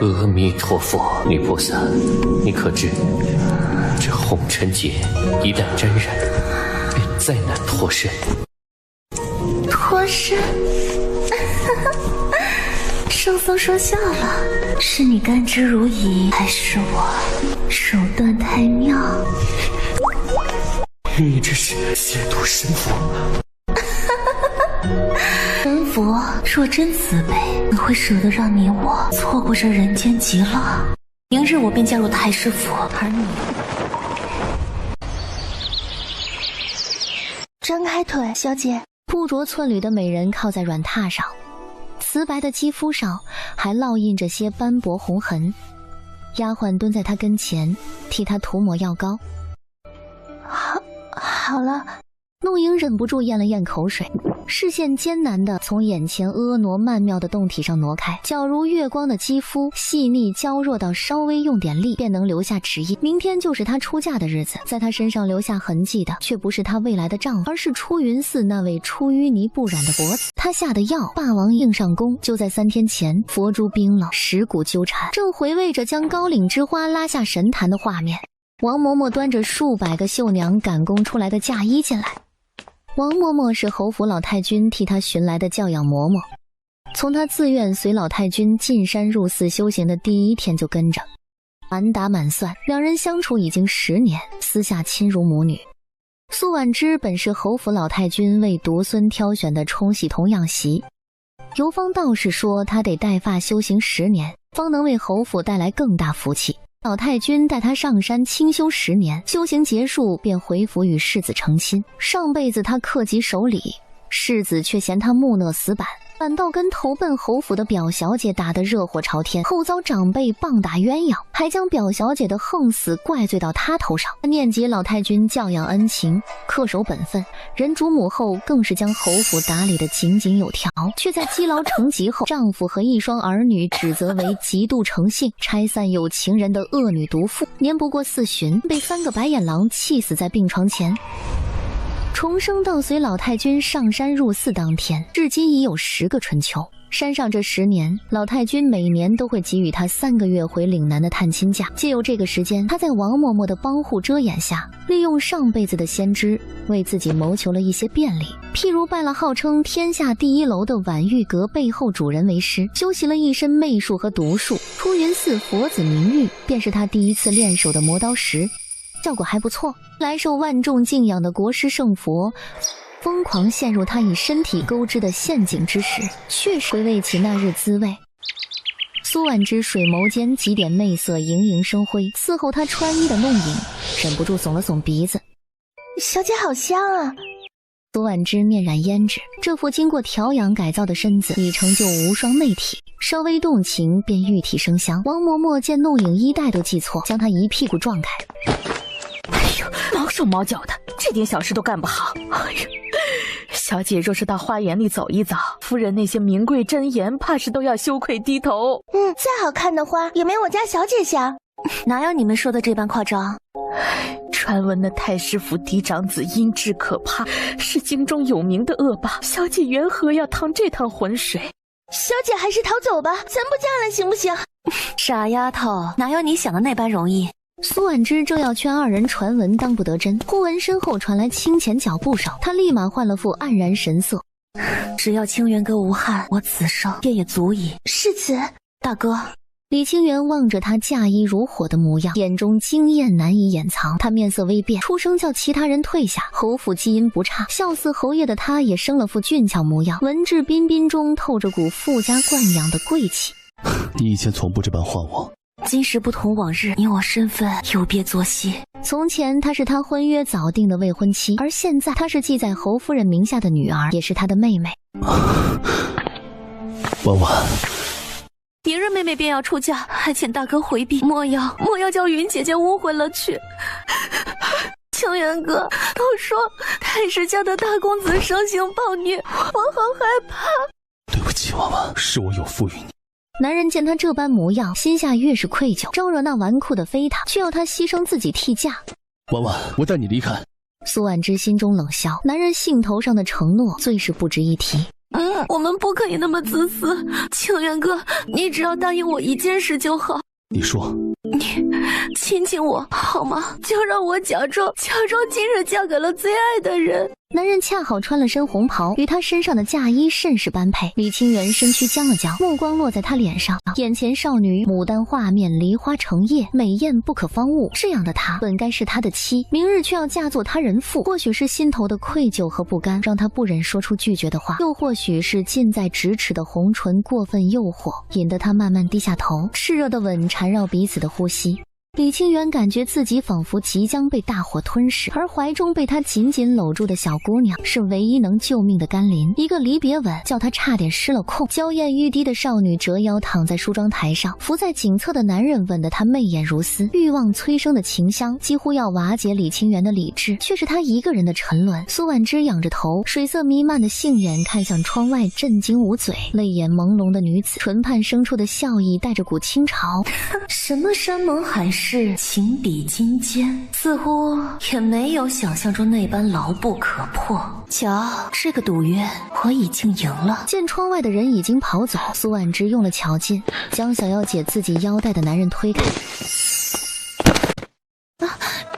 阿弥陀佛，女菩萨，你可知这红尘劫一旦沾染，便再难脱身。脱身？圣僧说笑了，是你甘之如饴，还是我手段太妙？你这是亵渎神佛！神佛若真慈悲，怎会舍得让你我错过这人间极乐？明日我便加入太师府，而你……张开腿，小姐。不着寸缕的美人靠在软榻上，瓷白的肌肤上还烙印着些斑驳红痕。丫鬟蹲在她跟前，替她涂抹药膏。好了。陆莹忍不住咽了咽口水，视线艰难地从眼前婀娜曼妙的胴体上挪开，皎如月光的肌肤细腻娇弱到稍微用点力便能留下指印。明天就是她出嫁的日子，在她身上留下痕迹的却不是她未来的丈夫，而是出云寺那位出淤泥不染的佛子。她下的药，霸王硬上弓，就在3天前，佛珠冰冷，石骨纠缠，正回味着将高岭之花拉下神坛的画面。王嬷嬷端着数百个绣娘赶工出来的嫁衣进来。王嬷嬷是侯府老太君替她寻来的教养嬷嬷，从她自愿随老太君进山入寺修行的第一天就跟着，满打满算两人相处已经10年，私下亲如母女。苏婉之本是侯府老太君为独孙挑选的冲喜童养媳，游方道士说她得带发修行10年，方能为侯府带来更大福气。老太君带他上山清修10年，修行结束便回府与世子成亲。上辈子他克己守礼，世子却嫌他木讷死板，反倒跟投奔侯府的表小姐打得热火朝天，后遭长辈棒打鸳鸯，还将表小姐的横死怪罪到他头上。念及老太君教养恩情，恪守本分，人主母后更是将侯府打理得井井有条，却在积劳成疾后，丈夫和一双儿女指责为嫉妒成性，拆散有情人的恶女毒妇。年不过4旬，被3个白眼狼气死在病床前。重生到随老太君上山入寺当天，至今已有10个春秋。山上这10年，老太君每年都会给予他3个月回岭南的探亲假。借由这个时间，他在王嬷嬷的帮护遮掩下，利用上辈子的先知，为自己谋求了一些便利。譬如拜了号称天下第1楼的婉玉阁背后主人为师，修习了一身媚术和毒术。出云寺佛子明玉便是他第一次练手的磨刀石，效果还不错。来受万众敬仰的国师圣佛疯狂陷入他以身体勾织的陷阱之时，确实回味起那日滋味。苏婉之水眸间几点媚色盈盈生辉，伺候他穿衣的弄影，忍不住耸了耸鼻子。小姐好香啊！苏婉之面染胭脂，这副经过调养改造的身子已成就无双媚体，稍微动情便玉体生香。王嬷嬷见弄影衣带都记错，将她一屁股撞开。哎呦，毛手毛脚的，这点小事都干不好。哎呦，小姐若是到花园里走一遭，夫人那些名贵珍颜怕是都要羞愧低头。再好看的花也没我家小姐香。哪有你们说的这般夸张？传闻那太师府嫡长子阴质可怕，是京中有名的恶霸，小姐缘何要趟这趟浑水？小姐还是逃走吧，咱不嫁了行不行？傻丫头，哪有你想的那般容易？苏婉之正要劝2人传闻当不得真，忽闻身后传来轻前脚步声，她立马换了副黯然神色。只要清源阁无憾，我此生便也足矣。是此。大哥。李清源望着他嫁衣如火的模样，眼中惊艳难以掩藏。他面色微变，出声叫其他人退下。侯府基因不差，笑似侯爷的他也生了副俊俏模样，文质彬彬中透着股富家惯养的贵气。你以前从不这般唤我。今时不同往日，你我身份有别作息。从前她是他婚约早定的未婚妻，而现在她是记在侯夫人名下的女儿，也是她的妹妹。婉婉，明日妹妹便要出嫁，还请大哥回避，莫要叫云姐姐误会了去。清源哥都说太师家的大公子生性暴虐，我好害怕。对不起，婉婉，是我有负于你。男人见他这般模样，心下越是愧疚，招惹那纨绔的飞塔，却要他牺牲自己替嫁。婉婉，我带你离开。苏婉之心中冷笑，男人兴头上的承诺最是不值一提。我们不可以那么自私。清源哥，你只要答应我一件事就好。你说，你亲亲我好吗？就让我假装今日嫁给了最爱的人。男人恰好穿了身红袍，与他身上的嫁衣甚是般配。李清源身躯僵了僵，目光落在他脸上，眼前少女牡丹画面，梨花成叶，美艳不可方物。这样的她本该是他的妻，明日却要嫁作他人妇。或许是心头的愧疚和不甘，让他不忍说出拒绝的话；又或许是近在咫尺的红唇过分诱惑，引得他慢慢低下头，炽热的吻缠绕彼此的呼吸。李清源感觉自己仿佛即将被大火吞噬，而怀中被他紧紧搂住的小姑娘是唯一能救命的甘霖。一个离别吻叫他差点失了控。娇艳欲滴的少女折腰躺在梳妆台上，伏在颈侧的男人吻得她媚眼如丝，欲望催生的情香几乎要瓦解李清源的理智，却是他一个人的沉沦。苏婉之仰着头，水色弥漫的杏眼看向窗外震惊无嘴、泪眼朦胧的女子，唇畔生出的笑意带着股清潮。什么山盟海誓，情比金坚，似乎也没有想象中那般牢不可破。瞧，这个赌约我已经赢了。见窗外的人已经跑走，苏婉之用了巧劲，将想要解自己腰带的男人推开。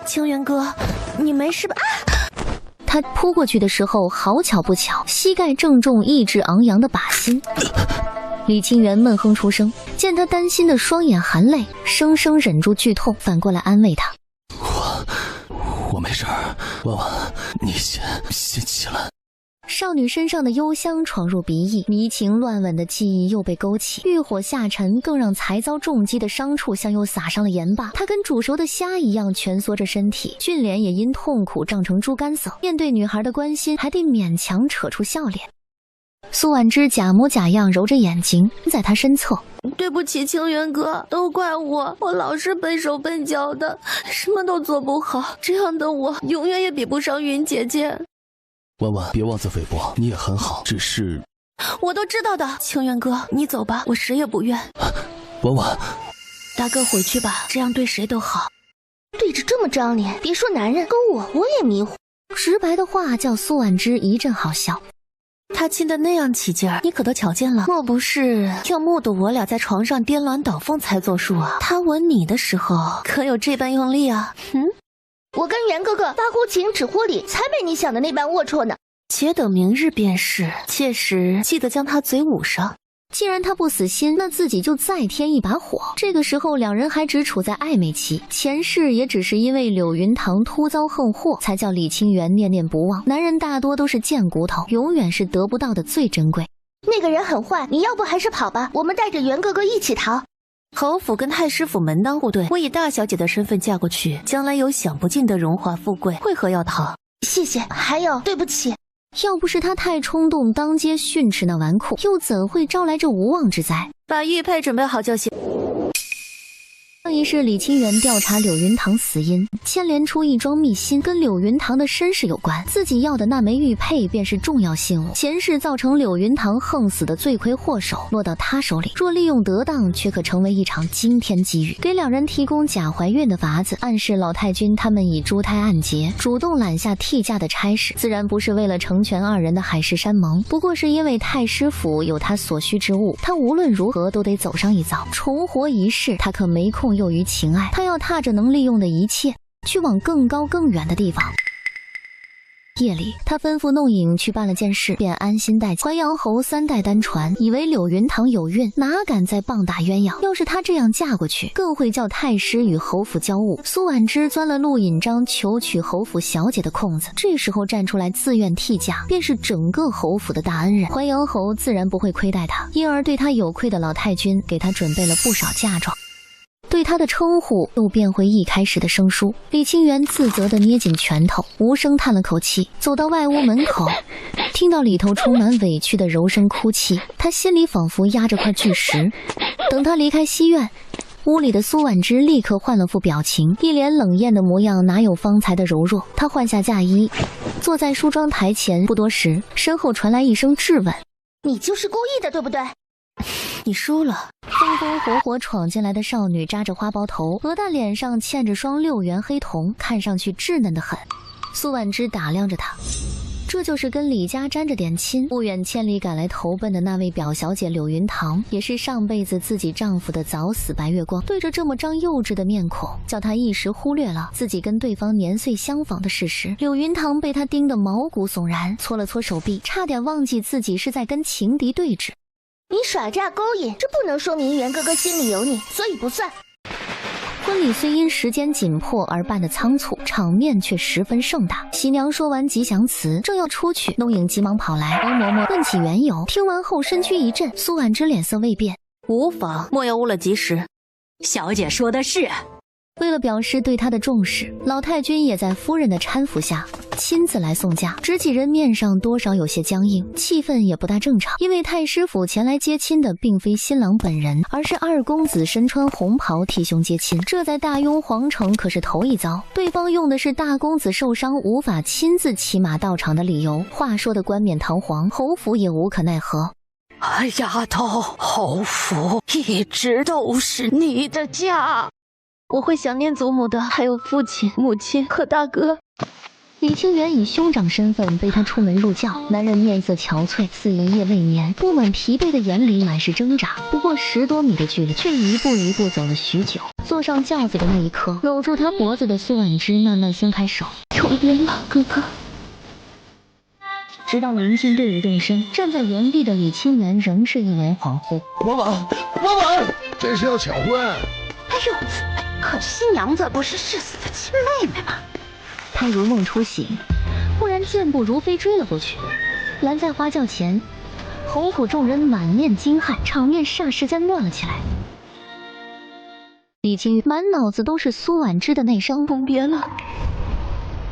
清源哥，你没事吧？他扑过去的时候，好巧不巧，膝盖正中意志昂扬的靶心。李清源闷哼出声，见他担心的双眼含泪，生生忍住剧痛，反过来安慰他：我没事儿，婉婉，你先起来。少女身上的幽香闯入鼻翼，迷情乱吻的记忆又被勾起，欲火下沉，更让才遭重击的伤处像又撒上了盐巴。她跟煮熟的虾一样蜷缩着身体，俊脸也因痛苦胀成猪肝色。面对女孩的关心，还得勉强扯出笑脸。苏婉之假模假样揉着眼睛，在他身侧：对不起，清源哥，都怪我老是笨手笨脚的，什么都做不好。这样的我永远也比不上云姐姐。婉婉，别妄自菲薄，你也很好，只是……我都知道的，清源哥，你走吧，我谁也不怨。婉婉，大哥回去吧，这样对谁都好。对着这么张脸，别说男人，跟我也迷糊。直白的话叫苏婉之一阵好笑。他亲得那样起劲儿，你可都瞧见了？莫不是要目睹我俩在床上颠鸾倒凤才作数啊？他吻你的时候可有这般用力啊？我跟袁哥哥发乎情止乎礼，才没你想的那般龌龊呢。且等明日便是，届时记得将他嘴捂上。既然他不死心，那自己就再添一把火。这个时候两人还只处在暧昧期，前世也只是因为柳云堂突遭横祸，才叫李清源念念不忘。男人大多都是贱骨头，永远是得不到的最珍贵。那个人很坏，你要不还是跑吧，我们带着袁哥哥一起逃。侯府跟太师府门当户对，我以大小姐的身份嫁过去，将来有享不尽的荣华富贵，为何要逃？谢谢，还有对不起。要不是他太冲动，当街训斥那纨绔，又怎会招来这无妄之灾？把玉佩准备好就行。上一世李清源调查柳云堂死因，牵连出一桩密信，跟柳云堂的身世有关。自己要的那枚玉佩便是重要信物，前世造成柳云堂横死的罪魁祸首落到他手里，若利用得当，却可成为一场惊天机遇。给两人提供假怀孕的法子，暗示老太君他们已珠胎暗结，主动揽下替嫁的差事，自然不是为了成全二人的海誓山盟，不过是因为太师府有他所需之物，他无论如何都得走上一遭。重活一世，他可没空囿于情爱，他要踏着能利用的一切，去往更高更远的地方。夜里，他吩咐弄影去办了件事，便安心待淮阳侯3代单传，以为柳云堂有孕，哪敢再棒打鸳鸯。要是他这样嫁过去，更会叫太师与侯府交恶。苏婉之钻了陆引章求娶侯府小姐的空子，这时候站出来自愿替嫁，便是整个侯府的大恩人。淮阳侯自然不会亏待他，因而对他有愧的老太君给他准备了不少嫁妆。对他的称呼又变回一开始的生疏。李清源自责地捏紧拳头，无声叹了口气，走到外屋门口，听到里头充满委屈的柔声哭泣，他心里仿佛压着块巨石。等他离开西院，屋里的苏婉之立刻换了副表情，一脸冷艳的模样哪有方才的柔弱。他换下嫁衣，坐在梳妆台前，不多时，身后传来一声质问：你就是故意的，对不对？你输了。风风火火闯进来的少女扎着花苞头，鹅蛋脸上嵌着双6元黑瞳，看上去稚嫩得很。苏婉之打量着她，这就是跟李家沾着点亲，不远千里赶来投奔的那位表小姐柳云堂，也是上辈子自己丈夫的早死白月光。对着这么张幼稚的面孔，叫她一时忽略了自己跟对方年岁相仿的事实。柳云堂被他盯得毛骨悚然，搓了搓手臂，差点忘记自己是在跟情敌对峙。你耍诈勾引，这不能说明袁哥哥心里有你，所以不算。婚礼虽因时间紧迫而办得仓促，场面却十分盛大。喜娘说完吉祥词，正要出去，弄影急忙跑来，帮嬷嬷问起缘由。听完后身躯一震，苏婉之脸色未变，无妨，莫要误了吉时。小姐说的是。为了表示对她的重视，老太君也在夫人的搀扶下亲自来送嫁。执起人面上多少有些僵硬，气氛也不大正常。因为太师府前来接亲的并非新郎本人，而是二公子身穿红袍替兄接亲，这在大雍皇城可是头一遭。对方用的是大公子受伤无法亲自骑马到场的理由，话说的冠冕堂皇，侯府也无可奈何。丫头，侯府一直都是你的家。我会想念祖母的，还有父亲、母亲和大哥。李清源以兄长身份背他出门入教，男人面色憔悴，似一夜未眠，布满疲惫的眼里满是挣扎。不过10多米的距离，却一步一步走了许久。坐上轿子的那一刻，搂住他脖子的苏婉之慢慢松开手，有冤了，哥哥。直到临近对语动身，站在原地的李清源仍是一脸恍惚。婉婉，这是要抢婚？哎呦！可新娘子不是誓死的亲妹妹吗？他如梦初醒，忽然健步如飞追了过去，拦在花轿前。侯府众人满面惊骇，场面霎时间乱了起来。李清满脑子都是苏婉之的那声甭别了，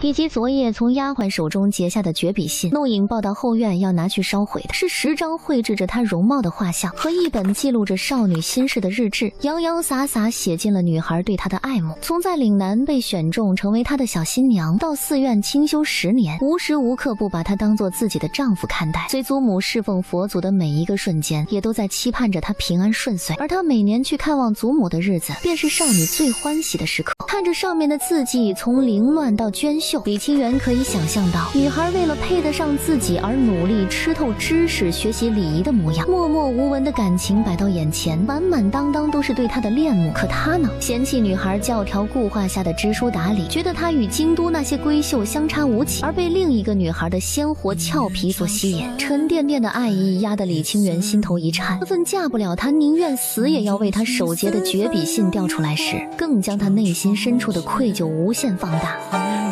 以及昨夜从丫鬟手中截下的绝笔信。弄影抱到后院要拿去烧毁的是10张绘制着她容貌的画像和一本记录着少女心事的日志，洋洋洒洒写尽了女孩对她的爱慕。从在岭南被选中成为她的小新娘，到寺院清修10年，无时无刻不把她当做自己的丈夫看待。随祖母侍奉佛祖的每一个瞬间，也都在期盼着她平安顺遂。而她每年去看望祖母的日子，便是少女最欢喜的时刻。看着上面的字迹从凌乱到娟秀，李清源可以想象到女孩为了配得上自己而努力吃透知识、学习礼仪的模样。默默无闻的感情摆到眼前，满满当当都是对她的恋慕。可他呢，嫌弃女孩教条固化下的知书达理，觉得她与京都那些闺秀相差无几，而被另一个女孩的鲜活俏皮所吸引。沉甸甸的爱意压得李清源心头一颤，这份嫁不了他，宁愿死也要为他手结的绝笔信调出来时，更将他内心深处的愧疚无限放大。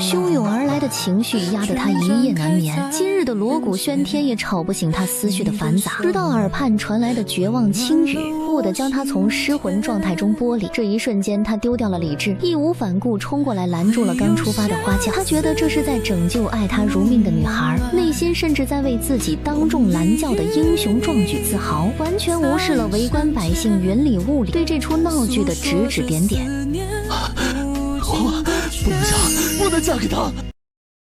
汹涌而来的情绪压得他一夜难眠，今日的锣鼓喧天也吵不醒他思绪的繁杂。直到耳畔传来的绝望轻语，蓦地将他从失魂状态中剥离。这一瞬间，他丢掉了理智，义无反顾冲过来拦住了刚出发的花轿。他觉得这是在拯救爱他如命的女孩，内心甚至在为自己当众拦轿的英雄壮举自豪，完全无视了围观百姓云里雾里对这出闹剧的指指点点。我不能嫁给他。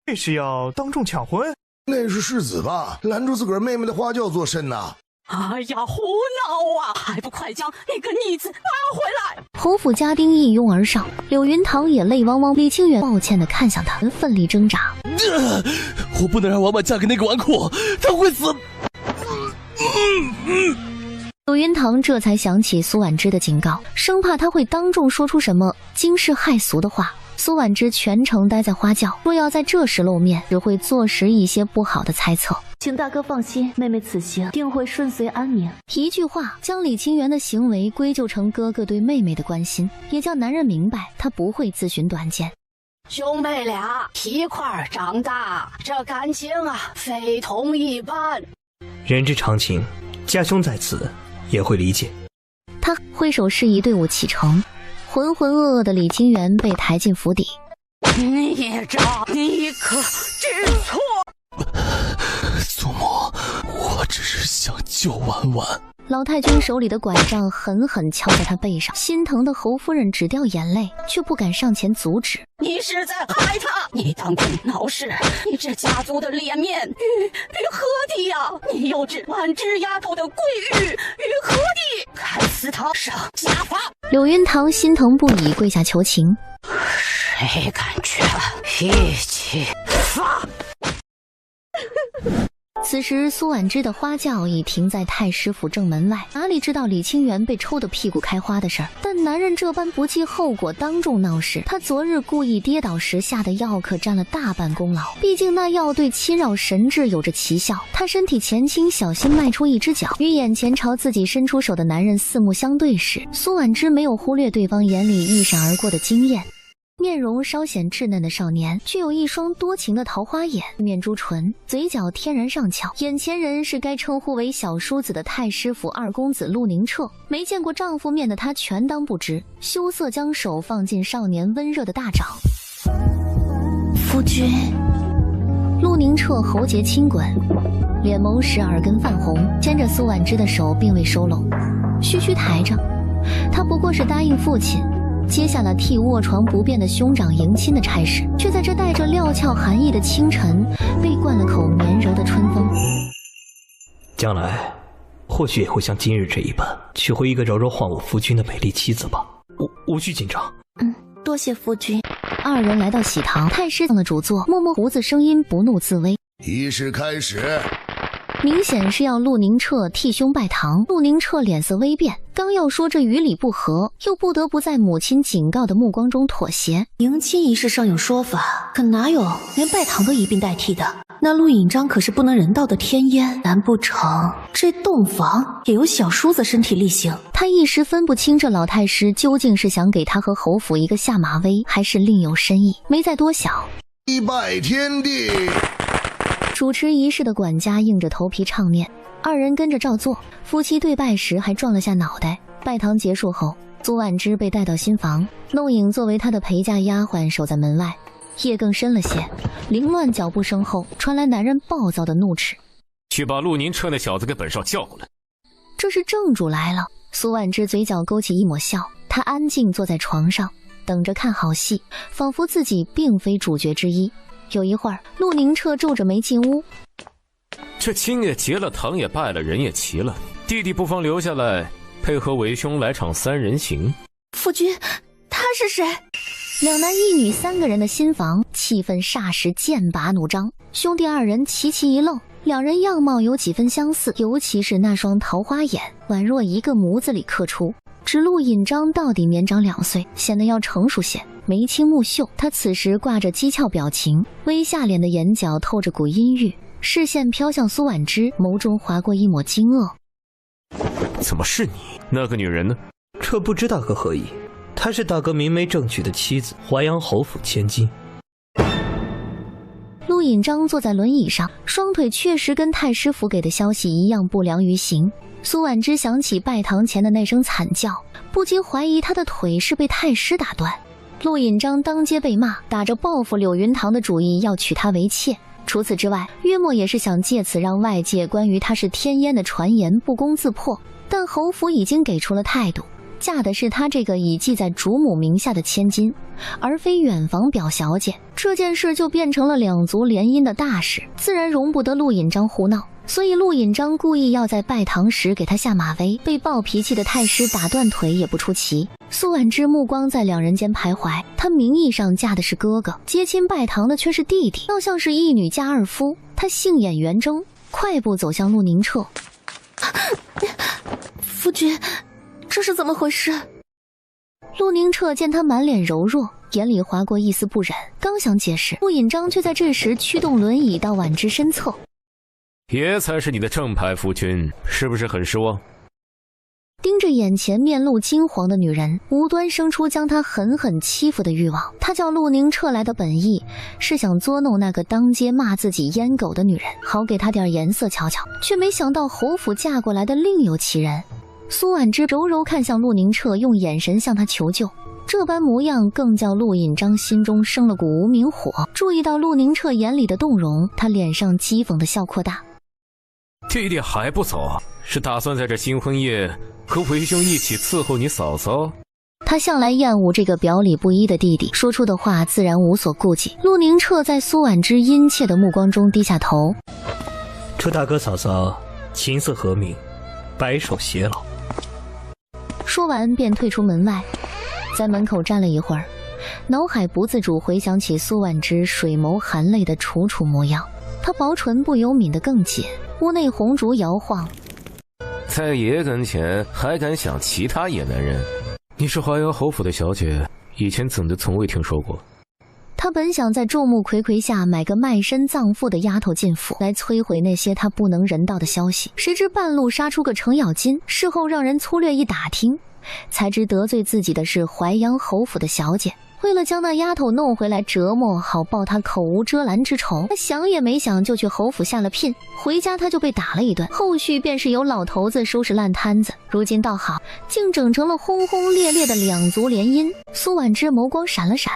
这是要当众抢婚？那是世子吧？拦住自个儿妹妹的花轿作甚呐？哎呀，胡闹啊！还不快将那个逆子拿回来！侯府家丁一拥而上，柳云堂也泪汪汪。李清源抱歉地看向他，奋力挣扎。我不能让婉婉嫁给那个纨绔，她会死。柳云堂这才想起苏婉之的警告，生怕他会当众说出什么惊世骇俗的话。苏婉之全程待在花轿，若要在这时露面，只会坐实一些不好的猜测。请大哥放心，妹妹此行定会顺遂安宁。一句话将李清源的行为归咎成哥哥对妹妹的关心，也叫男人明白他不会自寻短见。兄妹俩一块儿长大，这感情啊非同一般。人之常情，家兄在此也会理解。他挥手示意队伍启程。浑浑噩噩的李清源被抬进府邸。孽障，你可知错？祖母，我只是想救婉婉。老太君手里的拐杖狠狠敲在他背上，心疼的侯夫人只掉眼泪，却不敢上前阻止。你是在害他！你当众闹事，你这家族的脸面与何地呀？你又指婉之丫头的贵誉与何地？看司堂上家法！柳云堂心疼不已，跪下求情。谁敢劝一起发？此时苏婉之的花轿已停在太师府正门外，哪里知道李清源被抽得屁股开花的事儿？但男人这般不计后果当众闹事，他昨日故意跌倒时下的药可占了大半功劳。毕竟那药对侵扰神智有着奇效。他身体前倾，小心迈出一只脚，与眼前朝自己伸出手的男人四目相对时，苏婉之没有忽略对方眼里一闪而过的惊艳。面容稍显稚嫩的少年，具有一双多情的桃花眼，面珠唇，嘴角天然上翘。眼前人是该称呼为小叔子的太师府二公子陆宁澈。没见过丈夫面的他全当不知，羞涩将手放进少年温热的大掌。夫君。陆宁澈喉结轻滚，脸眸时耳根泛红，牵着苏婉之的手并未收拢，虚虚抬着。他不过是答应父亲接下了替卧床不便的兄长迎亲的差事，却在这带着料峭寒意的清晨被灌了口绵柔的春风。将来或许也会像今日这一般，娶回一个柔柔晃我夫君的美丽妻子吧。无需紧张。多谢夫君。二人来到喜堂，太师上了主座，默默胡子声音不怒自威。仪式开始。明显是要陆宁澈替兄拜堂。陆宁澈脸色微变，刚要说这与理不合，又不得不在母亲警告的目光中妥协。迎亲仪式上有说法，可哪有连拜堂都一并代替的？那陆引章可是不能人道的天烟，难不成这洞房也由小叔子身体力行？他一时分不清这老太师究竟是想给他和侯府一个下马威，还是另有深意，没再多想。一拜天地。主持仪式的管家硬着头皮唱念，二人跟着照做。夫妻对拜时还撞了下脑袋。拜堂结束后，苏婉之被带到新房，弄影作为她的陪嫁丫鬟守在门外。夜更深了些，凌乱脚步声后传来男人暴躁的怒斥：“去把陆宁澈那小子给本少叫过来。”这是正主来了。苏婉之嘴角勾起一抹笑，她安静坐在床上，等着看好戏，仿佛自己并非主角之一。有一会儿，陆宁澈皱着眉进屋。这亲也结了，堂也拜了，人也齐了，弟弟不妨留下来配合为兄来场三人行。夫君，他是谁？两男一女三个人的新房，气氛霎时剑拔弩张。兄弟二人齐齐一愣，两人样貌有几分相似，尤其是那双桃花眼，宛若一个模子里刻出。只陆引章到底年长2岁，显得要成熟些，眉清目秀。他此时挂着讥诮表情，微下脸的眼角透着股阴郁，视线飘向苏婉之，眸中划过一抹惊愕。怎么是你？那个女人呢？这不知大哥何意。她是大哥明媒正娶的妻子，淮阳侯府千金。陆引章坐在轮椅上，双腿确实跟太师府给的消息一样不良于行。苏婉之想起拜堂前的那声惨叫，不禁怀疑他的腿是被太师打断。陆引章当街被骂，打着报复柳云堂的主意要娶她为妾。除此之外，约莫也是想借此让外界关于她是天烟的传言不攻自破。但侯府已经给出了态度，嫁的是他这个已记在主母名下的千金，而非远房表小姐。这件事就变成了两族联姻的大事，自然容不得陆引章胡闹。所以陆引章故意要在拜堂时给他下马威，被暴脾气的太师打断腿也不出奇。苏婉之目光在两人间徘徊，她名义上嫁的是哥哥，接亲拜堂的却是弟弟，倒像是一女嫁二夫。她杏眼圆睁，快步走向陆宁澈。夫君，这是怎么回事？陆宁澈见他满脸柔弱，眼里划过一丝不忍，刚想解释，陆引章却在这时驱动轮椅到婉之身侧。爷才是你的正牌夫君，是不是很失望？盯着眼前面露金黄的女人，无端生出将她狠狠欺负的欲望。他叫陆宁澈来的本意是想捉弄那个当街骂自己阉狗的女人，好给她点颜色瞧瞧，却没想到侯府嫁过来的另有其人。苏婉之柔柔看向陆宁澈，用眼神向他求救，这般模样更叫陆引章心中生了股无名火。注意到陆宁澈眼里的动容，他脸上讥讽的笑扩大。弟弟还不走，是打算在这新婚夜和为兄一起伺候你嫂嫂？他向来厌恶这个表里不一的弟弟，说出的话自然无所顾忌。陆宁澈在苏婉之殷切的目光中低下头。祝大哥嫂嫂琴瑟和鸣，白首偕老。说完便退出门外，在门口站了一会儿，脑海不自主回想起苏婉之水眸含泪的楚楚模样。他薄唇不由抿得更紧，屋内红烛摇晃。在爷跟前还敢想其他野男人？你是华阳侯府的小姐，以前怎的从未听说过？他本想在众目睽睽下买个卖身葬父的丫头进府，来摧毁那些他不能人道的消息，谁知半路杀出个程咬金，事后让人粗略一打听，才知得罪自己的是淮阳侯府的小姐。为了将那丫头弄回来折磨，好报他口无遮拦之仇，他想也没想就去侯府下了聘。回家他就被打了一顿，后续便是由老头子收拾烂摊子。如今倒好，竟整成了轰轰烈烈的两族联姻。苏婉之眸光闪了闪。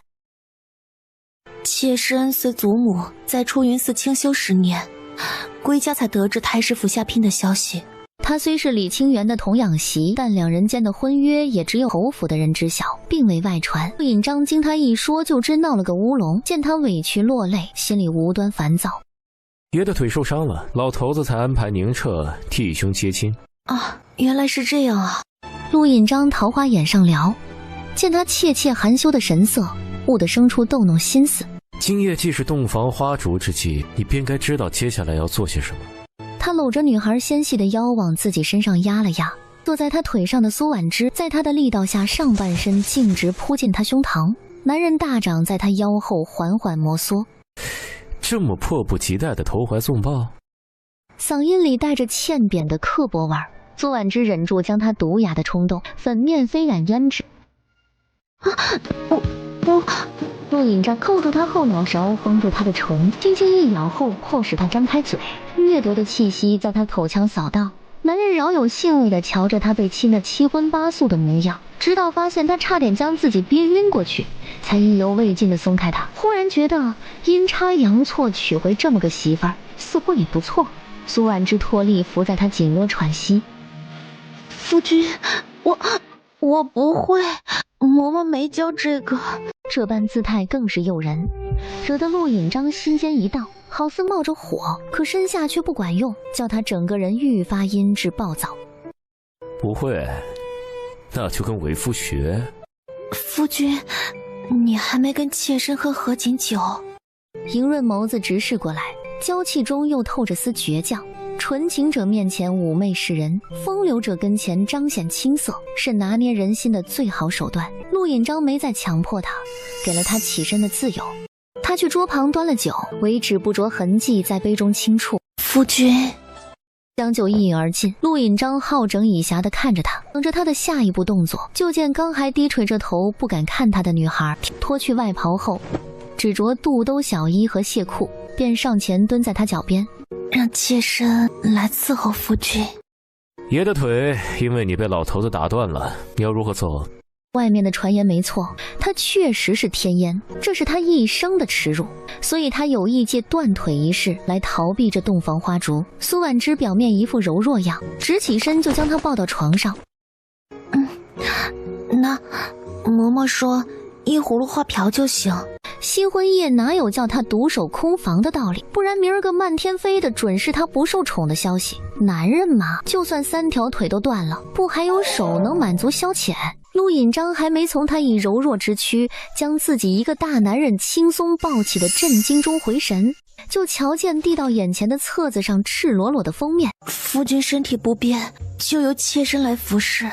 妾身随祖母在出云寺清修10年，归家才得知太师府下聘的消息。她虽是李清源的童养媳，但两人间的婚约也只有侯府的人知晓，并未外传。陆引章经他一说就知闹了个乌龙，见他委屈落泪，心里无端烦躁。爷的腿受伤了，老头子才安排宁彻替兄接亲。啊，原来是这样啊！陆引章桃花眼上撩，见他怯怯含羞的神色，悟得生出逗弄心思。今夜既是洞房花烛之际，你便该知道接下来要做些什么。他搂着女孩纤细的腰往自己身上压了压，坐在他腿上的苏婉之在他的力道下上半身径直扑进他胸膛，男人大掌在他腰后缓缓摩挲。这么迫不及待的投怀送抱，嗓音里带着欠扁的刻薄味儿。苏婉之忍住将他毒牙的冲动，粉面飞染胭脂。陆引章扣住他后脑勺，封住他的唇，轻轻一咬后，迫使他张开嘴。掠夺的气息在他口腔扫荡，男人饶有兴味地瞧着他被亲得七荤八素的模样，直到发现他差点将自己憋晕过去，才意犹未尽地松开他。忽然觉得阴差阳错娶回这么个媳妇儿，似乎也不错。苏婉之脱力伏在他紧窝喘息。夫君，我不会，嬷嬷没教这个。这般姿态更是诱人，惹得陆引章心间一荡，好似冒着火，可身下却不管用，叫他整个人愈发阴质暴躁。不会，那就跟为夫学。夫君，你还没跟妾身喝合卺酒。莹润眸子直视过来，娇气中又透着丝倔强。纯情者面前妩媚示人，风流者跟前彰显青涩，是拿捏人心的最好手段。陆引章没再强迫他，给了他起身的自由。他去桌旁端了酒，唯止不着痕迹在杯中轻触。夫君，将酒一饮而尽。陆引章好整以暇地看着他，等着他的下一步动作。就见刚还低垂着头不敢看他的女孩脱去外袍后，只着肚兜小衣和亵裤，便上前蹲在他脚边，让妾身来伺候夫君。爷的腿因为你被老头子打断了，你要如何做？外面的传言没错，他确实是天阉，这是他一生的耻辱，所以他有意借断腿一事来逃避这洞房花烛。苏婉之表面一副柔弱样，直起身就将他抱到床上。那嬷嬷说一葫芦花瓢就行。新婚夜哪有叫他独守空房的道理？不然明儿个漫天飞的准是他不受宠的消息。男人嘛，就算3条腿都断了，不还有手能满足消遣？陆引章还没从他以柔弱之躯将自己一个大男人轻松抱起的震惊中回神，就瞧见递到眼前的册子上赤裸裸的封面。夫君身体不便，就由妾身来服侍。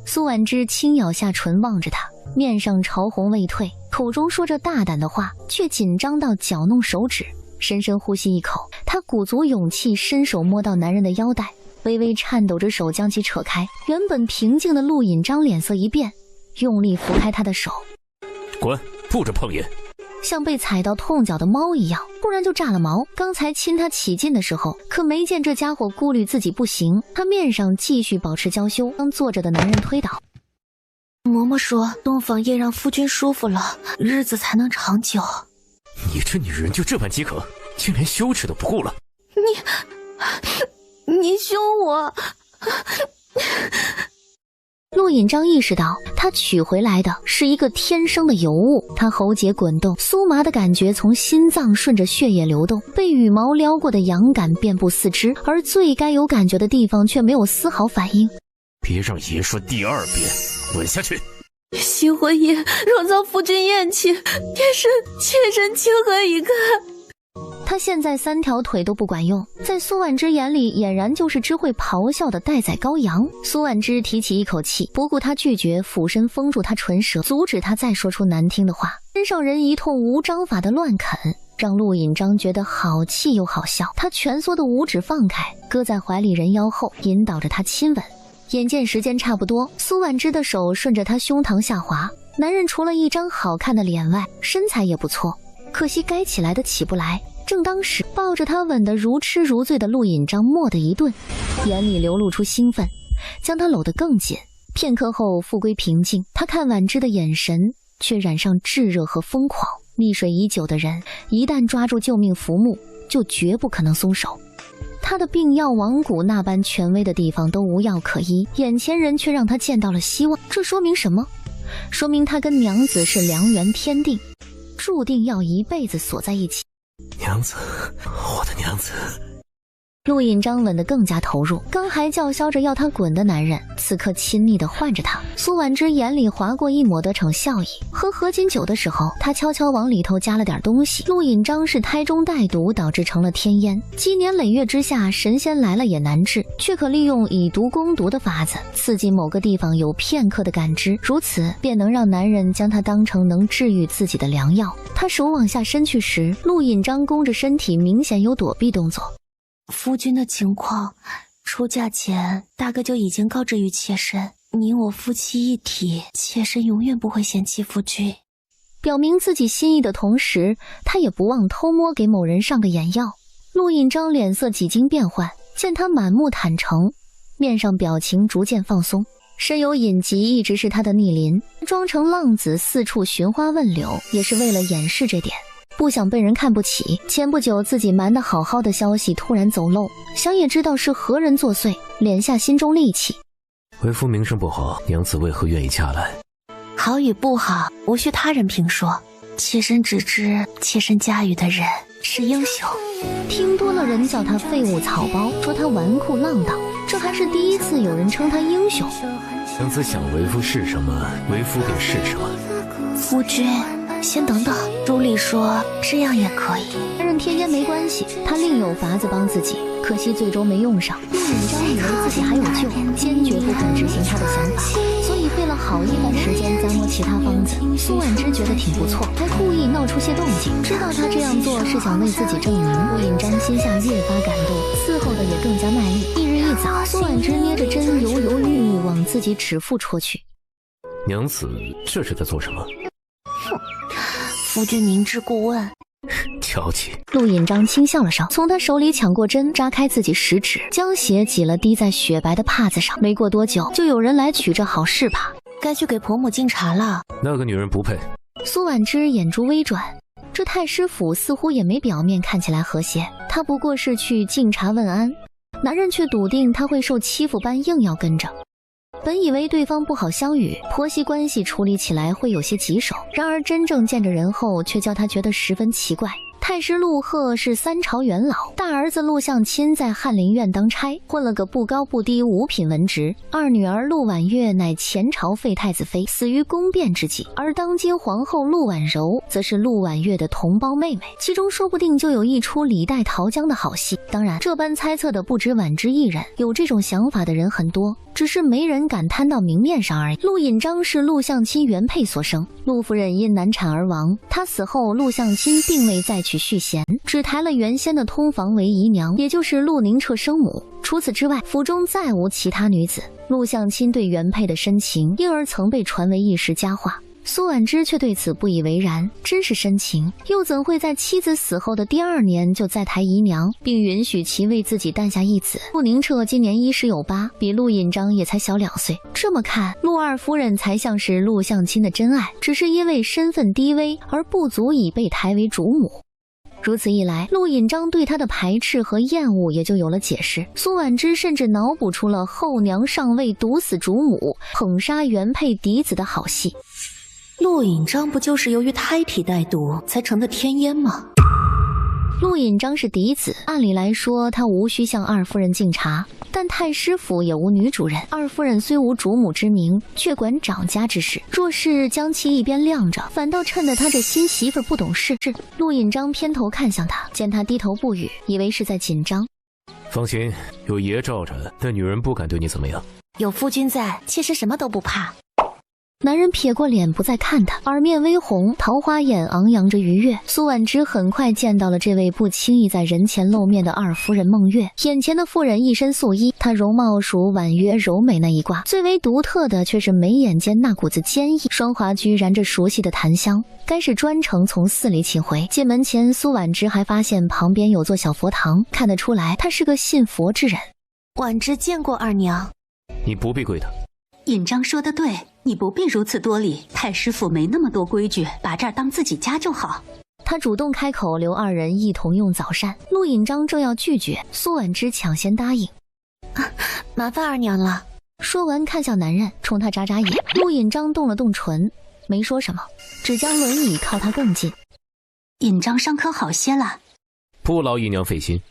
苏婉之轻咬下唇望着他，面上潮红未退，口中说着大胆的话，却紧张到搅弄手指。深深呼吸一口，他鼓足勇气伸手摸到男人的腰带，微微颤抖着手将其扯开。原本平静的陆引章脸色一变，用力拂开他的手。滚，不准碰饮！像被踩到痛脚的猫一样，不然就炸了毛。刚才亲他起劲的时候，可没见这家伙顾虑自己不行，他面上继续保持娇羞，将坐着的男人推倒。嬷嬷说洞房夜让夫君舒服了，日子才能长久。你这女人就这般饥渴，竟连羞耻都不顾了。你凶我！陆引章意识到他娶回来的是一个天生的尤物，他喉结滚动，酥麻的感觉从心脏顺着血液流动，被羽毛撩过的痒感遍布四肢，而最该有感觉的地方却没有丝毫反应。别让爷说第2遍，滚下去！新婚夜若遭夫君厌弃，妾身情何以堪？他现在3条腿都不管用，在苏婉之眼里俨然就是只会咆哮的待宰羔羊。苏婉之提起一口气，不顾他拒绝，俯身封住他唇舌，阻止他再说出难听的话。身上人一通无章法的乱啃，让陆引章觉得好气又好笑。他蜷缩的五指放开，搁在怀里人腰后，引导着他亲吻。眼见时间差不多，苏婉之的手顺着他胸膛下滑。男人除了一张好看的脸外，身材也不错，可惜该起来的起不来。正当时，抱着他吻得如痴如醉的陆引章蓦地一顿，眼里流露出兴奋，将他搂得更紧。片刻后复归平静，他看婉之的眼神却染上炙热和疯狂。溺水已久的人，一旦抓住救命浮木，就绝不可能松手。他的病药王谷那般权威的地方都无药可医，眼前人却让他见到了希望。这说明什么？说明他跟娘子是良缘天定，注定要一辈子锁在一起。娘子，我的娘子。陆引章吻得更加投入，刚还叫嚣着要他滚的男人，此刻亲昵地唤着他。苏婉之眼里划过一抹得逞笑意。喝合卺酒的时候，他悄悄往里头加了点东西。陆引章是胎中带毒，导致成了天烟。积年累月之下，神仙来了也难治，却可利用以毒攻毒的法子，刺激某个地方有片刻的感知，如此便能让男人将他当成能治愈自己的良药。他手往下伸去时，陆引章弓着身体，明显有躲避动作。夫君的情况，出嫁前大哥就已经告知于妾身，你我夫妻一体，妾身永远不会嫌弃夫君。表明自己心意的同时，他也不忘偷摸给某人上个眼药。陆引章脸色几经变幻，见他满目坦诚，面上表情逐渐放松。身有隐疾一直是他的逆鳞，装成浪子四处寻花问柳，也是为了掩饰这点。不想被人看不起，前不久自己瞒得好好的消息突然走漏，想也知道是何人作祟，敛下心中戾气。为夫名声不好，娘子为何愿意嫁来？好与不好，无需他人评说，妾身只知妾身驾驭的人是英雄。听多了人叫他废物草包，说他纨绔浪荡，这还是第一次有人称他英雄。娘子想为夫是什么，为夫便是什么。夫君先等等，如理说这样也可以。担任天烟没关系，他另有法子帮自己，可惜最终没用上。陆引章以为自己还有救，坚决不肯执行他的想法，所以费了好一番时间琢磨其他方子。苏婉之觉得挺不错，还故意闹出些动静，知道他这样做是想为自己证明。陆引章心下越发感动，伺候的也更加卖力。翌日一早，苏婉之捏着针犹犹豫豫往自己指腹戳去。娘子这是在做什么？哼，夫君明知故问。调戏。陆引章轻笑了声，从他手里抢过针，扎开自己食指，将血挤了滴在雪白的帕子上。没过多久，就有人来取这好事吧。该去给婆母敬茶了。那个女人不配。苏婉之眼珠微转，这太师府似乎也没表面看起来和谐，他不过是去敬茶问安，男人却笃定他会受欺负般硬要跟着。本以为对方不好相与，婆媳关系处理起来会有些棘手，然而真正见着人后，却叫他觉得十分奇怪。太师陆鹤是3朝元老，大儿子陆相亲在翰林院当差，混了个不高不低五品文职；二女儿陆婉月乃前朝废太子妃，死于宫变之际，而当今皇后陆婉柔则是陆婉月的同胞妹妹，其中说不定就有一出李代桃僵的好戏。当然，这般猜测的不止婉之一人，有这种想法的人很多，只是没人敢摊到明面上而已。陆引章是陆相亲原配所生，陆夫人因难产而亡，他死后陆相亲并未再娶续弦，只抬了原先的通房为姨娘，也就是陆宁彻生母。除此之外，府中再无其他女子。陆相亲对原配的深情，因而曾被传为一时佳话。苏婉之却对此不以为然，真是深情，又怎会在妻子死后的第2年就再抬姨娘，并允许其为自己诞下一子？陆宁彻今年10有8，比陆引章也才小2岁。这么看，陆二夫人才像是陆相亲的真爱，只是因为身份低微而不足以被抬为主母。如此一来，陆引章对他的排斥和厌恶也就有了解释。苏婉之甚至脑补出了后娘上位毒死主母，捧杀原配嫡子的好戏。陆引章不就是由于胎体带毒才成的天烟吗？陆引章是嫡子，按理来说他无需向二夫人敬茶，但太师府也无女主人，二夫人虽无主母之名，却管长家之事，若是将其一边晾着，反倒衬得他这新媳妇不懂事。陆引章偏头看向他，见他低头不语，以为是在紧张。放心，有爷罩着，那女人不敢对你怎么样。有夫君在，其实什么都不怕。男人撇过脸不再看他，耳面微红，桃花眼昂扬着愉悦。苏婉之很快见到了这位不轻易在人前露面的二夫人孟月。眼前的妇人一身素衣，她容貌属婉约柔美那一挂，最为独特的却是眉眼间那股子坚毅。双华居燃着熟悉的檀香，该是专程从寺里请回。进门前，苏婉之还发现旁边有座小佛堂，看得出来他是个信佛之人。婉之见过二娘。你不必跪他。尹章说的对，你不必如此多礼。太师府没那么多规矩，把这儿当自己家就好。他主动开口，留二人一同用早膳。陆引章正要拒绝，苏婉之抢先答应：“麻烦二娘了。”说完，看向男人，冲他眨眨眼。陆引章动了动唇，没说什么，只将轮椅靠他更近。尹章伤科好些了，不劳姨娘费心。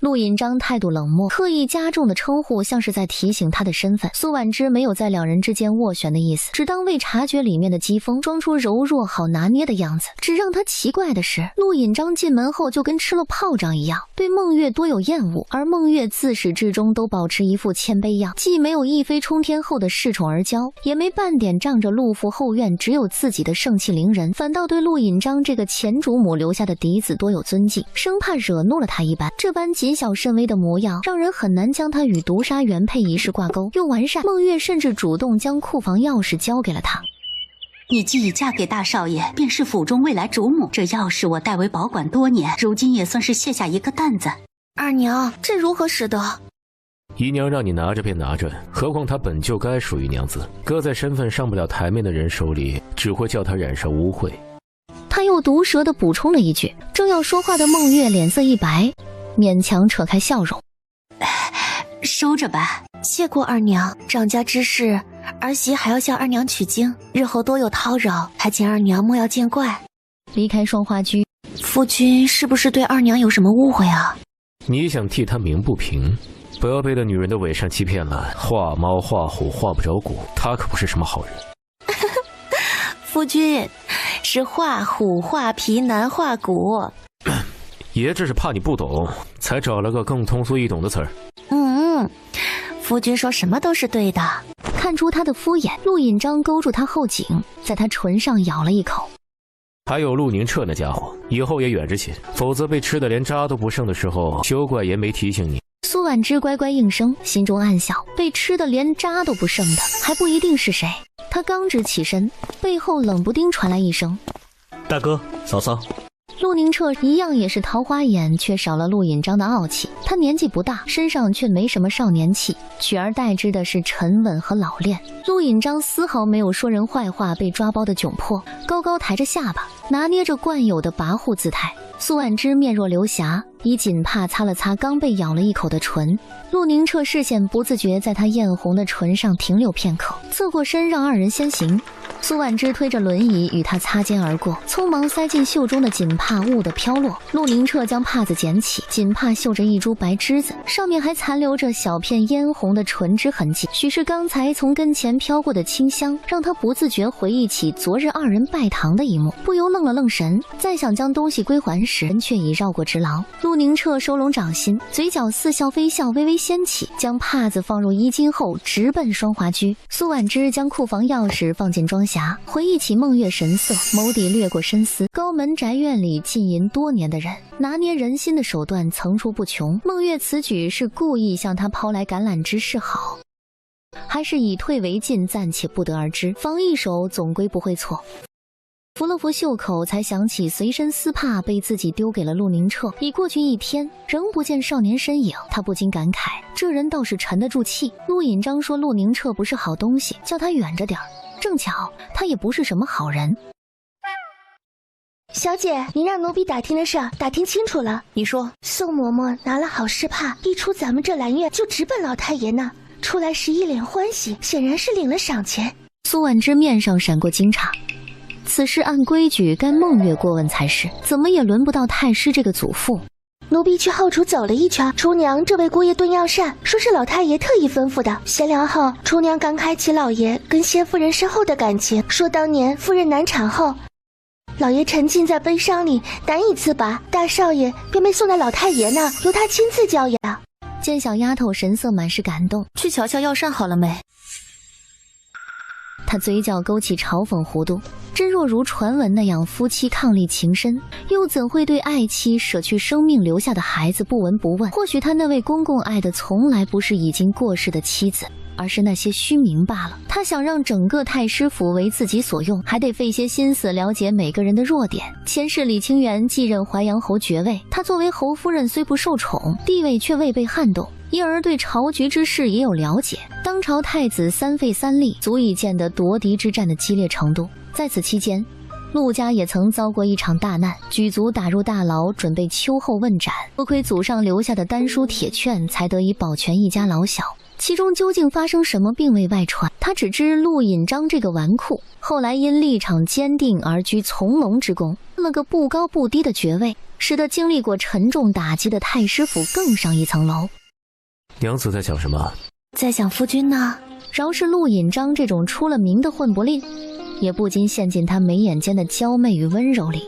陆引章态度冷漠，刻意加重的称呼像是在提醒他的身份。苏婉之没有在两人之间斡旋的意思，只当未察觉里面的机锋，装出柔弱好拿捏的样子。只让他奇怪的是，陆引章进门后就跟吃了炮仗一样，对孟月多有厌恶，而孟月自始至终都保持一副谦卑样，既没有一飞冲天后的恃宠而骄，也没半点仗着陆父后院只有自己的盛气凌人，反倒对陆引章这个前主母留下的嫡子多有尊敬，生怕惹怒了他一般。这般谨小慎微的模样，让人很难将他与毒杀原配一事挂钩。又完善，孟月甚至主动将库房钥匙交给了他。你既已嫁给大少爷，便是府中未来主母，这钥匙我代为保管多年，如今也算是卸下一个担子。二娘，这如何使得？姨娘让你拿着便拿着，何况她本就该属于娘子，搁在身份上不了台面的人手里，只会叫她染上污秽。他又毒舌地补充了一句，正要说话的孟月脸色一白，勉强扯开笑容：“收着吧。谢过二娘，长家之事，儿媳还要向二娘取经，日后多有叨扰，还请二娘莫要见怪。”离开双花居，夫君是不是对二娘有什么误会啊？你想替她鸣不平，不要被那女人的伪善欺骗了。画猫画虎画不着骨，她可不是什么好人。夫君是画虎画皮难画骨。爷这是怕你不懂，才找了个更通俗易懂的词儿。夫君说什么都是对的。看出他的敷衍，陆引章勾住他后颈，在他唇上咬了一口。还有陆宁澈那家伙，以后也远着些，否则被吃的连渣都不剩的时候，休怪爷没提醒你。苏婉之乖乖应声，心中暗笑，被吃的连渣都不剩的，还不一定是谁。他刚直起身，背后冷不丁传来一声：“大哥，嫂嫂。”陆宁澈一样也是桃花眼，却少了陆引章的傲气。他年纪不大，身上却没什么少年气，取而代之的是沉稳和老练。陆引章丝毫没有说人坏话被抓包的窘迫，高高抬着下巴，拿捏着惯有的跋扈姿态。苏婉之面若流霞，以锦帕擦了擦刚被咬了一口的唇。陆宁澈视线不自觉在他艳红的唇上停留片刻，侧过身让二人先行。苏婉之推着轮椅与他擦肩而过，匆忙塞进袖中的锦帕兀地飘落。陆宁澈将帕子捡起，锦帕绣着一株白栀子，上面还残留着小片嫣红的唇脂痕迹。许是刚才从跟前飘过的清香，让他不自觉回忆起昨日二人拜堂的一幕，不由愣了愣神。再想将东西归还时，人却已绕过直廊。陆宁澈收拢掌心，嘴角似笑非笑微微掀起，将帕子放入衣襟后直奔双华居。苏婉之将库房钥匙放进装匣，回忆起孟月神色，眸底掠过深思。高门宅院里浸淫多年的人，拿捏人心的手段层出不穷。孟月此举是故意向他抛来橄榄枝示好，还是以退为进，暂且不得而知。防一手总归不会错。扶了扶袖口，才想起随身丝帕被自己丢给了陆宁澈，已过去一天，仍不见少年身影。他不禁感慨，这人倒是沉得住气。陆引章说陆宁澈不是好东西，叫他远着点儿。正巧他也不是什么好人。小姐，您让奴婢打听的事打听清楚了。你说宋嬷嬷拿了好丝帕，一出咱们这兰院就直奔老太爷那，出来时一脸欢喜，显然是领了赏钱。苏婉之面上闪过惊诧，此事按规矩该孟月过问才是，怎么也轮不到太师这个祖父。奴婢去后厨走了一圈，厨娘这位姑爷炖药膳，说是老太爷特意吩咐的。闲聊后，厨娘感慨起老爷跟谢夫人深厚的感情，说当年夫人难产后，老爷沉浸在悲伤里难以自拔，大少爷便被送到老太爷那，由他亲自教养。见小丫头神色满是感动，去瞧瞧药膳好了没？他嘴角勾起嘲讽弧度，真若如传闻那样夫妻伉俪情深，又怎会对爱妻舍去生命留下的孩子不闻不问？或许他那位公公爱的从来不是已经过世的妻子，而是那些虚名罢了。他想让整个太师府为自己所用，还得费些心思了解每个人的弱点。前世李清源继任淮阳侯爵位，他作为侯夫人虽不受宠，地位却未被撼动，因而对朝局之事也有了解。当朝太子三废三立，足以见得夺嫡之战的激烈程度。在此期间，陆家也曾遭过一场大难，举族打入大牢，准备秋后问斩。多亏祖上留下的丹书铁券，才得以保全一家老小。其中究竟发生什么，并未外传。他只知陆引章这个纨绔，后来因立场坚定而居从龙之功，了个不高不低的爵位，使得经历过沉重打击的太师府更上一层楼。娘子在想什么？在想夫君呢。饶是陆引章这种出了名的混不吝，也不禁陷进他眉眼间的娇媚与温柔里。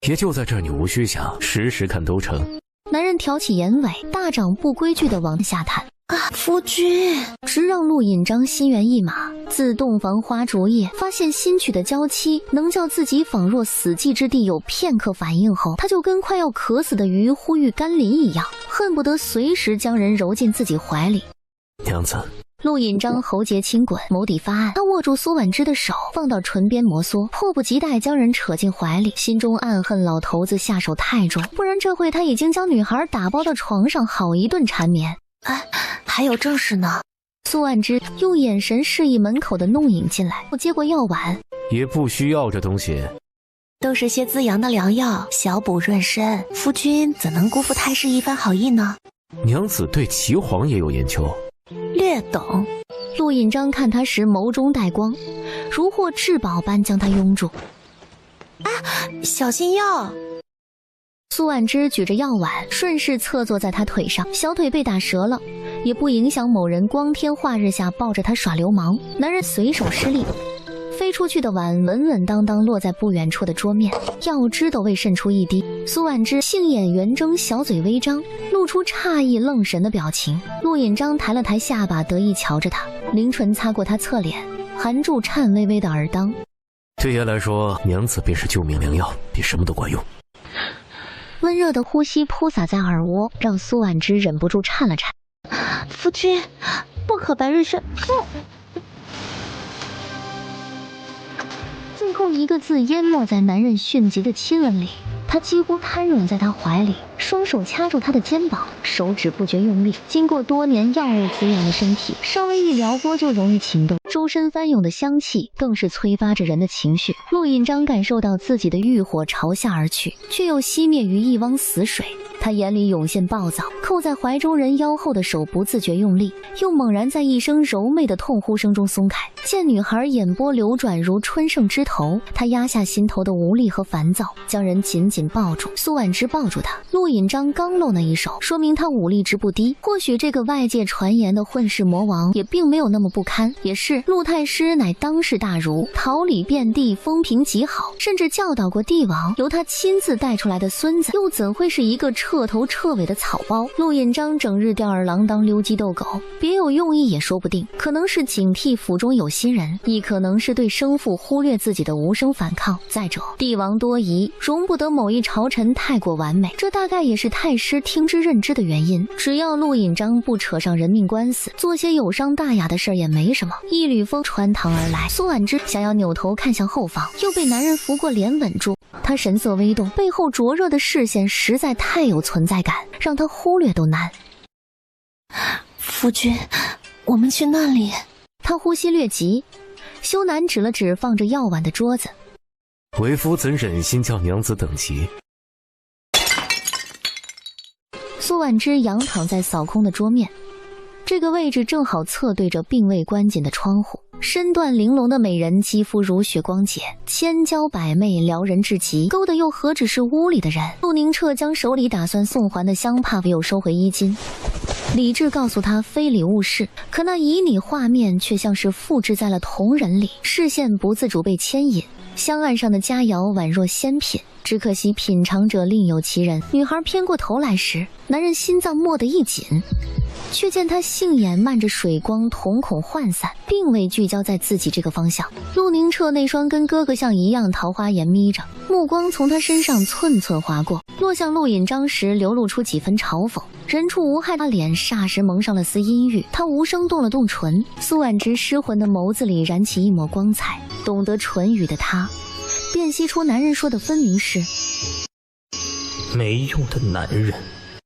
也就在这儿，你无需想，时时看都成。男人挑起眼尾，大掌不规矩地往下探。夫君，直让陆引章心猿意马。自洞房花烛夜发现新娶的娇妻能叫自己仿若死寂之地有片刻反应后，他就跟快要渴死的鱼呼吁甘霖一样，恨不得随时将人揉进自己怀里。娘子，陆引章喉结轻滚，眸底发暗。他握住苏婉之的手，放到唇边摩挲，迫不及待将人扯进怀里，心中暗恨老头子下手太重，不然这会他已经将女孩打包到床上，好一顿缠绵。还有正事呢。苏婉之用眼神示意门口的弄影进来，我接过药碗，也不需要这东西，都是些滋阳的良药，小补润身。夫君怎能辜负太师一番好意呢？娘子对岐黄也有研究，略懂。陆引章看他时眸中带光，如获至宝般将他拥住。小心药。苏婉之举着药碗，顺势侧坐在他腿上，小腿被打折了，也不影响某人光天化日下抱着他耍流氓。男人随手施力，飞出去的碗稳稳当当落在不远处的桌面，药汁都未渗出一滴。苏婉之杏眼圆睁，小嘴微张，露出诧异愣神的表情。陆引章抬了抬下巴，得意瞧着他，凌唇擦过他侧脸，含住颤巍巍的耳当。对爷来说，娘子便是救命良药，比什么都管用。温热的呼吸扑洒在耳窝，让苏婉之忍不住颤了颤。夫君，不可白日生。最后一个字淹没在男人迅疾的亲吻里，他几乎瘫软在他怀里，双手掐住他的肩膀，手指不觉用力。经过多年药物滋养的身体，稍微一撩拨就容易情动，周身翻涌的香气更是催发着人的情绪。陆引章感受到自己的欲火朝下而去，却又熄灭于一汪死水。他眼里涌现暴躁，扣在怀中人腰后的手不自觉用力，又猛然在一声柔媚的痛呼声中松开。见女孩眼波流转如春盛枝头，他压下心头的无力和烦躁，将人紧紧抱住。苏婉之抱住他，陆引章刚露那一手，说明他武力值不低。或许这个外界传言的混世魔王也并没有那么不堪。也是，陆太师乃当世大儒，桃李遍地，风评极好，甚至教导过帝王，由他亲自带出来的孙子，又怎会是一个彻头彻尾的草包？陆引章整日吊儿郎当，溜鸡斗狗，别有用意也说不定。可能是警惕府中有心人，亦可能是对生父忽略自己的无声反抗。再者，帝王多疑，容不得某一朝臣太过完美，这大概也是太师听之任之的原因。只要陆引章不扯上人命官司，做些有伤大雅的事儿也没什么。一缕风穿堂而来，苏婉之想要扭头看向后方，又被男人扶过脸稳住。他神色微动，背后灼热的视线实在太有存在感，让他忽略都难。夫君，我们去那里。他呼吸略急，修南指了指放着药碗的桌子。为夫怎忍心叫娘子等急？苏婉之仰躺在扫空的桌面，这个位置正好侧对着并未关紧的窗户。身段玲珑的美人，肌肤如雪光洁，千娇百媚，撩人至极，勾的又何止是屋里的人。陆宁澈将手里打算送还的香帕又收回衣襟，理智告诉他非礼勿视，可那旖旎画面却像是复制在了瞳仁里，视线不自主被牵引。香案上的佳肴宛若仙品，只可惜品尝者另有其人。女孩偏过头来时，男人心脏蓦地一紧，却见他杏眼漫着水光，瞳孔涣散，并未聚焦在自己这个方向。陆宁澈那双跟哥哥像一样桃花眼眯着，目光从他身上寸寸划过，落向陆引章时流露出几分嘲讽。人畜无害的脸霎时蒙上了丝阴郁，他无声动了动唇，苏婉之失魂的眸子里燃起一抹光彩。懂得唇语的他辨析出男人说的分明是没用的男人。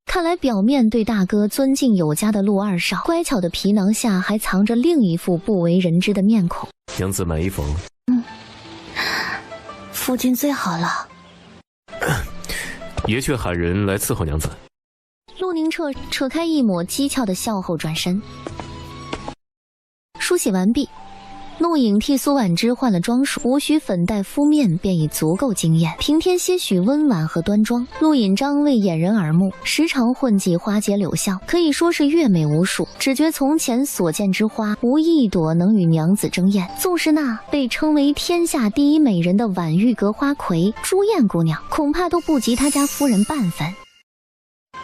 看来表面对大哥尊敬有加的陆二少，乖巧的皮囊下还藏着另一副不为人知的面孔。娘子满意否？夫君最好了。爷去喊人来伺候娘子。陆宁澈扯开一抹讥诮的笑后转身。梳洗完毕，陆颖替苏婉之换了装束，无需粉黛敷面便已足够惊艳，平添些许温婉和端庄。陆引章为掩人耳目，时常混迹花街柳巷，可以说是阅美无数。只觉从前所见之花，无一朵能与娘子争艳。纵是那被称为天下第一美人的婉玉阁花魁朱燕姑娘，恐怕都不及他家夫人半分。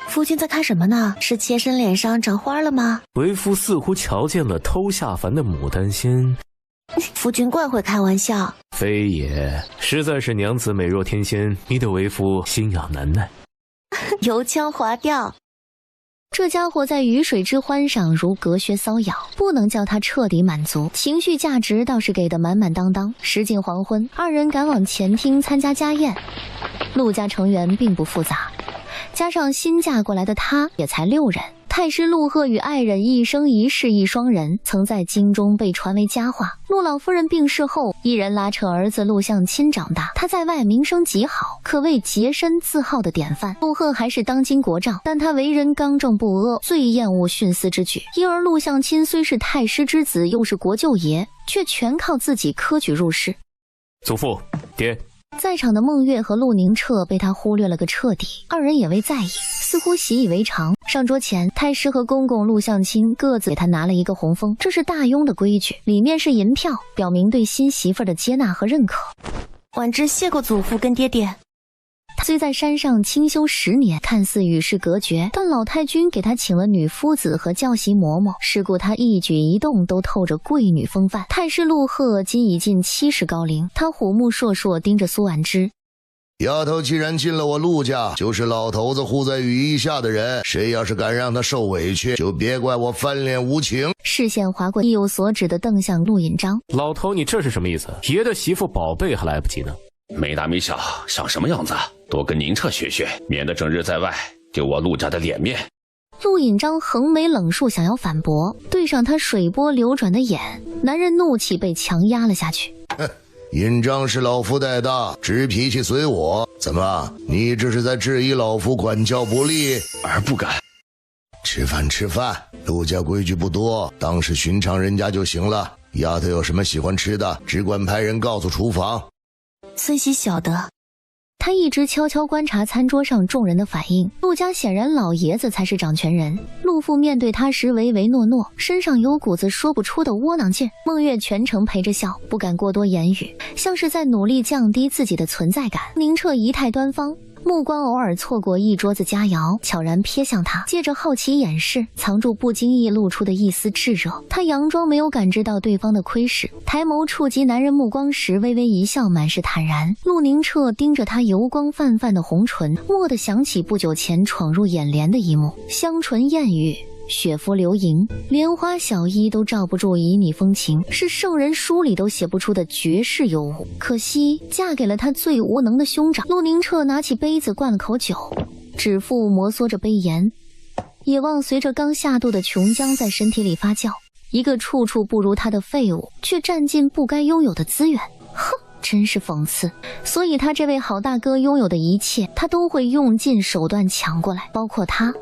夫君在看什么呢？是妾身脸上长花了吗？为夫似乎瞧见了偷下凡的牡丹仙。夫君怪会开玩笑。非也，实在是娘子美若天仙，迷得为夫心痒难耐。油腔滑调。这家伙在鱼水之欢上如隔靴搔痒，不能叫他彻底满足，情绪价值倒是给得满满当当。时近黄昏，二人赶往前厅参加家宴。陆家成员并不复杂，加上新嫁过来的他也才6人。太师陆鹤与爱人一生一世一双人，曾在京中被传为佳话。陆老夫人病逝后，一人拉扯儿子陆相亲长大，他在外名声极好，可谓洁身自好的典范。陆鹤还是当今国丈，但他为人刚正不阿，最厌恶徇私之举。因而陆相亲虽是太师之子，又是国舅爷，却全靠自己科举入仕。祖父，爹。在场的孟月和陆宁澈被他忽略了个彻底，二人也未在意，似乎习以为常。上桌前，太师和公公陆相亲各自给他拿了一个红封，这是大雍的规矩，里面是银票，表明对新媳妇的接纳和认可。婉之谢过祖父跟爹爹。他虽在山上清修10年，看似与世隔绝，但老太君给他请了女夫子和教习嬷嬷，是故他一举一动都透着贵女风范。太师陆鹤今已近70高龄，他虎目烁烁盯着苏婉之。丫头既然进了我陆家，就是老头子护在羽翼下的人，谁要是敢让他受委屈，就别怪我翻脸无情。视线划过，意有所指的瞪向陆引章。老头，你这是什么意思？爷的媳妇宝贝还来不及呢。没大没小，像什么样子？多跟宁澈学学，免得整日在外丢我陆家的脸面。陆引章横眉冷竖，想要反驳，对上他水波流转的眼，男人怒气被强压了下去。引章是老夫带大，直脾气随我。怎么，你这是在质疑老夫管教不力？儿不敢。吃饭，陆家规矩不多，当是寻常人家就行了。丫头有什么喜欢吃的，只管派人告诉厨房。孙喜晓得。他一直悄悄观察餐桌上众人的反应，陆家显然老爷子才是掌权人。陆父面对他时唯唯诺诺，身上有股子说不出的窝囊劲。孟月全程陪着笑，不敢过多言语，像是在努力降低自己的存在感。宁澈仪态端方，目光偶尔错过一桌子佳肴，悄然瞥向他，借着好奇掩饰，藏住不经意露出的一丝炙热。他佯装没有感知到对方的窥视，抬眸触及男人目光时微微一笑，满是坦然。陆宁澈盯着他油光泛泛的红唇，蓦地想起不久前闯入眼帘的一幕，香唇艳语，雪肤流萤，莲花小衣都罩不住旖旎风情，是圣人书里都写不出的绝世尤物。可惜嫁给了他最无能的兄长。陆宁澈拿起杯子灌了口酒，指腹摩挲着杯沿，野望随着刚下肚的琼浆在身体里发酵，一个处处不如他的废物，却占尽不该拥有的资源。哼，真是讽刺。所以他这位好大哥拥有的一切，他都会用尽手段抢过来，包括他。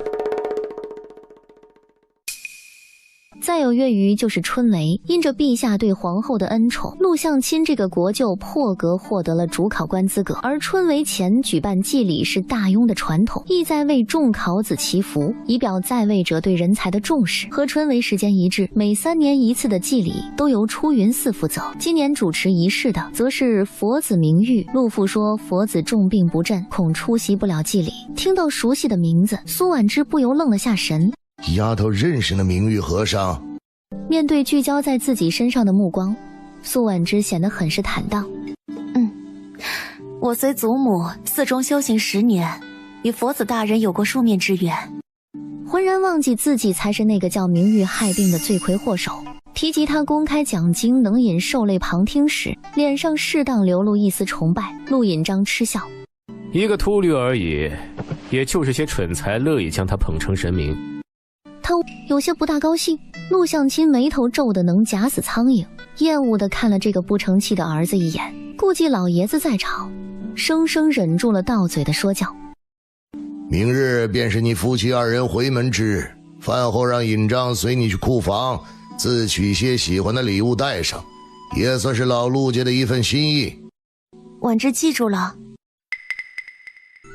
再有月余就是春闱，因着陛下对皇后的恩宠，陆相亲这个国舅破格获得了主考官资格。而春闱前举办祭礼是大雍的传统，意在为众考子祈福，以表在位者对人才的重视。和春闱时间一致，每3年一次的祭礼都由出云寺负责。今年主持仪式的则是佛子明玉。陆父说佛子重病不振，恐出席不了祭礼。听到熟悉的名字，苏婉之不由愣了下神。丫头认识那明玉和尚？面对聚焦在自己身上的目光，苏婉之显得很是坦荡。我随祖母寺中修行10年，与佛子大人有过数面之缘。浑然忘记自己才是那个叫明玉害病的罪魁祸首。提及他公开讲经能引受类旁听时，脸上适当流露一丝崇拜。陆引章嗤笑：一个秃驴而已，也就是些蠢材乐意将他捧成神明。他有些不大高兴。陆相亲眉头皱得能夹死苍蝇，厌恶地看了这个不成器的儿子一眼，顾忌老爷子在场，生生忍住了到嘴的说教：明日便是你夫妻2人回门之日，饭后让引章随你去库房，自取些喜欢的礼物带上，也算是老陆家的一份心意。婉之记住了。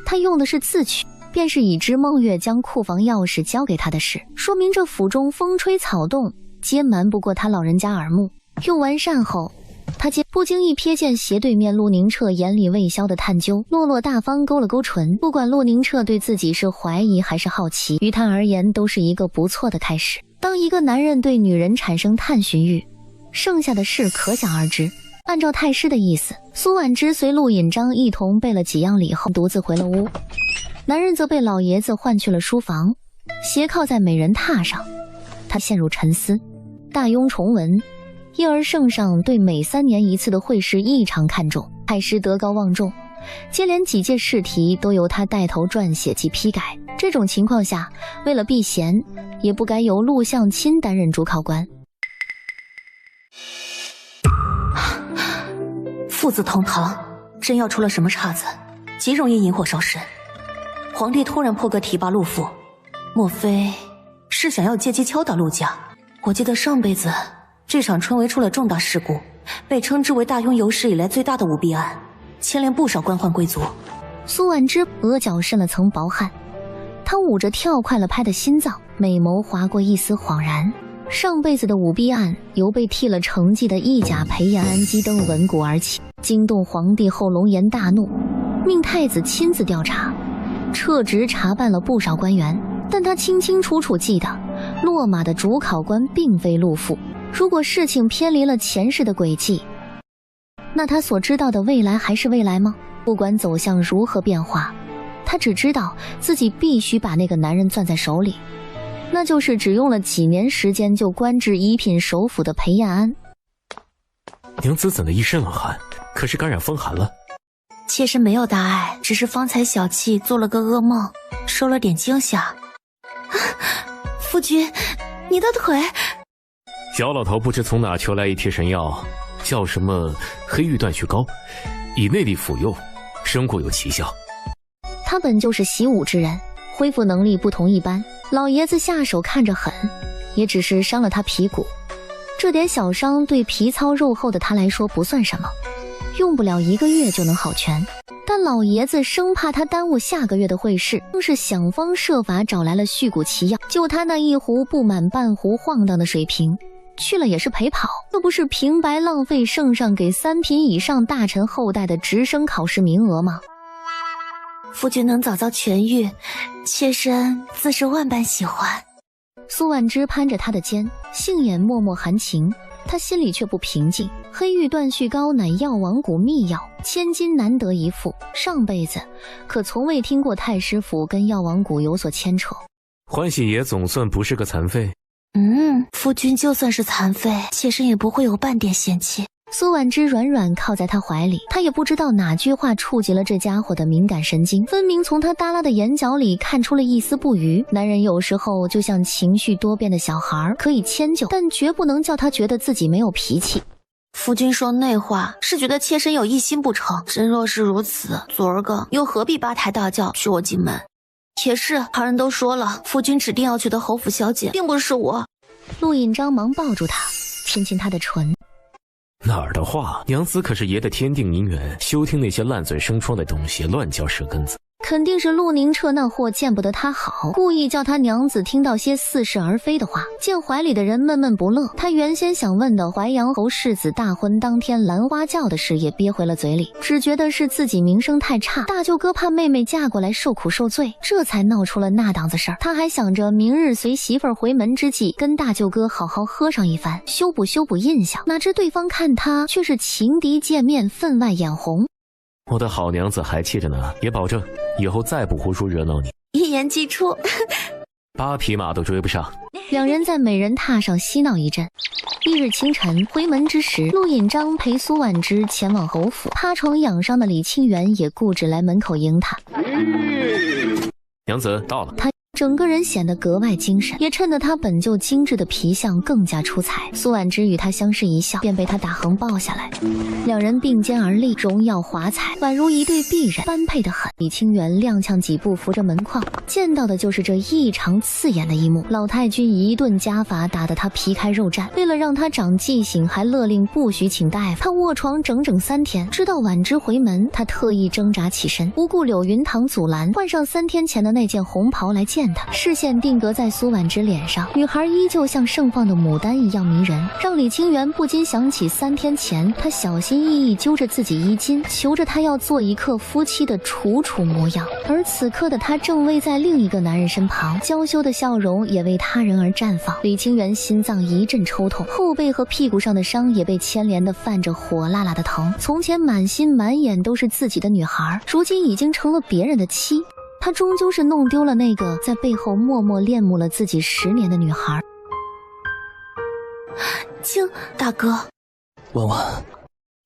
他用的是自取，便是已知孟月将库房钥匙交给他的事，说明这府中风吹草动皆瞒不过他老人家耳目。用完膳后，他不经意瞥见斜对面陆宁澈眼里未消的探究，落落大方勾了勾唇。不管陆宁澈对自己是怀疑还是好奇，于他而言都是一个不错的开始。当一个男人对女人产生探寻欲，剩下的事可想而知。按照太师的意思，苏婉之随陆引章一同备了几样礼后，独自回了屋。男人则被老爷子唤去了书房，斜靠在美人榻上，他陷入沉思。大雍重文，因而圣上对每3年一次的会试异常看重，太师德高望重，接连几届试题都由他带头撰写及批改。这种情况下，为了避嫌，也不该由陆相亲担任主考官。父子同堂，真要出了什么岔子，极容易引火烧身。皇帝突然破格提拔陆父，莫非是想要借机敲打陆家？我记得上辈子这场春闱出了重大事故，被称之为大雍有史以来最大的舞弊案，牵连不少官宦贵族。苏婉之额角渗了层薄汗，他捂着跳快了拍的心脏，美眸划过一丝恍然。上辈子的舞弊案由被替了成绩的义甲裴延安激登闻鼓而起，惊动皇帝后，龙颜大怒，命太子亲自调查，撤职查办了不少官员。但他清清楚楚记得，落马的主考官并非陆父。如果事情偏离了前世的轨迹，那他所知道的未来还是未来吗？不管走向如何变化，他只知道自己必须把那个男人攥在手里，那就是只用了几年时间就官至一品首辅的裴彦安。娘子怎的一身冷汗？可是感染风寒了？妾身没有大碍，只是方才小憩做了个噩梦，受了点惊吓。夫君，你的腿……小老头不知从哪求来一贴神药，叫什么黑玉断续膏，以内力服用，生果有奇效。他本就是习武之人，恢复能力不同一般。老爷子下手看着狠，也只是伤了他皮骨，这点小伤对皮糙肉厚的他来说不算什么，用不了1个月就能好全。但老爷子生怕他耽误下个月的会试，更是想方设法找来了续骨奇药，就他那一壶不满半壶晃荡的水平，去了也是陪跑，这不是平白浪费圣上给3品以上大臣后代的直升考试名额吗？夫君能早早痊愈，妾身自是万般喜欢。苏婉之攀着他的肩，杏眼脉脉含情，他心里却不平静。黑玉断续膏乃药王谷秘药，千金难得一副，上辈子可从未听过太师府跟药王谷有所牵扯。欢喜爷总算不是个残废。夫君就算是残废，妾身也不会有半点嫌弃。苏婉之软软靠在他怀里，他也不知道哪句话触及了这家伙的敏感神经，分明从他耷拉的眼角里看出了一丝不愉。男人有时候就像情绪多变的小孩，可以迁就，但绝不能叫他觉得自己没有脾气。夫君说那话是觉得妾身有一心不成，真若是如此，昨儿个又何必八抬大轿娶我进门？也是，旁人都说了，夫君指定要娶的侯府小姐并不是我。陆引章忙抱住她，亲亲她的唇。哪儿的话，娘子可是爷的天定姻缘，休听那些烂嘴生疮的东西乱嚼舌根子。肯定是陆宁澈那货见不得他好，故意叫他娘子听到些似是而非的话，见怀里的人闷闷不乐。他原先想问的淮阳侯世子大婚当天兰花轿的事也憋回了嘴里，只觉得是自己名声太差，大舅哥怕妹妹嫁过来受苦受罪，这才闹出了那档子事儿。他还想着明日随媳妇儿回门之际，跟大舅哥好好喝上一番，修补印象，哪知对方看他却是情敌见面，分外眼红。我的好娘子还气着呢，也保证以后再不胡说惹恼你。一言既出8匹马都追不上。两人在美人榻上嬉闹一阵。翌日清晨回门之时，陆引章陪苏婉之前往侯府，趴床养伤的李清源也固执来门口迎他。娘子到了。他整个人显得格外精神，也衬得他本就精致的皮相更加出彩。苏婉之与他相视一笑，便被他打横抱下来，两人并肩而立，荣耀华彩，宛如一对璧人，般配得很。李清源踉跄几步扶着门框，见到的就是这异常刺眼的一幕。老太君一顿家法打得他皮开肉绽，为了让他长记性，还勒令不许请大夫。他卧床整整3天，直到婉之回门，他特意挣扎起身，不顾柳云堂阻拦，换上3天前的那件红袍来见他，视线定格在苏婉之脸上，女孩依旧像盛放的牡丹一样迷人，让李清源不禁想起3天前他小心翼翼揪着自己衣襟，求着他要做一刻夫妻的楚楚模样。而此刻的他正偎在另一个男人身旁，娇羞的笑容也为他人而绽放。李清源心脏一阵抽痛，后背和屁股上的伤也被牵连的泛着火辣辣的疼。从前满心满眼都是自己的女孩，如今已经成了别人的妻。他终究是弄丢了那个在背后默默恋慕了自己10年的女孩。青大哥，婉婉。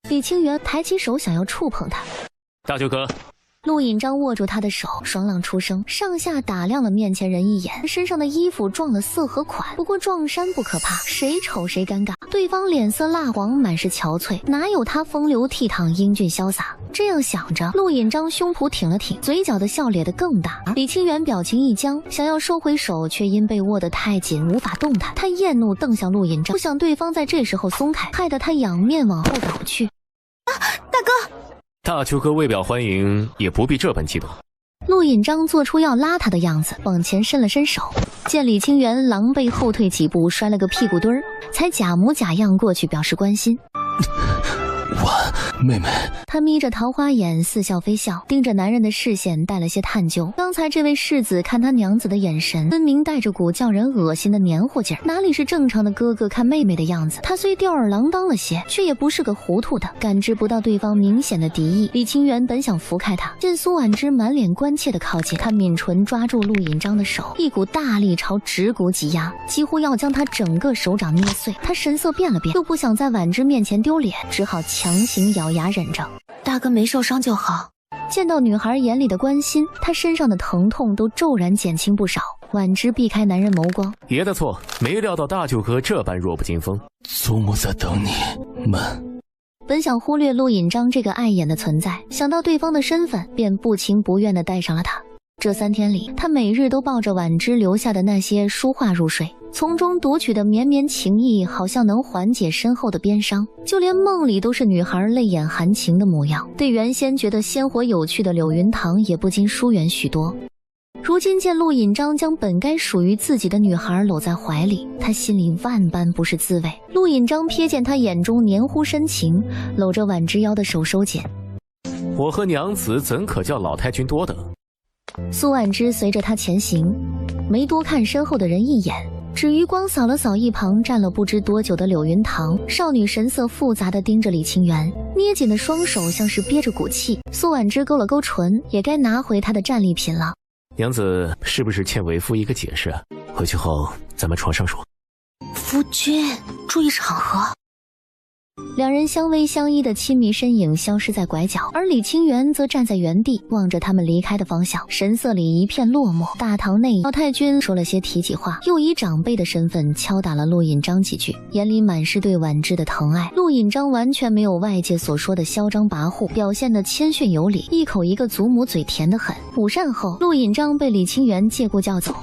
李清源抬起手想要触碰他，大舅哥。陆引章握住他的手，爽朗出声，上下打量了面前人一眼，身上的衣服撞了色和款，不过撞衫不可怕，谁丑谁尴尬。对方脸色蜡黄，满是憔悴，哪有他风流倜傥英俊潇洒。这样想着，陆引章胸脯挺了挺，嘴角的笑咧得更大。李清源表情一僵，想要收回手，却因被握得太紧无法动弹。他厌怒瞪向陆引章，不想对方在这时候松开，害得他仰面往后倒去。大哥，大舅哥为表欢迎，也不必这般激动。陆引章做出要拉他的样子，往前伸了伸手，见李清源狼狈后退几步，摔了个屁股墩儿，才假模假样过去表示关心。妹妹，他眯着桃花眼，似笑非笑，盯着男人的视线带了些探究。刚才这位世子看他娘子的眼神，分明带着股叫人恶心的黏糊劲儿，哪里是正常的哥哥看妹妹的样子？他虽吊儿郎当了些，却也不是个糊涂的，感知不到对方明显的敌意。李清源本想扶开他，见苏婉之满脸关切的靠近，他抿唇抓住陆引章的手，一股大力朝指骨挤压，几乎要将他整个手掌捏碎。他神色变了变，又不想在婉之面前丢脸，只好强行咬牙忍着。大哥没受伤就好。见到女孩眼里的关心，他身上的疼痛都骤然减轻不少。婉之避开男人眸光，爷的错，没料到大舅哥这般弱不禁风。祖母在等你们。本想忽略陆引章这个碍眼的存在，想到对方的身份，便不情不愿地带上了他。这3天里，他每日都抱着婉之留下的那些书画入睡，从中读取的绵绵情意，好像能缓解身后的鞭伤。就连梦里都是女孩泪眼含情的模样，对原先觉得鲜活有趣的柳云堂也不禁疏远许多。如今见陆引章将本该属于自己的女孩搂在怀里，他心里万般不是滋味。陆引章瞥见他眼中黏糊深情，搂着婉之腰的手收紧。我和娘子怎可叫老太君多等？苏婉之随着他前行，没多看身后的人一眼，只余光扫了扫一旁站了不知多久的柳云堂。少女神色复杂地盯着李清源，捏紧的双手像是憋着股气。苏婉之勾了勾唇，也该拿回她的战利品了。娘子是不是欠为夫一个解释啊？回去后咱们床上说。夫君注意场合。两人相偎相依的亲密身影消失在拐角，而李清源则站在原地望着他们离开的方向，神色里一片落寞。大堂内，老太君说了些体己话，又以长辈的身份敲打了陆引章几句，眼里满是对婉之的疼爱。陆引章完全没有外界所说的嚣张跋扈，表现得谦逊有礼，一口一个祖母，嘴甜得很。午膳后，陆引章被李清源借故叫走。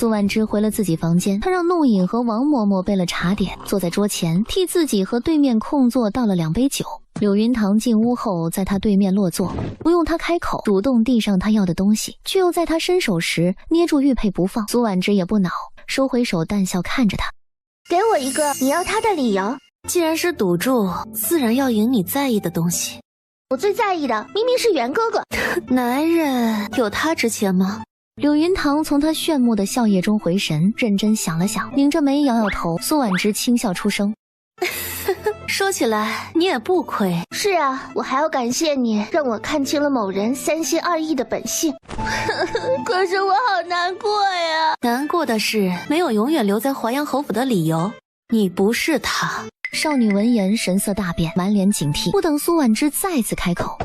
苏婉之回了自己房间，她让弄影和王嬷嬷备了茶点，坐在桌前替自己和对面空座倒了2杯酒。柳云堂进屋后，在他对面落座，不用他开口，主动递上他要的东西，却又在他伸手时捏住玉佩不放。苏婉之也不恼，收回手，淡笑看着他，给我一个你要他的理由。既然是赌注，自然要赢你在意的东西。我最在意的明明是袁哥哥。男人有他值钱吗？柳云堂从他炫目的笑靥中回神，认真想了想，拧着眉摇摇头。苏婉之轻笑出声。说起来你也不亏。是啊，我还要感谢你，让我看清了某人3心2意的本性。可是我好难过呀。难过的是没有永远留在淮阳侯府的理由。你不是他。少女闻言神色大变，满脸警惕。不等苏婉之再次开口，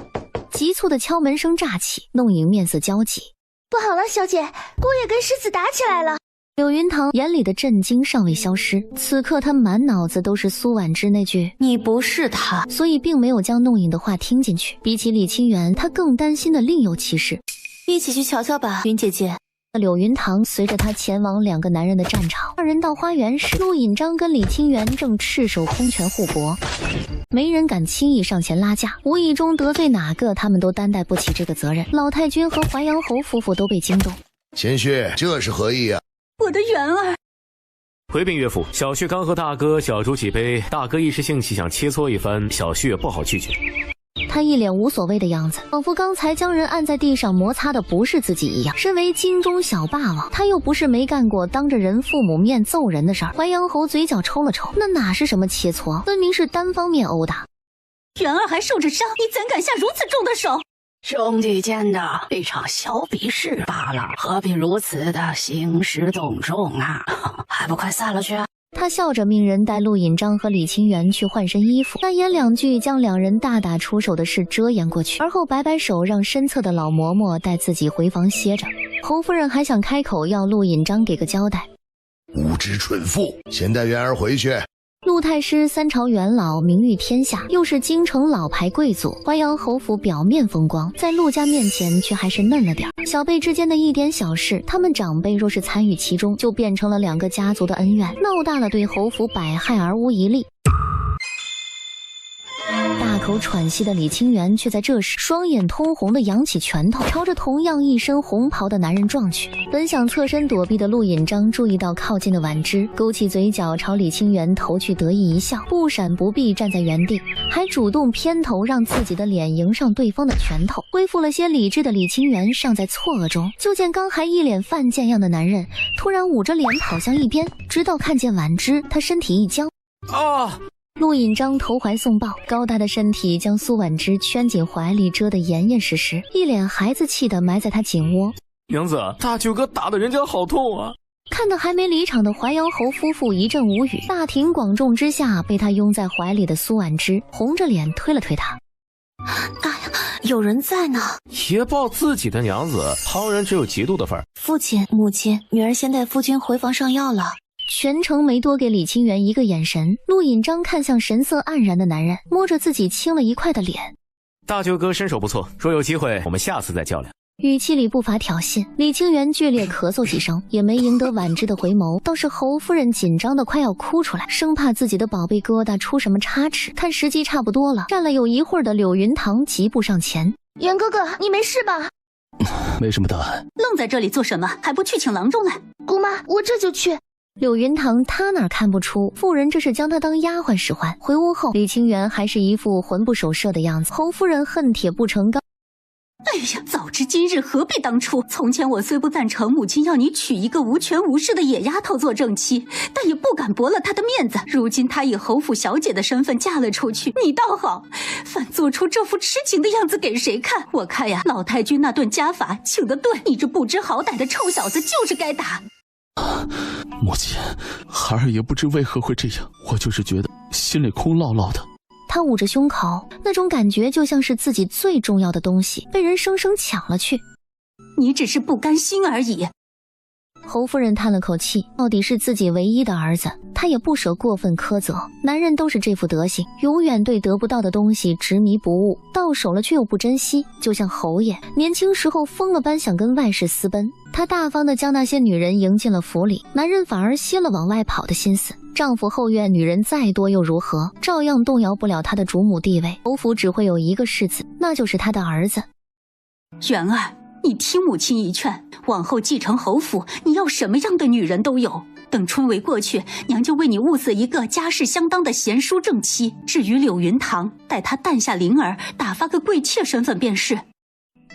急促的敲门声乍起，弄影面色焦急。不好了，小姐，姑爷跟狮子打起来了。柳云堂眼里的震惊尚未消失，此刻他满脑子都是苏婉之那句你不是他，所以并没有将弄影的话听进去。比起李清源，他更担心的另有其事。一起去瞧瞧吧，云姐姐。柳云堂随着他前往2个男人的战场。2人到花园时，陆引章跟李清源正赤手空拳互搏，没人敢轻易上前拉架，无意中得罪哪个，他们都担待不起这个责任。老太君和淮阳侯夫妇都被惊动。贤婿，这是何意啊？我的元儿。回禀岳父，小婿刚和大哥小酌几杯，大哥一时兴起想切磋一番，小婿也不好拒绝。他一脸无所谓的样子，仿佛刚才将人按在地上摩擦的不是自己一样。身为京中小霸王，他又不是没干过当着人父母面揍人的事儿。淮阳侯嘴角抽了抽，那哪是什么切磋，分明是单方面殴打。元儿还受着伤，你怎敢下如此重的手？兄弟间的一场小比试罢了，何必如此的兴师动众啊？还不快散了去！他笑着命人带陆引章和李清源去换身衣服，那言2句将2人大打出手的事遮掩过去，而后摆摆手让身侧的老嬷嬷带自己回房歇着。侯夫人还想开口要陆引章给个交代，无知蠢妇，先带元儿回去。陆太师3朝元老，名誉天下，又是京城老牌贵族，淮阳侯府表面风光，在陆家面前却还是嫩了点。小辈之间的一点小事，他们长辈若是参与其中，就变成了2个家族的恩怨，闹大了对侯府百害而无一利。大口喘息的李清源却在这时双眼通红的扬起拳头，朝着同样一身红袍的男人撞去。本想侧身躲避的陆引章注意到靠近的婉之，勾起嘴角朝李清源投去得意一笑，不闪不避站在原地，还主动偏头让自己的脸迎上对方的拳头。恢复了些理智的李清源尚在错愕中，就见刚还一脸犯贱样的男人突然捂着脸跑向一边，直到看见婉之，他身体一僵。啊！陆引章投怀送抱，高大的身体将苏婉之圈进怀里，遮得严严实实，一脸孩子气地埋在他颈窝。娘子，大舅哥打得人家好痛啊！看得还没离场的淮阳侯夫妇一阵无语，大庭广众之下被他拥在怀里的苏婉之红着脸推了推他。哎呀，有人在呢！爷抱自己的娘子，旁人只有嫉妒的份儿。父亲、母亲，女儿先带夫君回房上药了。全程没多给李清源一个眼神，陆引章看向神色黯然的男人，摸着自己青了一块的脸。大舅哥身手不错，若有机会，我们下次再较量。语气里不乏挑衅。李清源剧烈咳嗽几声，也没赢得婉之的回眸，倒是侯夫人紧张的快要哭出来，生怕自己的宝贝疙瘩出什么差池。看时机差不多了，站了有一会儿的柳云堂疾步上前：袁哥哥，你没事吧？没什么大碍。愣在这里做什么？还不去请郎中来？姑妈，我这就去。柳云堂他哪看不出妇人这是将他当丫鬟使唤。回屋后，李清源还是一副魂不守舍的样子。侯夫人恨铁不成钢。哎呀，早知今日何必当初？从前我虽不赞成母亲要你娶一个无权无势的野丫头做正妻，但也不敢驳了她的面子。如今她以侯府小姐的身份嫁了出去，你倒好，反做出这副痴情的样子给谁看？我看呀，老太君那顿家法请得对，你这不知好歹的臭小子就是该打。母亲，孩儿也不知为何会这样，我就是觉得心里空落落的。他捂着胸口，那种感觉就像是自己最重要的东西被人生生抢了去。你只是不甘心而已。侯夫人叹了口气，到底是自己唯一的儿子，她也不舍过分苛责。男人都是这副德行，永远对得不到的东西执迷不悟，到手了却又不珍惜。就像侯爷年轻时候疯了般想跟外室私奔，他大方地将那些女人迎进了府里，男人反而歇了往外跑的心思。丈夫后院女人再多又如何，照样动摇不了他的主母地位。侯府只会有一个世子，那就是他的儿子。元儿，你听母亲一劝，往后继承侯府，你要什么样的女人都有。等春闱过去，娘就为你物色一个家世相当的贤淑正妻。至于柳云堂，待她诞下灵儿，打发个贵妾身份便是。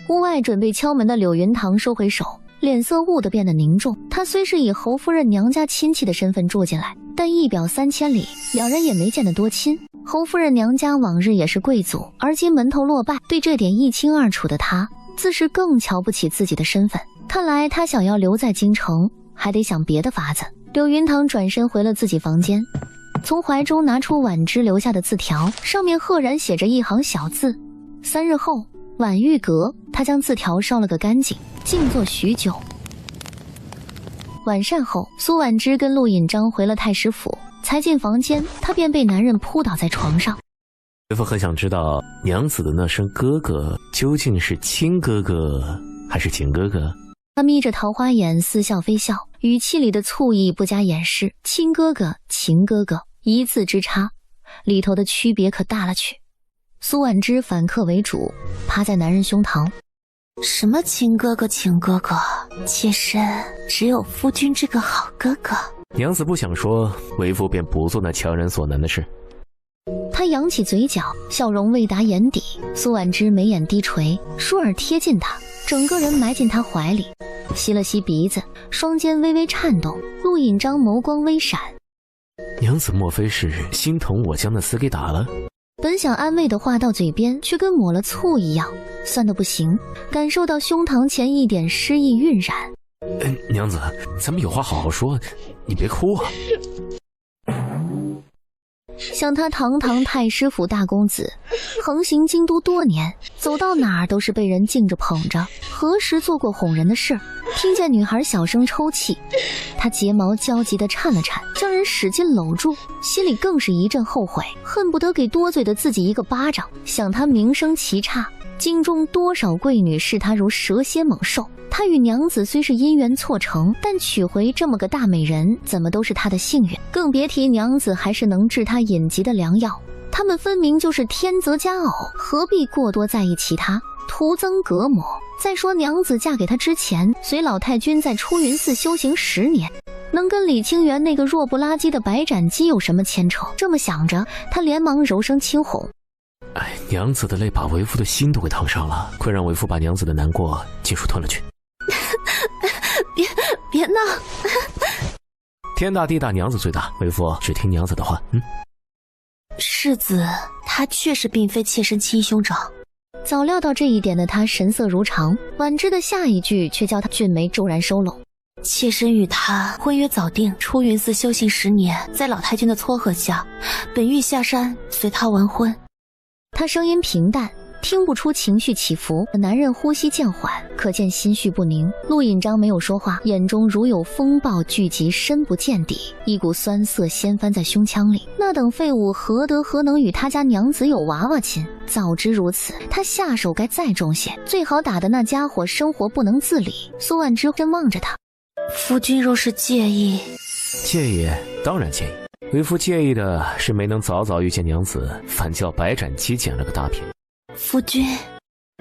屋外准备敲门的柳云堂收回手，脸色兀地变得凝重。他虽是以侯夫人娘家亲戚的身份住进来，但一表3000里，两人也没见得多亲。侯夫人娘家往日也是贵族，而今门头落败，对这点一清二楚的他，自是更瞧不起自己的身份。看来他想要留在京城，还得想别的法子。柳云堂转身回了自己房间，从怀中拿出婉之留下的字条，上面赫然写着一行小字：3日后婉玉阁。他将字条烧了个干净，静坐许久。晚膳后，苏婉之跟陆引章回了太师府，才进房间，他便被男人扑倒在床上。为父很想知道娘子的那声哥哥究竟是亲哥哥还是情哥哥。他眯着桃花眼，似笑非笑，语气里的醋意不加掩饰。亲哥哥情哥哥，一字之差，里头的区别可大了去。苏婉之反客为主，趴在男人胸膛。什么亲哥哥情哥哥，妾身只有夫君这个好哥哥。娘子不想说，为父便不做那强人所难的事。他扬起嘴角，笑容未达眼底。苏婉之眉眼低垂，舒尔贴近他，整个人埋进他怀里，吸了吸鼻子，双肩微微颤动。陆引章眸光微闪，娘子莫非是心疼我将那厮给打了？本想安慰的话到嘴边，却跟抹了醋一样，酸得不行，感受到胸膛前一点诗意晕染。娘子，咱们有话好好说，你别哭啊。想他堂堂太师府大公子，横行京都多年，走到哪儿都是被人敬着捧着，何时做过哄人的事？听见女孩小声抽泣，他睫毛焦急地颤了颤，将人使劲搂住，心里更是一阵后悔，恨不得给多嘴的自己一个巴掌。想他名声奇差，京中多少贵女视他如蛇蝎猛兽，他与娘子虽是姻缘错成，但娶回这么个大美人，怎么都是他的幸运，更别提娘子还是能治他隐疾的良药。他们分明就是天择佳偶，何必过多在意其他，徒增隔膜。再说娘子嫁给他之前，随老太君在出云寺修行10年，能跟李清源那个弱不拉几的白斩鸡有什么牵扯？这么想着，他连忙柔声轻哄：娘子的泪把为父的心都给烫伤了，快让为父把娘子的难过尽数吞了去。别闹！天大地大，娘子最大，为父只听娘子的话。世子，他确实并非妾身亲兄长。早料到这一点的他神色如常，婉之的下一句却叫他俊眉骤然收拢。妾身与他婚约早定，出云寺修行10年，在老太君的撮合下，本欲下山随他完婚。他声音平淡，听不出情绪起伏。男人呼吸渐缓，可见心绪不宁。陆引章没有说话，眼中如有风暴聚集，深不见底，一股酸涩掀翻在胸腔里。那等废物何能与他家娘子有娃娃亲？早知如此，他下手该再重些，最好打的那家伙生活不能自理。苏婉之正望着他，夫君若是介意。介意，当然介意。为父介意的是没能早早遇见娘子，反叫白斩鸡捡了个大便宜。夫君，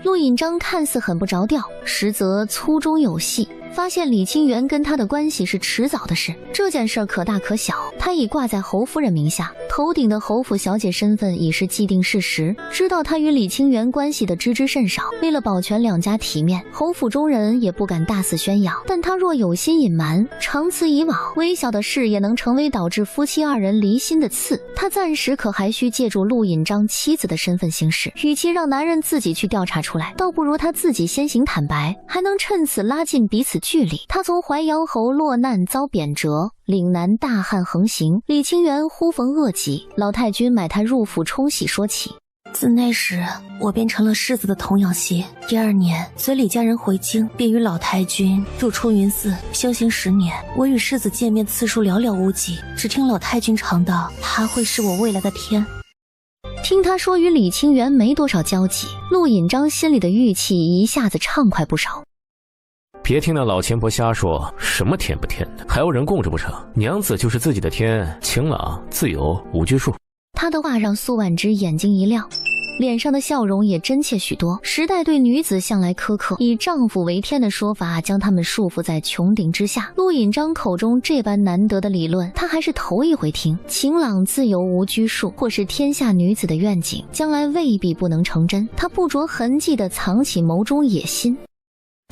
陆引章看似很不着调，实则粗中有细。发现李清源跟他的关系是迟早的事，这件事可大可小。他已挂在侯夫人名下，头顶的侯府小姐身份已是既定事实。知道他与李清源关系的知之甚少，为了保全两家体面，侯府中人也不敢大肆宣扬。但他若有心隐瞒，长此以往，微小的事也能成为导致夫妻2人离心的刺。他暂时可还需借助陆引章妻子的身份行事，与其让男人自己去调查出来，倒不如他自己先行坦白，还能趁此拉近彼此距离。他从淮阳侯落难遭贬谪，岭南大旱横行，李清源忽逢恶疾，老太君买他入府冲喜说起。自那时，我便成了世子的童养媳。第2年，随李家人回京，便与老太君入出云寺修行10年。我与世子见面次数寥寥无几，只听老太君尝到，他会是我未来的天。听他说与李清源没多少交集，陆引章心里的郁气一下子畅快不少。别听那老钱婆瞎说，什么天不天的，还要人供着不成？娘子就是自己的天，晴朗、自由、无拘束。他的话让苏婉之眼睛一亮，脸上的笑容也真切许多。时代对女子向来苛刻，以丈夫为天的说法将她们束缚在穹顶之下。陆引章口中这般难得的理论，他还是头一回听。晴朗、自由、无拘束，或是天下女子的愿景，将来未必不能成真。他不着痕迹地藏起眸中野心。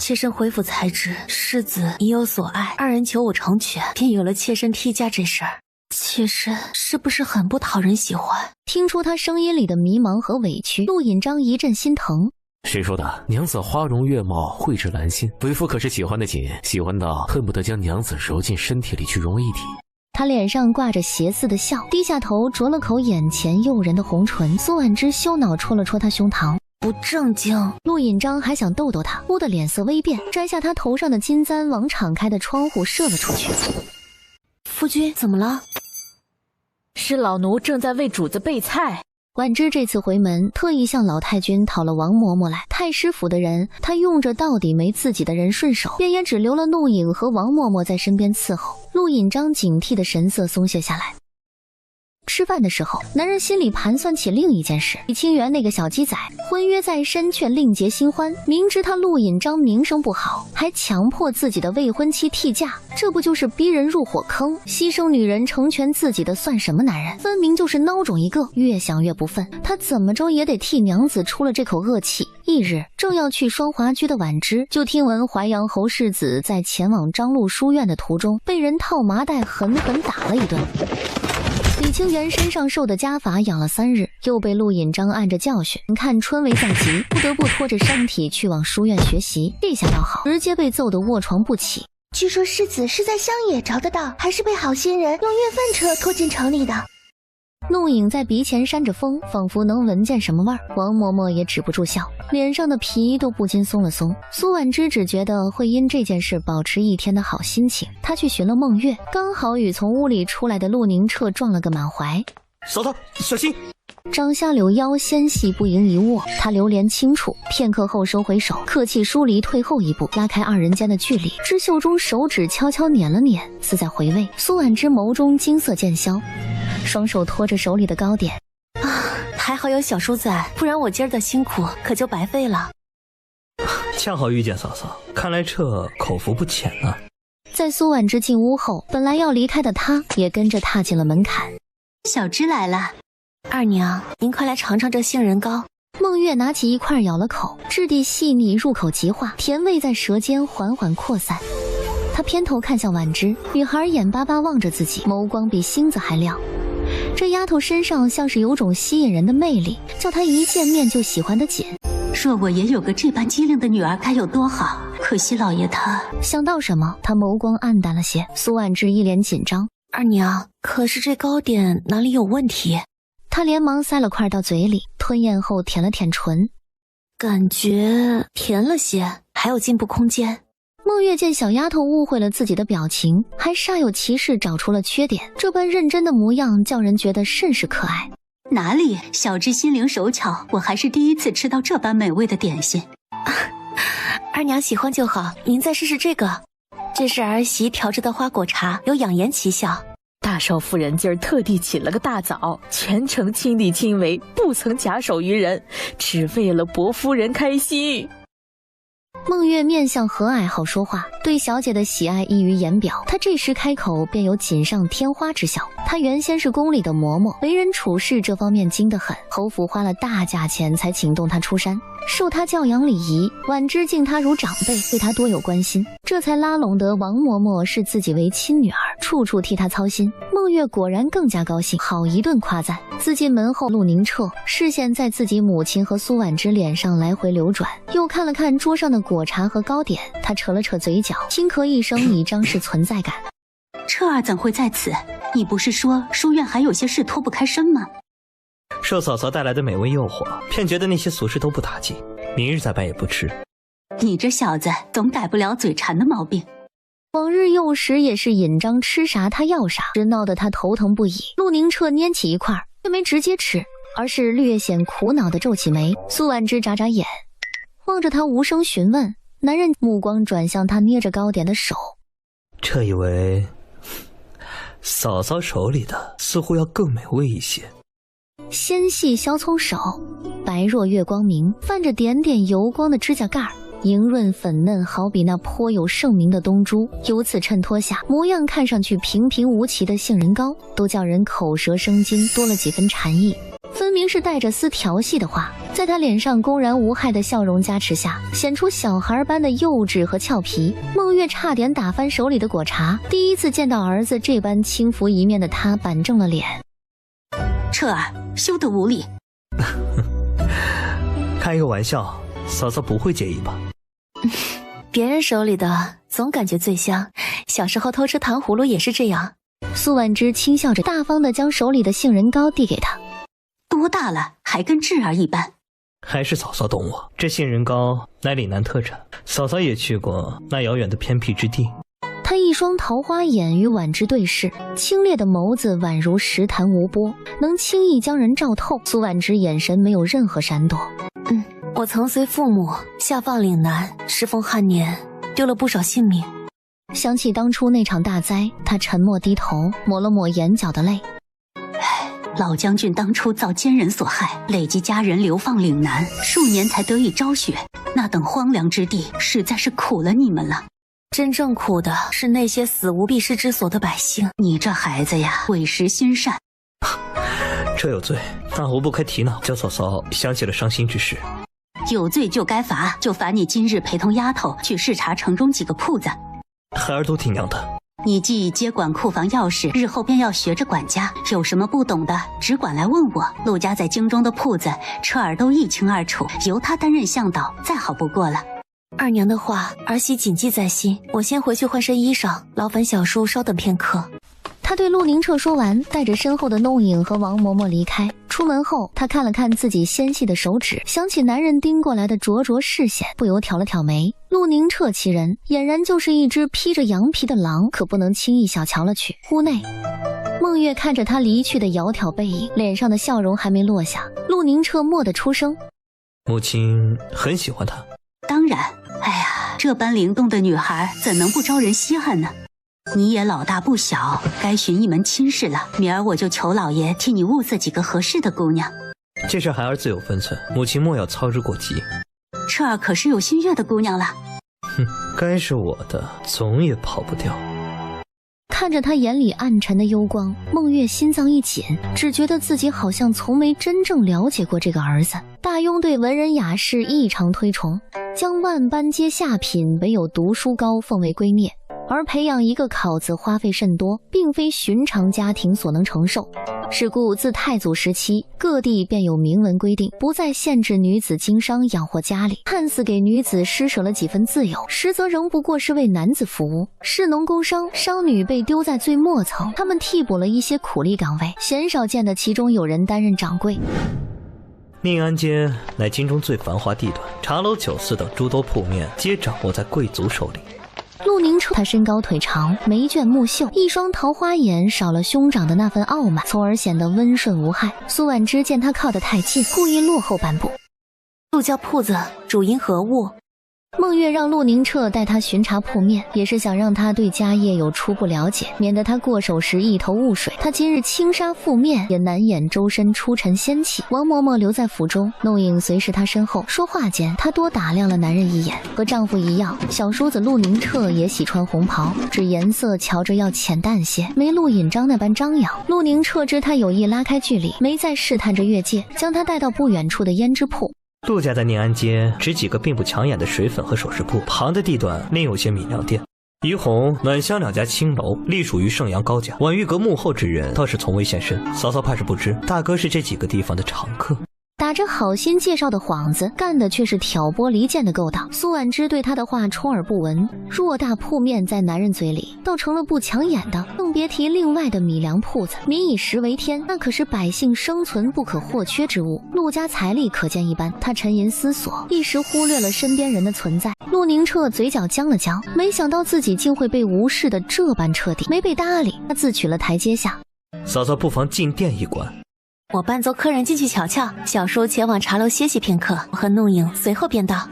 妾身恢复才知，世子已有所爱，二人求我成全，便有了妾身替嫁这事儿。妾身是不是很不讨人喜欢？听出他声音里的迷茫和委屈，陆引章一阵心疼。谁说的？娘子花容月貌，蕙质兰心，为夫可是喜欢的紧，喜欢到恨不得将娘子揉进身体里去融为一体。他脸上挂着邪似的笑，低下头啄了口眼前诱人的红唇。苏婉之羞恼戳了戳他胸膛。不正经。陆引章还想逗逗他，忽的脸色微变，摘下他头上的金簪，往敞开的窗户射了出去。夫君怎么了？是老奴正在为主子备菜。婉之这次回门，特意向老太君讨了王嬷嬷来。太师府的人，他用着到底没自己的人顺手，便也只留了陆颖和王嬷嬷在身边伺候。陆引章警惕的神色松懈下来。吃饭的时候，男人心里盘算起另一件事：李清源那个小鸡仔，婚约在身却另结新欢，明知他陆引章名声不好，还强迫自己的未婚妻替嫁，这不就是逼人入火坑？牺牲女人成全自己的算什么男人？分明就是孬种一个。越想越不忿，他怎么着也得替娘子出了这口恶气。翌日，正要去双华居的婉之，就听闻淮阳侯世子在前往张路书院的途中，被人套麻袋狠狠打了一顿。李清源身上受的家法养了3日，又被陆引章按着教训，看春闱在即，不得不拖着伤体去往书院学习。这下倒好，直接被揍得卧床不起。据说世子是在乡野着得到，还是被好心人用月份车拖进城里的。陆颖在鼻前扇着风，仿佛能闻见什么味儿。王嬷嬷也止不住笑，脸上的皮都不禁松了松。苏婉之只觉得会因这件事保持一天的好心情。她去寻了孟月，刚好与从屋里出来的陆宁澈撞了个满怀。嫂嫂，小心！张虾柳腰纤细不盈一握，他流连轻触，片刻后收回手，客气疏离，退后一步，拉开二人间的距离。织袖中手指悄悄捻了捻，似在回味。苏婉之眸中金色渐消，双手托着手里的糕点。还好有小叔在，不然我今儿的辛苦可就白费了。恰好遇见嫂嫂，看来这口福不浅啊。在苏婉之进屋后，本来要离开的她也跟着踏进了门槛。小芝来了。二娘，您快来尝尝这杏仁糕。孟月拿起一块咬了口，质地细腻，入口即化，甜味在舌尖缓缓扩散。她偏头看向婉之，女孩眼巴巴望着自己，眸光比星子还亮。这丫头身上像是有种吸引人的魅力，叫她一见面就喜欢得紧。若我也有个这般机灵的女儿该有多好，可惜老爷他……想到什么，她眸光暗淡了些。苏婉之一脸紧张。二娘，可是这糕点哪里有问题？她连忙塞了块到嘴里，吞咽后舔了舔唇，感觉甜了些，还有进步空间。孟月见小丫头误会了自己的表情，还煞有其事找出了缺点，这般认真的模样叫人觉得甚是可爱。哪里，小芝心灵手巧，我还是第一次吃到这般美味的点心。二娘喜欢就好，您再试试这个，这是儿媳调制的花果茶，有养颜奇效。大少夫人今儿特地起了个大早，全程亲力亲为，不曾假手于人，只为了博夫人开心。孟月面相和蔼好说话，对小姐的喜爱溢于言表。她这时开口便有锦上添花之效。她原先是宫里的嬷嬷，为人处事这方面精得很，侯府花了大价钱才请动她出山，受她教养礼仪。婉之敬她如长辈，对她多有关心，这才拉拢得王嬷嬷视自己为亲女儿，处处替她操心。孟月果然更加高兴，好一顿夸赞。自进门后，陆宁澈视线在自己母亲和苏婉之脸上来回流转，又看了看桌上的果茶和糕点，他扯了扯嘴角，轻咳一声以彰示存在感。彻儿怎会在此？你不是说书院还有些事脱不开身吗？受嫂嫂带来的美味诱惑，便觉得那些俗事都不打紧，明日再办也不迟。你这小子总改不了嘴馋的毛病。往日幼时也是引章吃啥他要啥，直闹得他头疼不已。陆宁澈拈起一块，却没直接吃，而是略显苦恼地皱起眉。苏婉之眨眨眼，望着他无声询问：男人目光转向他捏着糕点的手，这以为嫂嫂手里的似乎要更美味一些。纤细削葱手，白若月光明，泛着点点油光的指甲盖儿，莹润粉嫩，好比那颇有盛名的东珠。由此衬托下，模样看上去平平无奇的杏仁糕，都叫人口舌生津，多了几分禅意。分明是带着丝调戏的话，在他脸上公然无害的笑容加持下，显出小孩般的幼稚和俏皮。孟月差点打翻手里的果茶，第一次见到儿子这般轻浮一面的他，板正了脸。彻儿，休得无礼。开一个玩笑，嫂嫂不会介意吧？别人手里的总感觉最香，小时候偷吃糖葫芦也是这样。苏婉之轻笑着，大方地将手里的杏仁糕递给他。多大了，还跟智儿一般？还是嫂嫂懂我，这杏仁糕乃岭南特产，嫂嫂也去过那遥远的偏僻之地。他一双桃花眼与婉之对视，清冽的眸子宛如石潭无波，能轻易将人照透。苏婉之眼神没有任何闪躲。我曾随父母下放岭南，适逢旱年，丢了不少性命。想起当初那场大灾，他沉默低头，抹了抹眼角的泪。老将军当初遭奸人所害，累及家人流放岭南，数年才得以昭雪。那等荒凉之地，实在是苦了你们了。真正苦的是那些死无避世之所的百姓。你这孩子呀，委实心善。这有罪，那我不开提脑，叫嫂嫂想起了伤心之事。有罪就该罚，就罚你今日陪同丫头去视察城中几个铺子。孩儿都听娘的。你既接管库房钥匙，日后便要学着管家，有什么不懂的，只管来问我。陆家在京中的铺子，彻儿都一清二楚，由他担任向导，再好不过了。二娘的话，儿媳谨记在心。我先回去换身衣裳，劳烦小叔稍等片刻。他对陆宁澈说完，带着身后的弄影和王嬷嬷离开。出门后，他看了看自己纤细的手指，想起男人盯过来的灼灼视线，不由挑了挑眉。陆宁澈其人，俨然就是一只披着羊皮的狼，可不能轻易小瞧了去。屋内，孟月看着他离去的窈窕背影，脸上的笑容还没落下。陆宁澈蓦地出声：“母亲很喜欢他。”当然，哎呀，这般灵动的女孩，怎能不招人稀罕呢？你也老大不小，该寻一门亲事了。明儿我就求老爷替你物色几个合适的姑娘。这事孩儿自有分寸，母亲莫要操之过急。彻儿可是有心悦的姑娘了。哼，该是我的，总也跑不掉。看着他眼里暗沉的幽光，孟月心脏一紧，只觉得自己好像从没真正了解过这个儿子。大庸对文人雅士异常推崇，将万般皆下品，唯有读书高奉为圭臬。而培养一个考子花费甚多，并非寻常家庭所能承受。是故自太祖时期，各地便有明文规定，不再限制女子经商养活家里，看似给女子施舍了几分自由，实则仍不过是为男子服务。士农工商，商女被丢在最末层，他们替补了一些苦力岗位，鲜少见的其中有人担任掌柜。宁安街乃京中最繁华地段，茶楼酒肆等诸多铺面皆掌握在贵族手里。陆宁澈，他身高腿长，眉卷目秀，一双桃花眼少了兄长的那份傲慢，从而显得温顺无害。苏婉之见他靠得太近，故意落后半步。陆家铺子主因何物？孟月让陆宁澈带他巡查铺面，也是想让他对家业有初步了解，免得他过手时一头雾水。他今日轻纱覆面，也难掩周身出尘仙气。王嬷嬷留在府中，弄影随侍他身后。说话间，他多打量了男人一眼。和丈夫一样，小叔子陆宁澈也喜穿红袍，只颜色瞧着要浅淡些，没陆引章那般张扬。陆宁澈知他有意拉开距离，没再试探着越界，将他带到不远处的胭脂铺。陆家在宁安街只几个并不抢眼的水粉和首饰铺，旁的地段另有些米粮店。怡红、暖香两家青楼隶属于盛阳高家，婉玉阁幕后之人倒是从未现身。嫂嫂怕是不知，大哥是这几个地方的常客。打着好心介绍的幌子，干的却是挑拨离间的勾当。苏婉之对他的话充耳不闻，偌大铺面在男人嘴里倒成了不抢眼的，更别提另外的米粮铺子。民以食为天，那可是百姓生存不可或缺之物。陆家财力可见一斑。他沉吟思索，一时忽略了身边人的存在。陆宁澈嘴角僵了僵，没想到自己竟会被无视的这般彻底，没被搭理。他自取了台阶下。嫂嫂不妨进店一观。我扮作客人进去瞧瞧，小叔前往茶楼歇息片刻，我和弄影随后便到。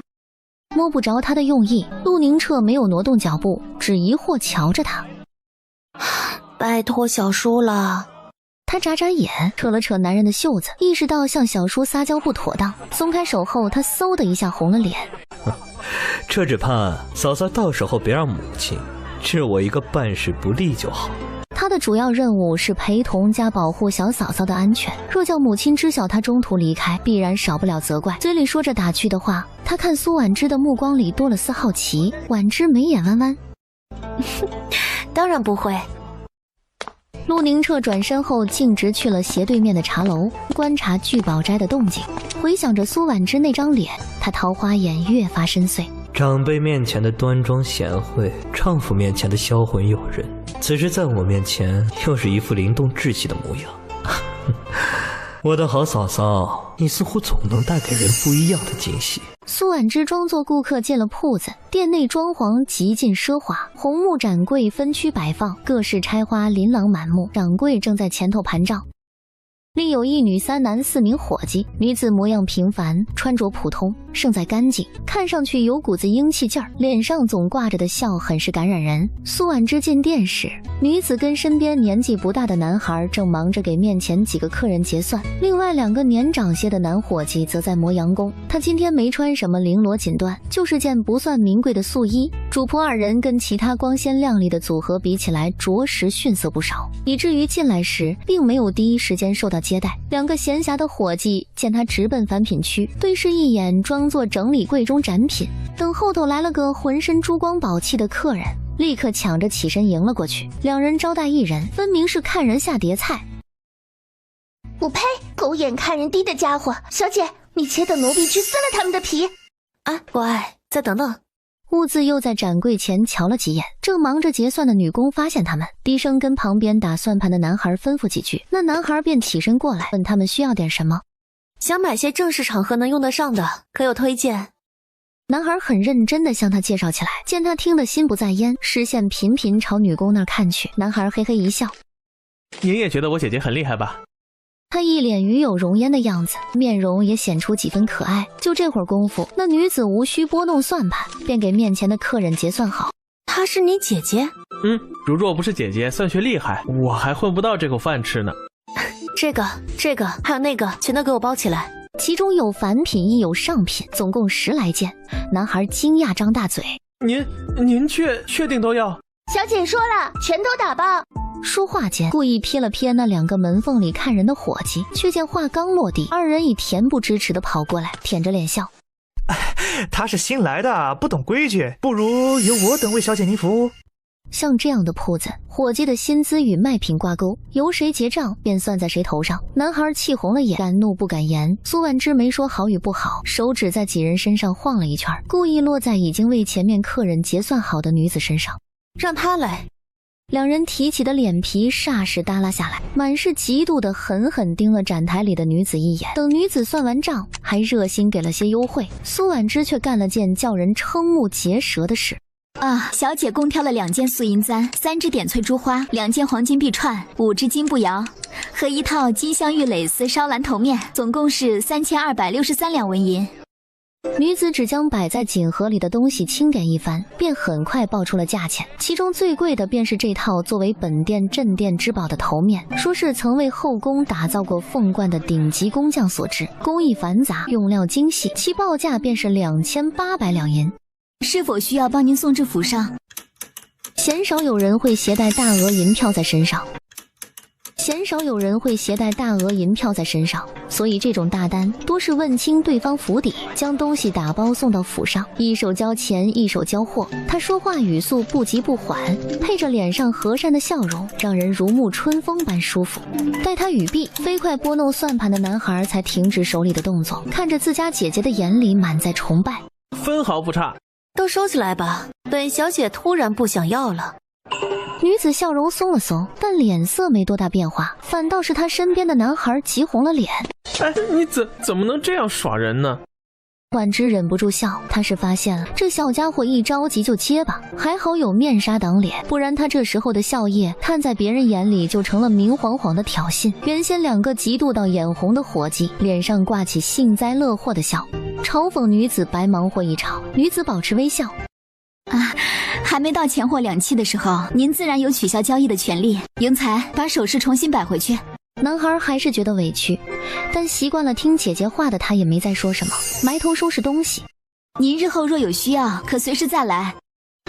摸不着他的用意。陆宁澈没有挪动脚步，只疑惑瞧着他。拜托小叔了。他眨眨眼，扯了扯男人的袖子，意识到向小叔撒娇不妥当，松开手后，他嗖的一下红了脸。这只怕嫂嫂到时候别让母亲治我一个办事不力就好。他的主要任务是陪同加保护小嫂嫂的安全，若叫母亲知晓他中途离开，必然少不了责怪。嘴里说着打趣的话，他看苏婉之的目光里多了丝好奇。婉之眉眼弯弯，当然不会。陆宁澈转身后径直去了斜对面的茶楼，观察聚宝斋的动静。回想着苏婉之那张脸，他桃花眼越发深邃。长辈面前的端庄贤惠，丈夫面前的销魂诱人，此时在我面前又是一副灵动稚气的模样。我的好嫂嫂，你似乎总能带给人不一样的惊喜。苏婉之装作顾客进了铺子，店内装潢极尽奢华，红木展柜分区摆放，各式拆花琳琅满目。掌柜正在前头盘账，另有一女三男4名伙计。女子模样平凡，穿着普通，胜在干净，看上去有股子英气劲儿，脸上总挂着的笑很是感染人。苏婉之进店时，女子跟身边年纪不大的男孩正忙着给面前几个客人结算，另外2个年长些的男伙计则在磨洋工。他今天没穿什么绫罗锦缎，就是件不算名贵的素衣。主仆2人跟其他光鲜亮丽的组合比起来，着实逊色不少，以至于进来时并没有第一时间受到接待。2个闲暇的伙计见他直奔返品区，对视一眼，装作整理柜中展品。等后头来了个浑身珠光宝气的客人，立刻抢着起身迎了过去。2人招待1人，分明是看人下碟菜。我呸！狗眼看人低的家伙！小姐，你且等奴婢去撕了他们的皮。啊，乖，再等等。兀自又在展柜前瞧了几眼，正忙着结算的女工发现他们，低声跟旁边打算盘的男孩吩咐几句，那男孩便起身过来问他们需要点什么。想买些正式场合能用得上的，可有推荐？男孩很认真地向他介绍起来，见他听得心不在焉，视线频频朝女工那儿看去。男孩嘿嘿一笑：您也觉得我姐姐很厉害吧？他一脸与有容颜的样子，面容也显出几分可爱。就这会儿功夫，那女子无需拨弄算盘，便给面前的客人结算好。她是你姐姐？如若不是姐姐算学厉害，我还混不到这口饭吃呢。这个还有那个，全都给我包起来。其中有返品亦有上品，总共10来件。男孩惊讶张大嘴：您确定都要？小姐说了，全都打包。说话间，故意瞥了瞥那2个门缝里看人的伙计，却见话刚落地，2人已恬不知耻地跑过来，舔着脸笑：他是新来的，不懂规矩，不如由我等为小姐您服务。像这样的铺子，伙计的薪资与卖品挂钩，由谁结账便算在谁头上。男孩气红了眼，敢怒不敢言。苏婉之没说好与不好，手指在几人身上晃了一圈，故意落在已经为前面客人结算好的女子身上。让她来。2人提起的脸皮霎时耷拉下来，满是嫉妒的狠狠盯了展台里的女子一眼。等女子算完账，还热心给了些优惠。苏婉之却干了件叫人瞠目结舌的事。小姐共挑了2件素银簪，3支点翠珠花，2件黄金臂串，5支金步摇，和1套金镶玉蕾丝烧蓝头面，总共是3263两纹银。女子只将摆在锦盒里的东西清点一番，便很快报出了价钱。其中最贵的便是这套作为本店镇店之宝的头面，说是曾为后宫打造过凤冠的顶级工匠所制，工艺繁杂，用料精细，其报价便是2800两银。是否需要帮您送至府上？鲜少有人会携带大额银票在身上。所以这种大单多是问清对方府邸，将东西打包送到府上，一手交钱一手交货。他说话语速不急不缓，配着脸上和善的笑容，让人如沐春风般舒服。待他语毕，飞快拨弄算盘的男孩才停止手里的动作，看着自家姐姐的眼里满载崇拜，分毫不差。都收起来吧，本小姐突然不想要了。女子笑容松了松，但脸色没多大变化，反倒是她身边的男孩急红了脸。你怎么能这样耍人呢？婉之忍不住笑，他是发现了这小家伙一着急就结巴，还好有面纱挡脸，不然他这时候的笑靥看在别人眼里就成了明晃晃的挑衅。原先2个嫉妒到眼红的伙计脸上挂起幸灾乐祸的笑，嘲讽女子白忙活一场。女子保持微笑。还没到钱货两讫的时候，您自然有取消交易的权利。英才，把首饰重新摆回去。男孩还是觉得委屈，但习惯了听姐姐话的他也没再说什么，埋头收拾东西。您日后若有需要，可随时再来。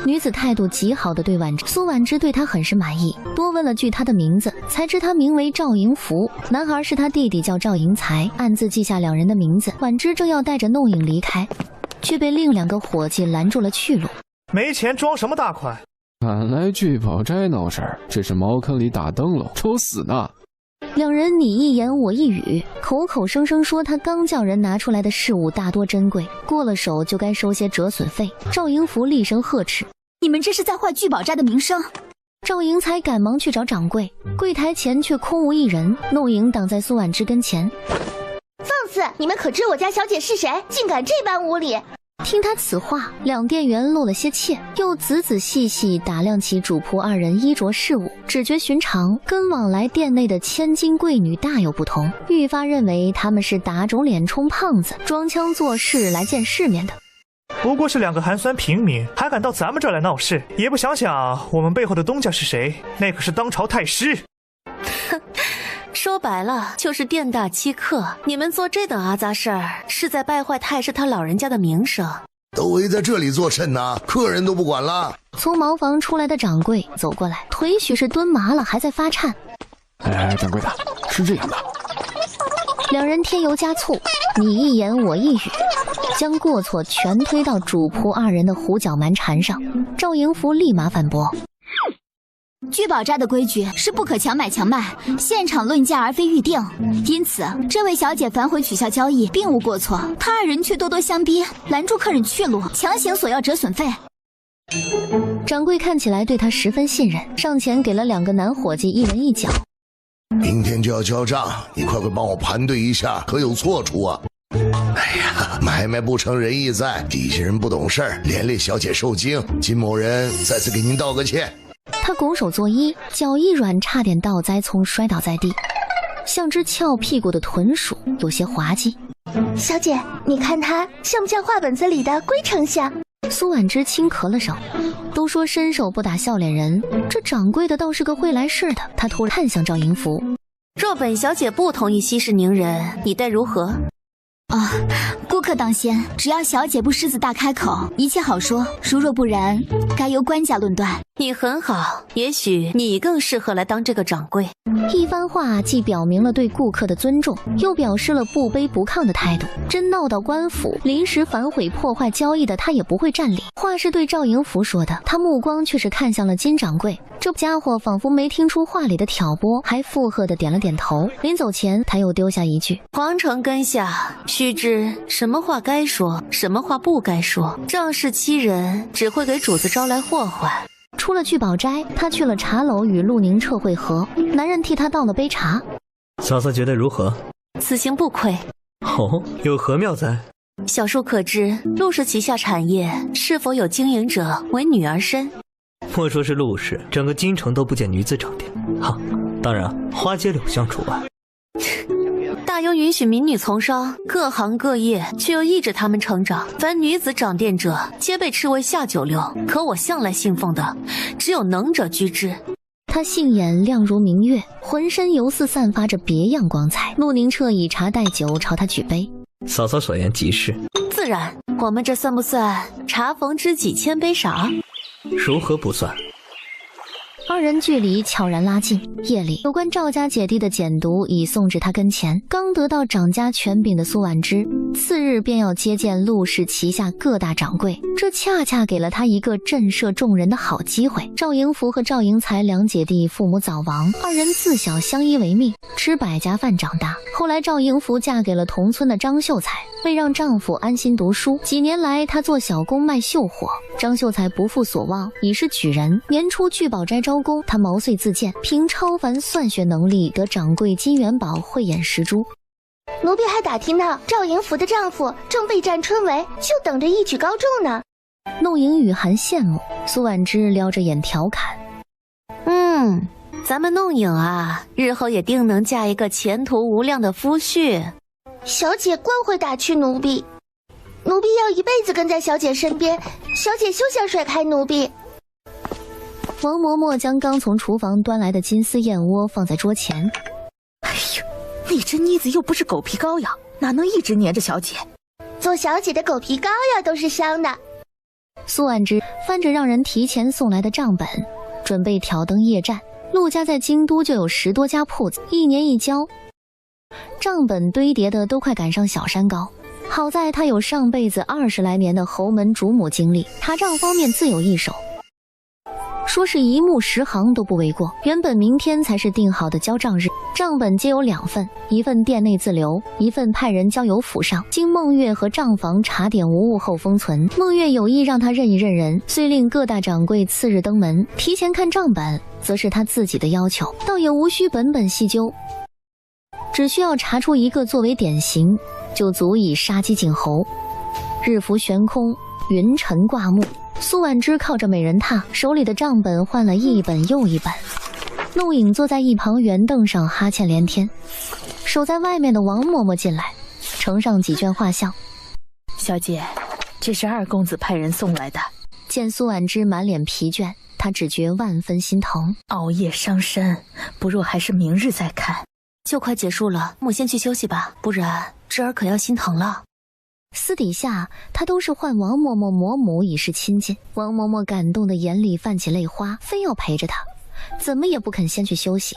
女子态度极好的对婉之，苏婉之对她很是满意，多问了句她的名字，才知她名为赵迎福，男孩是他弟弟叫赵迎才，暗自记下两人的名字。婉之正要带着弄影离开，却被另2个伙计拦住了去路。没钱装什么大款？敢来聚宝斋闹事儿，这是茅坑里打灯笼，抽死呢！两人你一言我一语，口口声声说他刚叫人拿出来的事物大多珍贵，过了手就该收些折损费。赵迎福厉声呵斥：“你们这是在坏聚宝斋的名声！”赵迎才赶忙去找掌柜，柜台前却空无一人。弄影挡在苏婉之跟前：“放肆！你们可知我家小姐是谁？竟敢这般无礼！”听他此话，两店员露了些怯，又仔仔细细打量起主仆2人衣着饰物，只觉寻常，跟往来店内的千金贵女大有不同，愈发认为他们是打肿脸充胖子，装腔作势来见世面的。不过是2个寒酸平民，还敢到咱们这儿来闹事，也不想想我们背后的东家是谁？那可是当朝太师。说白了就是店大欺客，你们做这等阿杂事儿，是在败坏太师他老人家的名声。都围在这里做甚呢？客人都不管了。从茅房出来的掌柜走过来，腿许是蹲麻了，还在发颤。掌柜的，是这样的。两人添油加醋，你一言我一语，将过错全推到主仆2人的胡搅蛮缠上。赵迎福立马反驳：聚宝斋的规矩是不可强买强卖，现场论价而非预定。因此，这位小姐反悔取消交易，并无过错。他2人却咄咄相逼，拦住客人去路，强行索要折损费。掌柜看起来对他十分信任，上前给了2个男伙计1人1角。明天就要交账，你快帮我盘对一下，可有错处啊？哎呀，买卖不成仁义在，底下人不懂事儿，连累小姐受惊。金某人再次给您道个歉。他拱手作揖，脚一软，差点倒栽葱摔倒在地，像只翘屁股的豚鼠，有些滑稽。小姐，你看他像不像画本子里的龟丞相？苏婉之轻咳了声，都说伸手不打笑脸人，这掌柜的倒是个会来事的。他突然看向赵迎福：若本小姐不同意息事宁人，你待如何？顾客当先，只要小姐不狮子大开口，一切好说。如若不然，该由官家论断。你很好，也许你更适合来当这个掌柜。一番话既表明了对顾客的尊重，又表示了不卑不亢的态度。真闹到官府，临时反悔破坏交易的他也不会占理。话是对赵迎福说的，他目光却是看向了金掌柜。这家伙仿佛没听出话里的挑拨，还附和地点了点头。临走前，他又丢下一句：皇城根下，须知什么话该说，什么话不该说。仗势欺人，只会给主子招来祸患。出了聚宝斋，他去了茶楼与陆宁澈会合，男人替他倒了杯茶。嫂嫂觉得如何？此行不亏。哦，有何妙哉？小叔可知陆氏旗下产业是否有经营者为女儿身？莫说是陆氏，整个京城都不见女子掌店。哈，当然花街柳巷除外。大庸允许民女从商，各行各业却又抑制她们成长。凡女子掌店者，皆被斥为下九流。可我向来信奉的，只有能者居之。他杏眼亮如明月，浑身犹似散发着别样光彩。陆宁澈以茶代酒，朝他举杯。嫂嫂所言极是。自然，我们这算不算茶逢知己千杯少？如何不算？2人距离悄然拉近。夜里，有关赵家姐弟的简牍已送至他跟前。刚得到掌家权柄的苏婉之，次日便要接见陆氏旗下各大掌柜，这恰恰给了他一个震慑众人的好机会。赵迎福和赵迎才2姐弟父母早亡，2人自小相依为命，吃百家饭长大。后来赵迎福嫁给了同村的张秀才，为让丈夫安心读书，几年来她做小工卖绣火。张秀才不负所望，已是举人。年初聚宝斋招工，他毛遂自荐，凭超凡算学能力得掌柜金元宝慧眼识珠。奴婢还打听到赵迎福的丈夫正备战春闱，就等着一举高中呢。弄影雨涵羡慕，苏婉之撩着眼调侃：咱们弄影啊，日后也定能嫁一个前途无量的夫婿。小姐惯会打趣奴婢。奴婢要一辈子跟在小姐身边，小姐休想甩开奴婢。王嬷嬷将刚从厨房端来的金丝燕窝放在桌前。哎呦，那只妮子又不是狗皮膏药，哪能一直黏着小姐？做小姐的狗皮膏药都是香的。苏婉之翻着让人提前送来的账本，准备挑灯夜战。陆家在京都就有10多家铺子，一年一交，账本堆叠的都快赶上小山高。好在他有上辈子20来年的侯门主母经历，查账方面自有一手。说是一目10行都不为过。原本明天才是定好的交账日，账本皆有2份，一份店内自留，一份派人交由府上，经孟月和账房查点无误后封存。孟月有意让他认一认人，遂令各大掌柜次日登门提前看账本，则是他自己的要求，倒也无需本本细究，只需要查出一个作为典型，就足以杀鸡儆猴。日浮悬空，云沉挂木。苏婉之靠着美人榻，手里的账本换了一本又一本。陆颖坐在一旁圆凳上，哈欠连天。守在外面的王嬷嬷进来，呈上几卷画像。小姐，这是2公子派人送来的。见苏婉之满脸疲倦，她只觉万分心疼。熬夜伤身，不如还是明日再看。就快结束了，母先去休息吧，不然侄儿可要心疼了。私底下，他都是唤王嬷嬷嬷母以示亲近。王嬷嬷感动的眼里泛起泪花，非要陪着他，怎么也不肯先去休息。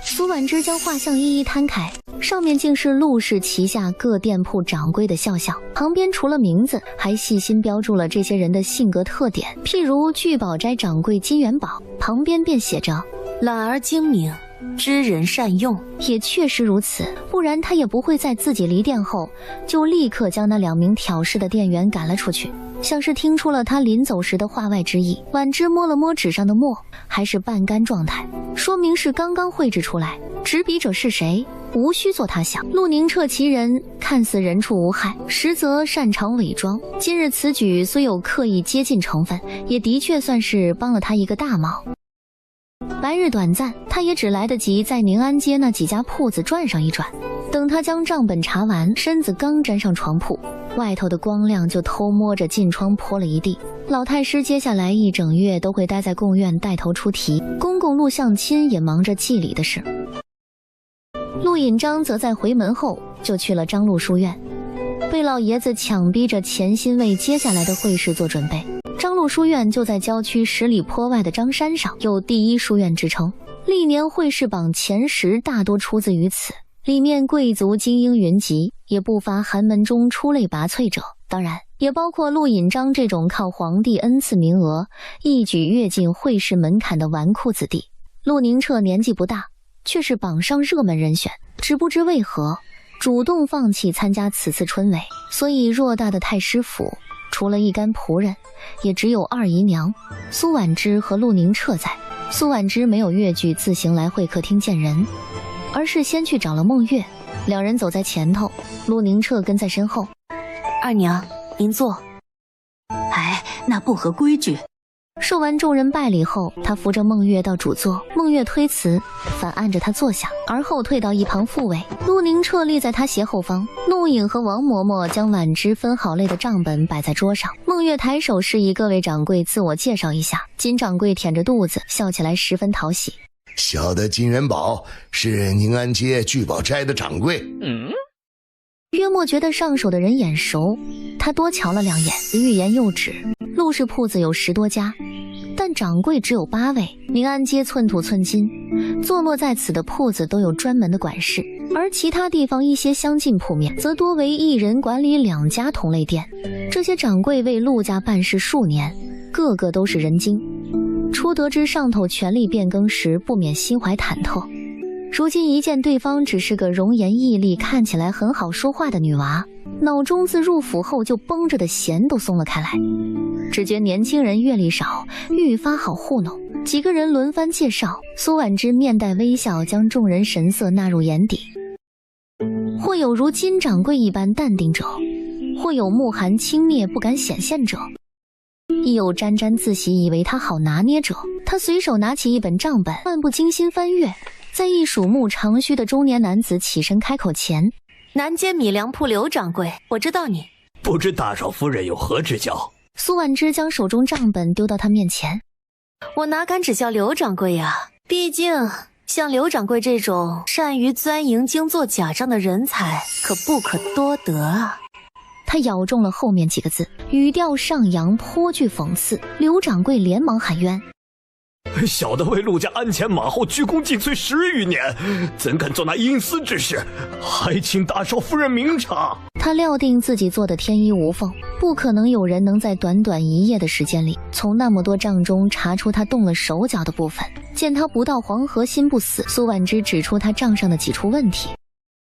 苏婉之将画像一一摊开，上面竟是陆氏旗下各店铺掌柜的肖像，旁边除了名字，还细心标注了这些人的性格特点。譬如聚宝斋掌柜金元宝，旁边便写着懒而精明，知人善用。也确实如此，不然他也不会在自己离店后就立刻将那2名挑事的店员赶了出去。像是听出了他临走时的话外之意，婉之摸了摸纸上的墨，还是半干状态，说明是刚刚绘制出来。执笔者是谁，无需做他想。陆宁彻其人看似人畜无害，实则擅长伪装。今日此举虽有刻意接近成分，也的确算是帮了他一个大忙。白日短暂，他也只来得及在宁安街那几家铺子转上一转。等他将账本查完，身子刚沾上床铺，外头的光亮就偷摸着进窗泼了一地。老太师接下来1整月都会待在贡院带头出题，公公陆相亲也忙着祭礼的事。陆引章则在回门后就去了张路书院，被老爷子强逼着潜心为接下来的会试做准备。张路书院就在郊区10里坡外的张山上，有第1书院之称，历年会试榜前10大多出自于此。里面贵族精英云集，也不乏寒门中出类拔萃者，当然也包括陆引章这种靠皇帝恩赐名额一举跃进会试门槛的纨绔子弟。陆宁彻年纪不大，却是榜上热门人选，只不知为何主动放弃参加此次春闱，所以偌大的太师府除了一干仆人，也只有2姨娘苏婉之和陆宁彻在。苏婉之没有越剧自行来会客厅见人，而是先去找了孟月。2人走在前头，陆宁彻跟在身后。二娘，您坐。哎，那不合规矩。受完众人拜礼后，他扶着孟月到主座，孟月推辞，反按着他坐下，而后退到一旁副位。陆宁彻立在他斜后方。陆颖和王嬷嬷将婉之分好类的账本摆在桌上。孟月抬手示意各位掌柜自我介绍一下。金掌柜舔着肚子笑起来十分讨喜。小的金元宝是宁安街聚宝斋的掌柜。约莫觉得上手的人眼熟，他多瞧了2眼，欲言又止。陆氏铺子有10多家，但掌柜只有8位。宁安街寸土寸金，坐落在此的铺子都有专门的管事，而其他地方一些相近铺面则多为一人管理2家同类店。这些掌柜为陆家办事数年，个个都是人精，初得知上头权力变更时，不免心怀忐忑。如今一见对方只是个容颜毅力、看起来很好说话的女娃，脑中自入府后就绷着的弦都松了开来。只觉年轻人阅历少，愈发好糊弄。几个人轮番介绍，苏婉之面带微笑，将众人神色纳入眼底。或有如金掌柜一般淡定者，或有慕寒轻蔑不敢显现者，亦有沾沾自喜以为他好拿捏者。他随手拿起一本账本，漫不经心翻阅，在一鼠目长须的中年男子起身开口前，南街米粮铺刘掌柜，我知道你。不知大少夫人有何指教？苏婉之将手中账本丢到他面前。我哪敢指教刘掌柜呀？毕竟像刘掌柜这种善于钻营经做假账的人才，可不可多得啊。他咬中了后面几个字，语调上扬，颇具讽刺。刘掌柜连忙喊冤：小的为陆家鞍前马后，鞠躬尽瘁10余年，怎敢做那阴私之事？还请大少夫人明察。他料定自己做的天衣无缝，不可能有人能在短短1夜的时间里，从那么多账中查出他动了手脚的部分。见他不到黄河心不死，苏婉之指出他账上的几处问题。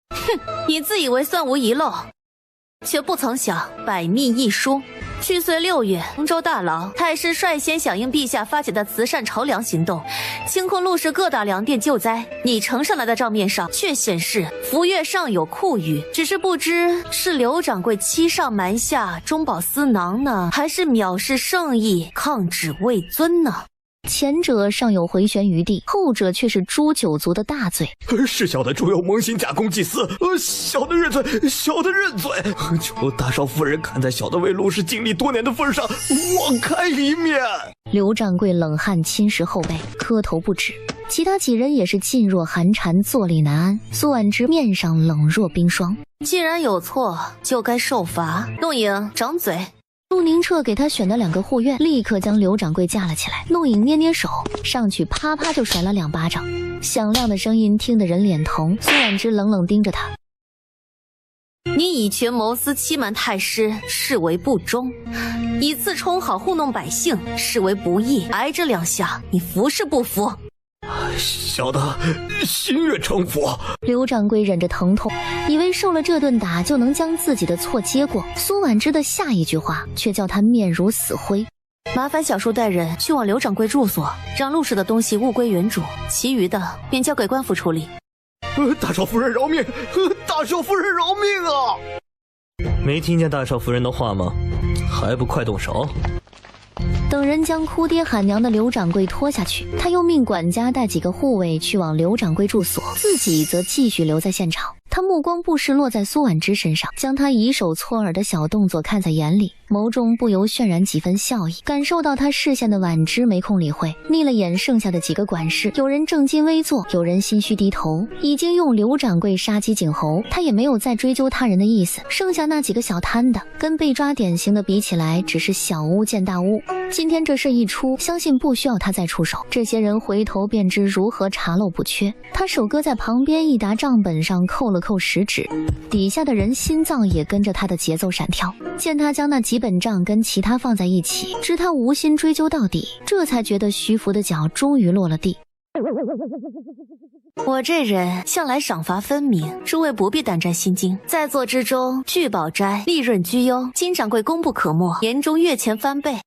哼，你自以为算无遗漏，却不曾想百密一疏。去岁6月，洪州大牢，太师率先响应陛下发起的慈善筹粮行动，清空陆氏各大粮店救灾。你呈上来的账面上却显示福月尚有库余，只是不知是刘掌柜欺上瞒下，中饱私囊呢，还是藐视圣意，抗旨位尊呢？前者尚有回旋余地，后者却是诛九族的大罪。是小的主有蒙心假公济私，小的认罪，小的认罪。求大少夫人看在小的为陆氏尽力多年的份上，网开一面。刘掌柜冷汗侵蚀后背，磕头不止。其他几人也是噤若寒蝉，坐立难安。苏婉之面上冷若冰霜。既然有错，就该受罚。弄影，掌嘴。陆宁澈给他选的2个护院，立刻将刘掌柜架了起来。弄影捏捏手，上去啪啪就甩了2巴掌，响亮的声音听得人脸疼。苏婉之冷冷盯着他：你以权谋私，欺瞒太师，视为不忠；以次充好，糊弄百姓，视为不义。挨这2下，你服是不服？小的心悦诚服。刘掌柜忍着疼痛，以为受了这顿打就能将自己的错接过。苏婉之的下一句话却叫他面如死灰：麻烦小叔带人去往刘掌柜住所，让陆氏的东西物归原主，其余的便交给官府处理。大少夫人饶命！大少夫人饶命啊！没听见大少夫人的话吗？还不快动手！等人将哭爹喊娘的刘掌柜拖下去，他又命管家带几个护卫去往刘掌柜住所，自己则继续留在现场。他目光不时落在苏婉之身上，将他以手搓耳的小动作看在眼里，眸中不由渲染几分笑意。感受到他视线的婉之没空理会，睨了眼剩下的几个管事，有人正襟危坐，有人心虚低头，已经用刘掌柜杀鸡儆猴，他也没有再追究他人的意思。剩下那几个小摊的，跟被抓典型的比起来，只是小巫见大巫。今天这事一出，相信不需要他再出手，这些人回头便知如何查漏补缺。他手搁在旁边一沓账本上扣了扣食指，底下的人心脏也跟着他的节奏闪跳。见他将那几本账跟其他放在一起，知他无心追究到底，这才觉得徐福的脚终于落了地。我这人向来赏罚分明，诸位不必胆战心惊。在座之中，聚宝斋利润居优，金掌柜功不可没，年终月钱翻倍。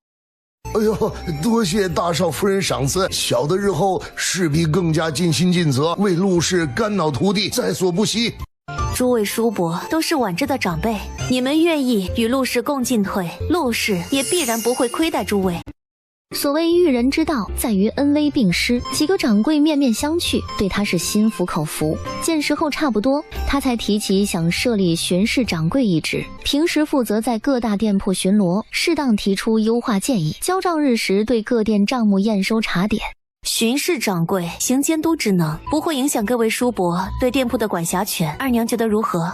哎呦，多谢大少夫人赏赐，小的日后势必更加尽心尽责，为陆氏肝脑涂地，在所不惜。诸位叔伯都是婉之的长辈，你们愿意与陆氏共进退，陆氏也必然不会亏待诸位。所谓育人之道，在于恩威并施。几个掌柜面面相觑，对他是心服口服。见时候差不多，他才提起想设立巡视掌柜一职，平时负责在各大店铺巡逻，适当提出优化建议，交账日时对各店账目验收查点。巡视掌柜行监督之能，不会影响各位叔伯对店铺的管辖权。二娘觉得如何？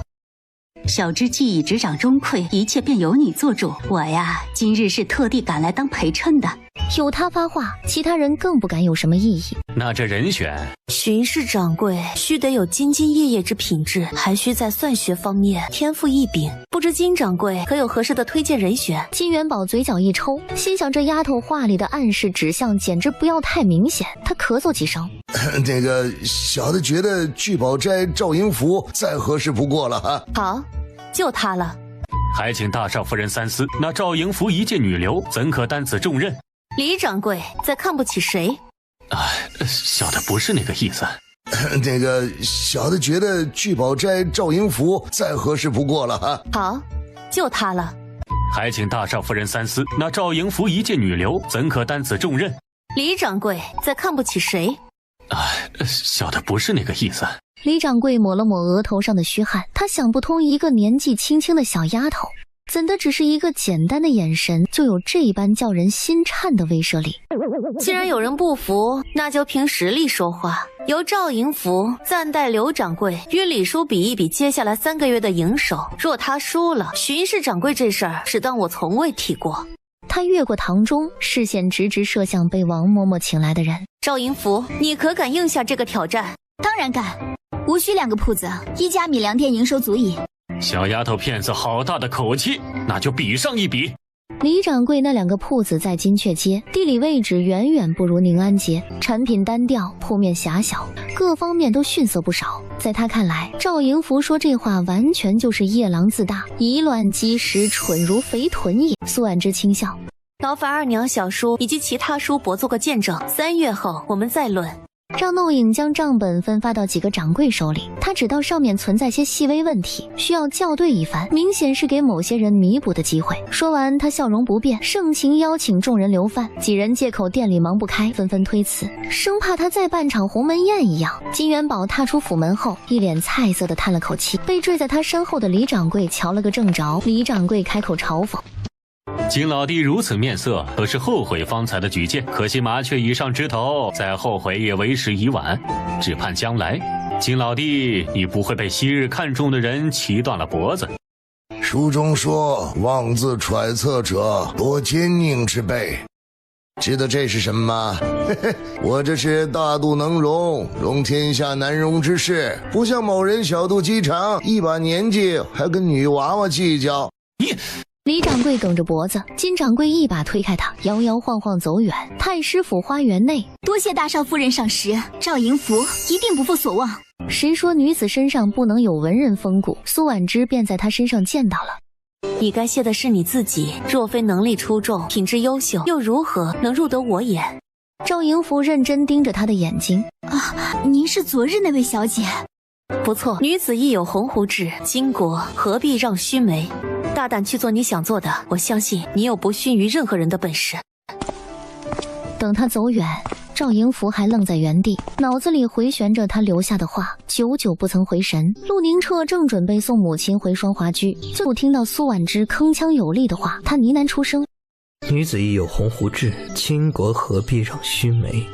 小之既已执掌中馈，一切便由你做主。我呀，今日是特地赶来当陪衬的。有他发话，其他人更不敢有什么异议。那这人选，巡视掌柜须得有兢兢业业之品质，还需在算学方面天赋异禀。不知金掌柜可有合适的推荐人选？金元宝嘴角一抽，心想这丫头话里的暗示指向简直不要太明显。他咳嗽几声，那个小的觉得聚宝斋赵英福再合适不过了哈。好，就他了。还请大少夫人三思。那赵迎福一介女流，怎可担此重任？李掌柜在看不起谁？小的不是那个意思。那个小的觉得聚宝斋赵英福再合适不过了哈。好，就他了。还请大少夫人三思。那赵迎福一介女流，怎可担此重任？李掌柜在看不起谁？小的不是那个意思。李掌柜抹了抹额头上的虚汗，他想不通一个年纪轻轻的小丫头怎的只是一个简单的眼神，就有这般叫人心颤的威慑力？既然有人不服，那就凭实力说话。由赵迎福暂代刘掌柜与李叔比一比接下来3个月的营收，若他输了，巡视掌柜这事儿只当我从未提过。他越过堂中，视线直直射向被王嬷嬷请来的人。赵迎福，你可敢应下这个挑战？当然敢，无需2个铺子，1家米粮店营收足矣。小丫头片子好大的口气，那就比上一比。李掌柜那2个铺子在金阙街，地理位置远远不如宁安街，产品单调，铺面狭小，各方面都逊色不少。在他看来，赵迎福说这话完全就是夜郎自大，以卵击石，蠢如肥臀也。苏婉之轻笑，劳烦二娘、小叔以及其他叔伯做个见证，3月后我们再论。让弄影将账本分发到几个掌柜手里，他知道上面存在些细微问题，需要校对一番，明显是给某些人弥补的机会。说完，他笑容不变，盛情邀请众人留饭。几人借口店里忙不开，纷纷推辞，生怕他再办场鸿门宴一样。金元宝踏出府门后，一脸菜色的叹了口气，被坠在他身后的李掌柜瞧了个正着。李掌柜开口嘲讽：金老弟如此面色，可是后悔方才的举荐。可惜麻雀已上枝头，再后悔也为时已晚。只盼将来，金老弟你不会被昔日看中的人骑断了脖子。书中说，妄自揣测者多奸佞之辈。知道这是什么吗？我这是大度能容，容天下难容之事，不像某人小肚鸡肠，一把年纪还跟女娃娃计较。李掌柜梗着脖子，金掌柜一把推开他，摇摇晃晃走远。太师府花园内，多谢大少夫人赏识，赵迎福一定不负所望。谁说女子身上不能有文人风骨？苏婉之便在他身上见到了。你该谢的是你自己，若非能力出众、品质优秀，又如何能入得我眼？赵迎福认真盯着他的眼睛。您是昨日那位小姐？不错，女子亦有鸿鹄志，巾帼何必让须眉？大胆去做你想做的，我相信你有不逊于任何人的本事。等他走远，赵迎福还愣在原地，脑子里回旋着他留下的话，久久不曾回神。陆宁澈正准备送母亲回双华居，就听到苏婉之铿锵有力的话，他呢喃出声：女子亦有鸿鹄志，巾帼何必让须眉？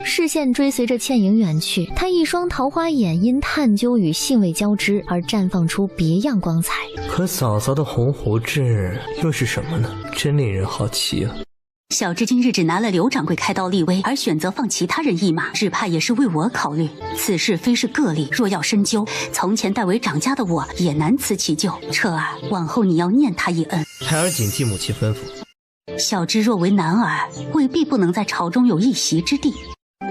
视线追随着倩影远去，他一双桃花眼因探究与兴味交织而绽放出别样光彩。可嫂嫂的鸿鹄志又是什么呢？真令人好奇啊！小侄今日只拿了刘掌柜开刀立威，而选择放其他人一马，只怕也是为我考虑。此事非是个例，若要深究，从前代为掌家的我也难辞其咎。彻儿，往后你要念他一恩。孩儿谨记母亲吩咐。小侄若为男儿，未必不能在朝中有一席之地。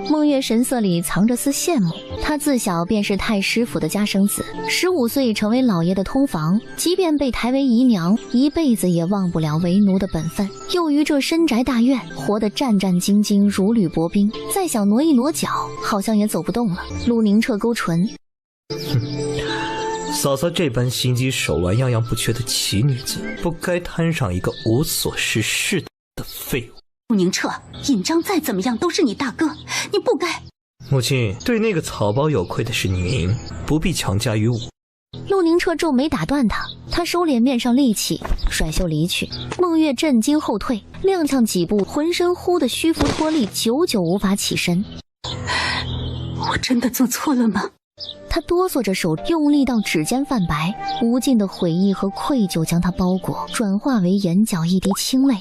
孟月神色里藏着丝羡慕，他自小便是太师府的家生子，15岁成为老爷的通房，即便被抬为姨娘，一辈子也忘不了为奴的本分。又于这深宅大院活得战战兢兢，如履薄冰，再想挪一挪脚，好像也走不动了。陆宁澈勾唇，嫂嫂这般心机手腕样样不缺的奇女子，不该摊上一个无所事事的废物。陆宁澈，尹章再怎么样都是你大哥，你不该。母亲，对那个草包有愧的是您，不必强加于我。陆宁澈皱眉打断他，他收敛面上戾气，甩袖离去。孟月震惊后退，踉跄几步，浑身忽的虚浮脱力，久久无法起身。我真的做错了吗？他哆嗦着手，用力到指尖泛白，无尽的悔意和愧疚将他包裹，转化为眼角一滴清泪。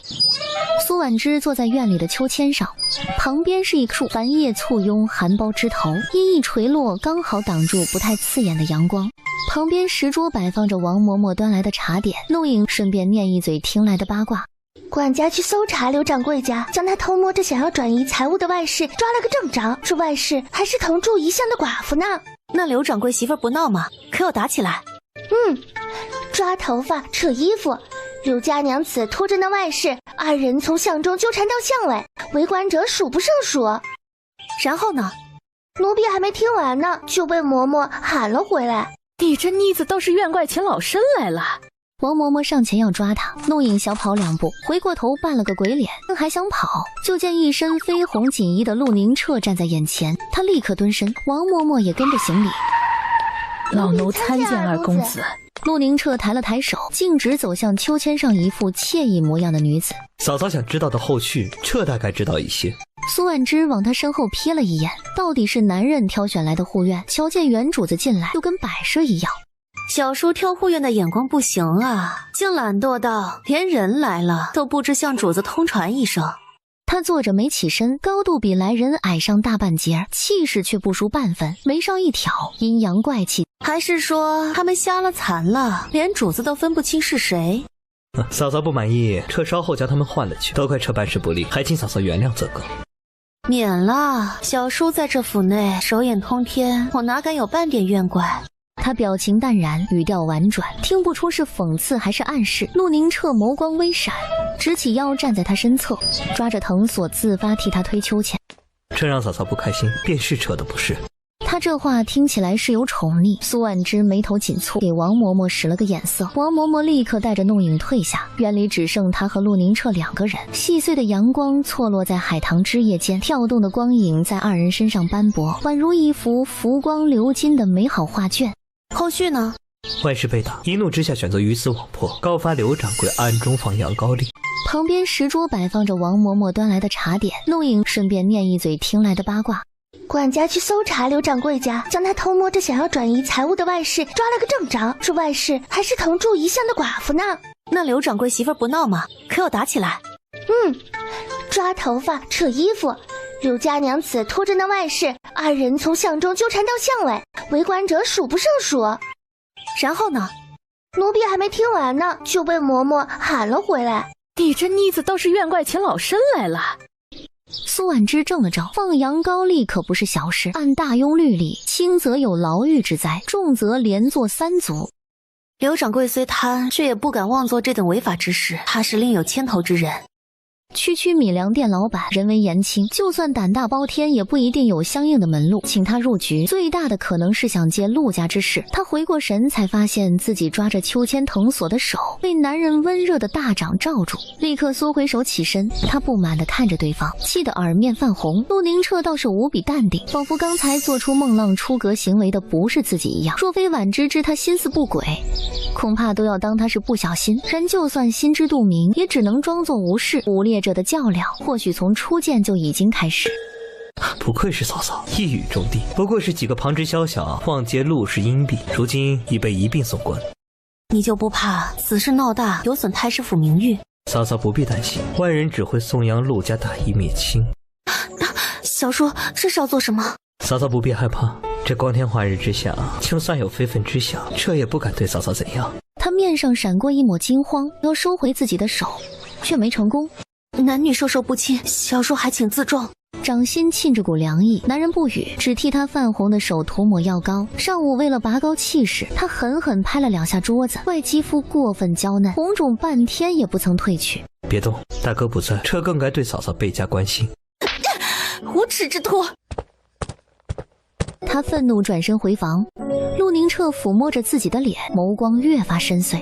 苏婉之坐在院里的秋千上，旁边是一树繁叶簇拥，含苞枝头，阴翳垂落，刚好挡住不太刺眼的阳光。旁边石桌摆放着王嬷嬷端来的茶点，弄影顺便念一嘴听来的八卦。管家去搜查刘掌柜家，将他偷摸着想要转移财物的外室抓了个正着，这外室还是同住一巷的寡妇呢。那刘掌柜媳妇不闹吗？可有打起来？抓头发扯衣服，刘家娘子拖着那外室，二人从巷中纠缠到巷尾，围观者数不胜数。然后呢？奴婢还没听完呢，就被嬷嬷喊了回来。你这妮子倒是怨怪秦老身来了。王嬷嬷上前要抓他，弄影小跑2步，回过头扮了个鬼脸，还想跑，就见一身绯红锦衣的陆宁澈站在眼前，他立刻蹲身，王嬷嬷也跟着行礼。老奴参见二公子。陆宁澈抬了抬手，径直走向秋千上一副惬意模样的女子。嫂嫂想知道的后续，这大概知道一些。苏婉之往他身后瞥了一眼，到底是男人挑选来的护院，瞧见原主子进来，就跟摆设一样。小叔挑护院的眼光不行啊，竟懒惰到连人来了都不知向主子通传一声。他坐着没起身，高度比来人矮上大半截，气势却不输半分，眉梢一挑，阴阳怪气。还是说他们瞎了残了，连主子都分不清是谁？嫂嫂不满意，车稍后将他们换了去。多亏车办事不力，还请嫂嫂原谅则个。免了，小叔在这府内手眼通天，我哪敢有半点怨怪。他表情淡然，语调婉转，听不出是讽刺还是暗示。陆宁澈眸光微闪，直起腰站在他身侧，抓着藤索自发替他推秋千。这让嫂嫂不开心，便是扯的不是。他这话听起来是有宠溺。苏婉之眉头紧蹙，给王嬷嬷使了个眼色。王嬷嬷立刻带着弄影退下，院里只剩他和陆宁澈2个人。细碎的阳光错落在海棠枝叶间，跳动的光影在2人身上斑驳，宛如一幅浮光流金的美好画卷。后续呢？万事被打，一怒之下选择鱼死网破，告发刘掌柜暗中放羊高丽。旁边石桌摆放着王嬷嬷端来的茶点，弄影顺便念一嘴听来的八卦。管家去搜查刘掌柜家，将他偷摸着想要转移财物的外室抓了个正着。这外室还是同住一巷的寡妇呢。那刘掌柜媳妇不闹吗？可有打起来？抓头发扯衣服，刘家娘子拖着那外室，2人从巷中纠缠到巷外，围观者数不胜数。然后呢？奴婢还没听完呢，就被嬷嬷喊了回来。你这妮子倒是怨怪请老身来了。苏婉之怔了怔，放羊高丽可不是小事，按大庸律例，轻则有牢狱之灾，重则连坐3族。刘掌柜虽贪，却也不敢妄做这等违法之事，他是另有牵头之人。区区米粮店老板，人为言轻，就算胆大包天，也不一定有相应的门路。请他入局，最大的可能是想借陆家之势。他回过神，才发现自己抓着秋千藤索的手被男人温热的大掌罩住，立刻缩回手起身。他不满地看着对方，气得耳面泛红。陆宁澈倒是无比淡定，仿佛刚才做出孟浪出格行为的不是自己一样。若非婉之知他心思不轨，恐怕都要当他是不小心。人就算心知肚明，也只能装作无事。武烈者的较量，或许从初见就已经开始。不愧是嫂嫂，一语中的。不过是几个旁支宵小，妄揭陆氏阴蔽，如今已被一并送官。你就不怕此事闹大，有损太师府名誉？嫂嫂不必担心，外人只会颂扬陆家大义灭亲。小叔，这是要做什么？嫂嫂不必害怕，这光天化日之下，就算有非分之想，这也不敢对嫂嫂怎样。他面上闪过一抹惊慌，要收回自己的手，却没成功。男女授受不亲，小叔还请自重。掌心沁着股凉意，男人不语，只替他泛红的手涂抹药膏。上午为了拔高气势，他狠狠拍了2下桌子，怪肌肤过分娇嫩，红肿半天也不曾褪去。别动，大哥不在，这更该对嫂嫂倍加关心。无耻之徒！他愤怒转身回房，陆宁澈抚摸着自己的脸，眸光越发深邃。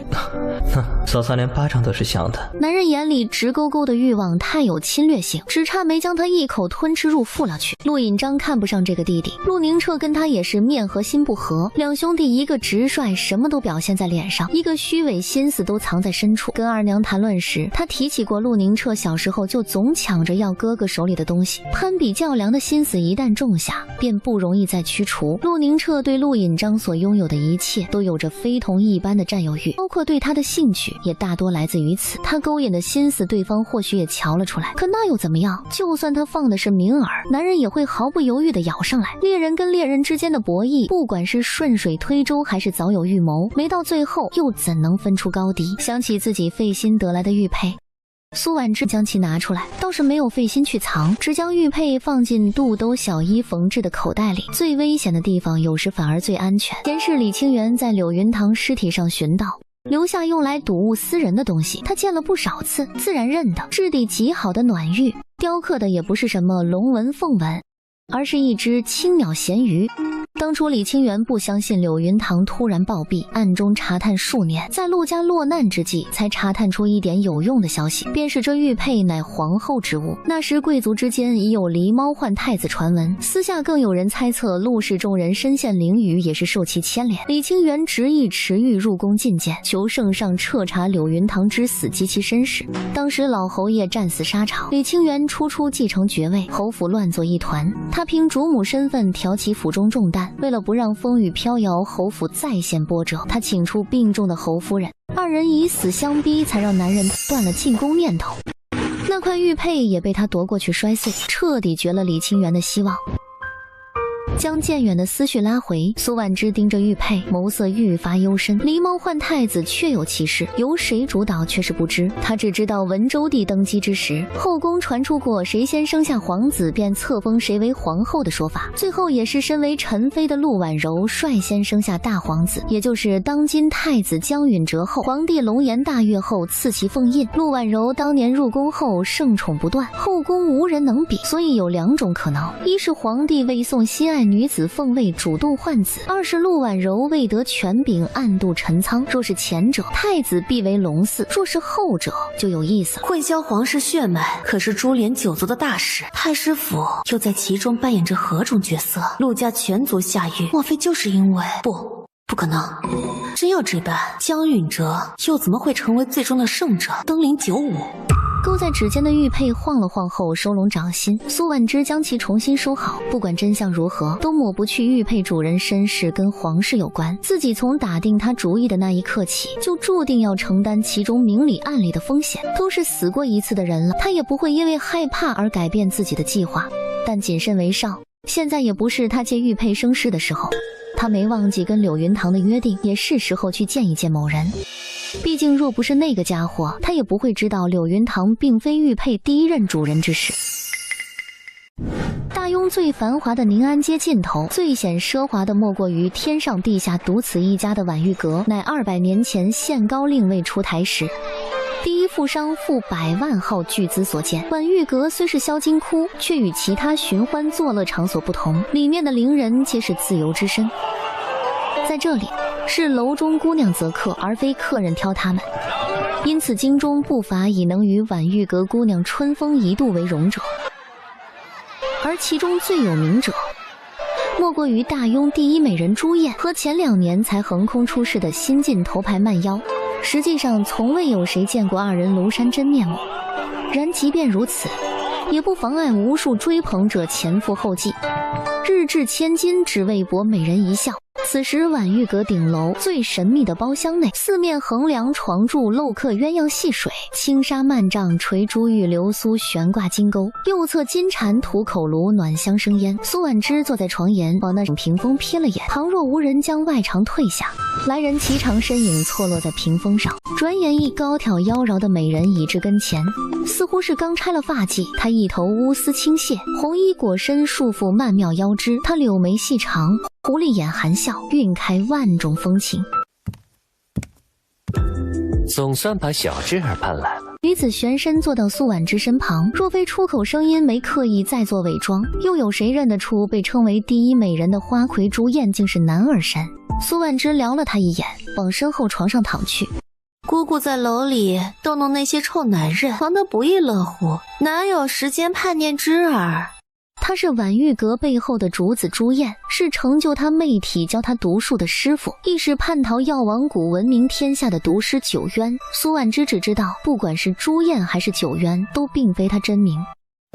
嫂嫂连巴掌都是香的。男人眼里直勾勾的欲望太有侵略性，只差没将他一口吞吃入腹了去。陆引章看不上这个弟弟，陆宁澈跟他也是面和心不和。两兄弟一个直率，什么都表现在脸上，一个虚伪，心思都藏在深处。跟二娘谈论时，他提起过陆宁澈小时候就总抢着要哥哥手里的东西，攀比较量的心思一旦种下，便不容易再驱除。陆宁澈对陆引章所拥有的一切都有着非同一般的占有欲，包括对他的兴趣也大多来自于此。他勾引的心思，对方或许也瞧了出来，可那又怎么样？就算他放的是明饵，男人也会毫不犹豫地咬上来。猎人跟猎人之间的博弈，不管是顺水推舟还是早有预谋，没到最后又怎能分出高低？想起自己费心得来的玉佩，苏婉之将其拿出来，倒是没有费心去藏，只将玉佩放进肚兜小衣缝制的口袋里。最危险的地方，有时反而最安全。前世李清源在柳云堂尸体上寻到，留下用来睹物思人的东西，他见了不少次，自然认得。质地极好的暖玉，雕刻的也不是什么龙纹凤纹，而是一只青鸟咸鱼。当初李清源不相信柳云堂突然暴毙，暗中查探数年，在陆家落难之际，才查探出一点有用的消息，便是这玉佩乃皇后之物。那时贵族之间已有狸猫换太子传闻，私下更有人猜测陆氏众人身陷囹圄，也是受其牵连。李清源执意持玉入宫觐见，求圣上彻查柳云堂之死及其身世。当时老侯爷战死沙场，李清源初继承爵位，侯府乱作一团。他凭主母身份挑起府中重担，为了不让风雨飘摇，侯府再现波折，他请出病重的侯夫人，二人以死相逼，才让男人断了进宫念头。那块玉佩也被他夺过去摔碎，彻底绝了李清源的希望。将渐远的思绪拉回，苏婉之盯着玉佩，眸色愈发幽深。狸猫换太子确有其事，由谁主导却是不知。他只知道文周帝登基之时，后宫传出过谁先生下皇子便册封谁为皇后的说法，最后也是身为宸妃的陆婉柔率先生下大皇子，也就是当今太子江允哲后。皇帝龙颜大悦后赐其凤印。陆婉柔当年入宫后盛宠不断，后宫无人能比，所以有两种可能：一是皇帝为送心爱女子凤位主动换子，二是陆婉柔未得权柄暗度陈仓。若是前者，太子必为龙嗣；若是后者，就有意思了。混淆皇室血脉可是株连九族的大事，太师府又在其中扮演着何种角色？陆家全族下狱，莫非就是因为……不可能！真要这般，江允哲又怎么会成为最终的胜者，登临95？勾在指尖的玉佩晃了晃后收拢掌心，苏婉之将其重新收好。不管真相如何，都抹不去玉佩主人身世跟皇室有关。自己从打定他主意的那一刻起，就注定要承担其中明里暗里的风险。都是死过一次的人了，他也不会因为害怕而改变自己的计划。但谨慎为上，现在也不是他借玉佩生事的时候。他没忘记跟柳云堂的约定，也是时候去见一见某人。毕竟若不是那个家伙，他也不会知道柳云堂并非玉佩第一任主人之事。大雍最繁华的宁安街尽头，最显奢华的莫过于天上地下独此一家的婉玉阁，乃200年前限高令未出台时，第一富商付100万号巨资所建。婉玉阁虽是销金窟，却与其他寻欢作乐场所不同，里面的伶人皆是自由之身。在这里，是楼中姑娘择客，而非客人挑他们。因此京中不乏以能与婉玉阁姑娘春风一度为荣者，而其中最有名者莫过于大雍第一美人朱燕和前2年才横空出世的新晋头牌慢妖。实际上从未有谁见过二人庐山真面目，然即便如此，也不妨碍无数追捧者前赴后继，日掷千金只为博美人一笑。此时婉玉阁顶楼最神秘的包厢内，四面横梁床柱镂刻鸳鸯戏水，轻纱幔帐垂珠玉流苏悬挂金钩，右侧金蝉吐口炉暖香生烟。苏婉之坐在床沿，往那种屏风瞥了眼，旁若无人将外裳退下，来人颀长身影错落在屏风上，转眼一高挑妖娆的美人已至跟前，似乎是刚拆了发髻。她一头乌丝倾泻，红衣裹身束缚曼妙腰肢，她柳眉细长，狐狸眼含笑，晕开万种风情。总算把小智儿盼来了。女子旋身坐到苏婉之身旁，若非出口声音没刻意再做伪装，又有谁认得出被称为第一美人的花魁朱燕竟是男儿身？苏婉之撩了她一眼，往身后床上躺去。姑姑在楼里逗弄那些臭男人，忙得不亦乐乎，哪有时间盼念之儿？她是婉玉阁背后的主子朱燕，是成就她媚体教她毒术的师傅，亦是叛逃药王谷闻名天下的毒师九渊。苏婉之只知道，不管是朱燕还是九渊，都并非她真名。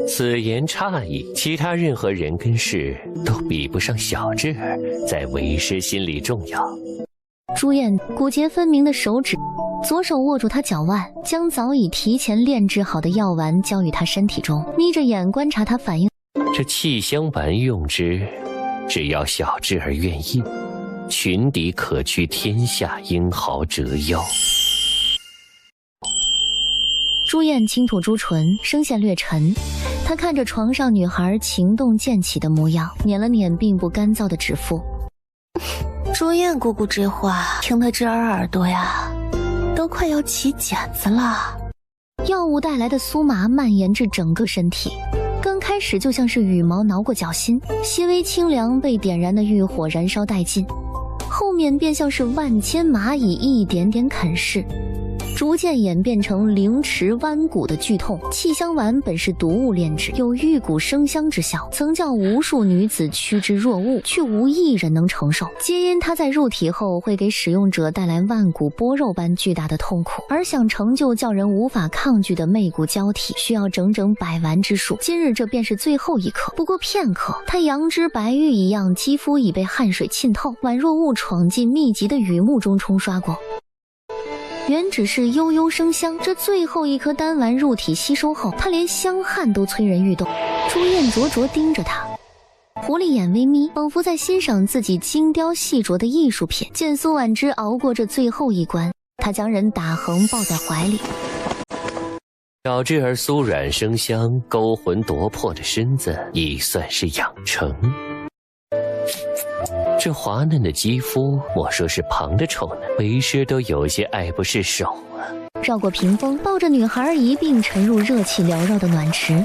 此言差矣，其他任何人跟事都比不上小智儿在为师心里重要。朱燕骨节分明的手指，左手握住他脚腕，将早已提前炼制好的药丸交于他身体中，眯着眼观察他反应。这气香丸用之，只要小智儿愿意，群敌可驱天下英豪折腰。朱燕轻吐朱唇，声线略沉。她看着床上女孩情动渐起的模样，捻了捻并不干燥的指腹。朱燕姑姑这话听得这耳朵呀，都快要起茧子了。药物带来的酥麻蔓延至整个身体，刚开始就像是羽毛挠过脚心，些微清凉被点燃的欲火燃烧殆尽，后面便像是万千蚂蚁一点点啃噬，逐渐演变成凌迟剜骨的剧痛。气香丸本是毒物炼制，有玉骨生香之效，曾叫无数女子趋之若鹜，却无一人能承受，皆因它在入体后会给使用者带来万骨剥肉般巨大的痛苦，而想成就叫人无法抗拒的媚骨交替，需要整整100丸之数。今日这便是最后一刻，不过片刻，他羊脂白玉一样，肌肤已被汗水浸透，宛若误闯进密集的雨幕中冲刷过。原只是悠悠生香，这最后一颗丹丸入体吸收后，他连香汗都催人欲动。朱燕灼灼盯着他，狐狸眼微眯，仿佛在欣赏自己精雕细琢的艺术品。见苏婉之熬过这最后一关，他将人打横抱在怀里。小智儿酥软生香、勾魂夺魄的身子已算是养成，这滑嫩的肌肤，莫说是旁的丑呢，为师都有些爱不释手啊。绕过屏风，抱着女孩一并沉入热气缭绕的暖池，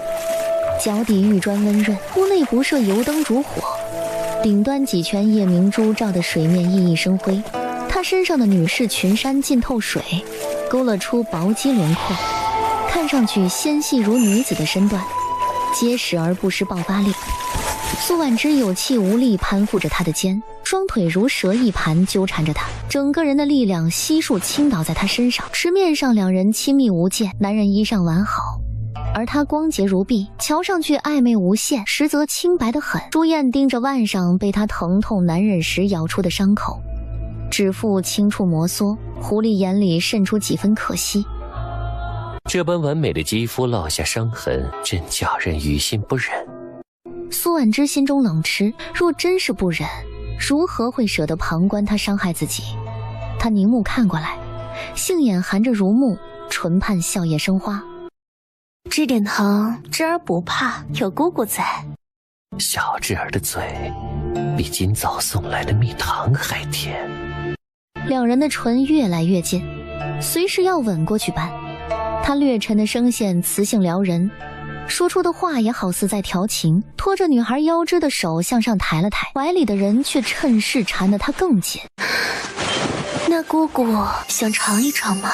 脚底玉砖温润，屋内不设油灯烛火，顶端几圈夜明珠照得水面熠熠生辉。她身上的女士裙衫浸透水，勾勒出薄肌轮廓，看上去纤细如女子的身段，结实而不失爆发力。苏婉之有气无力攀附着他的肩，双腿如蛇一盘纠缠着他，整个人的力量悉数倾倒在他身上。池面上两人亲密无间，男人衣裳完好，而她光洁如碧，瞧上去暧昧无限，实则清白得很。朱燕盯着腕上被他疼痛难忍时咬出的伤口，指腹轻触摩挲，狐狸眼里渗出几分可惜。这般完美的肌肤落下伤痕，真叫人于心不忍。苏婉之心中冷嗤，若真是不忍，如何会舍得旁观他伤害自己？他凝目看过来，杏眼含着如沐，唇畔笑靥生花。这点疼，智儿不怕，有姑姑在。小智儿的嘴比今早送来的蜜糖还甜。两人的唇越来越近，随时要吻过去般。他略沉的声线磁性撩人，说出的话也好似在调情，拖着女孩腰肢的手向上抬了抬，怀里的人却趁势缠得她更紧。那姑姑想尝一尝吗？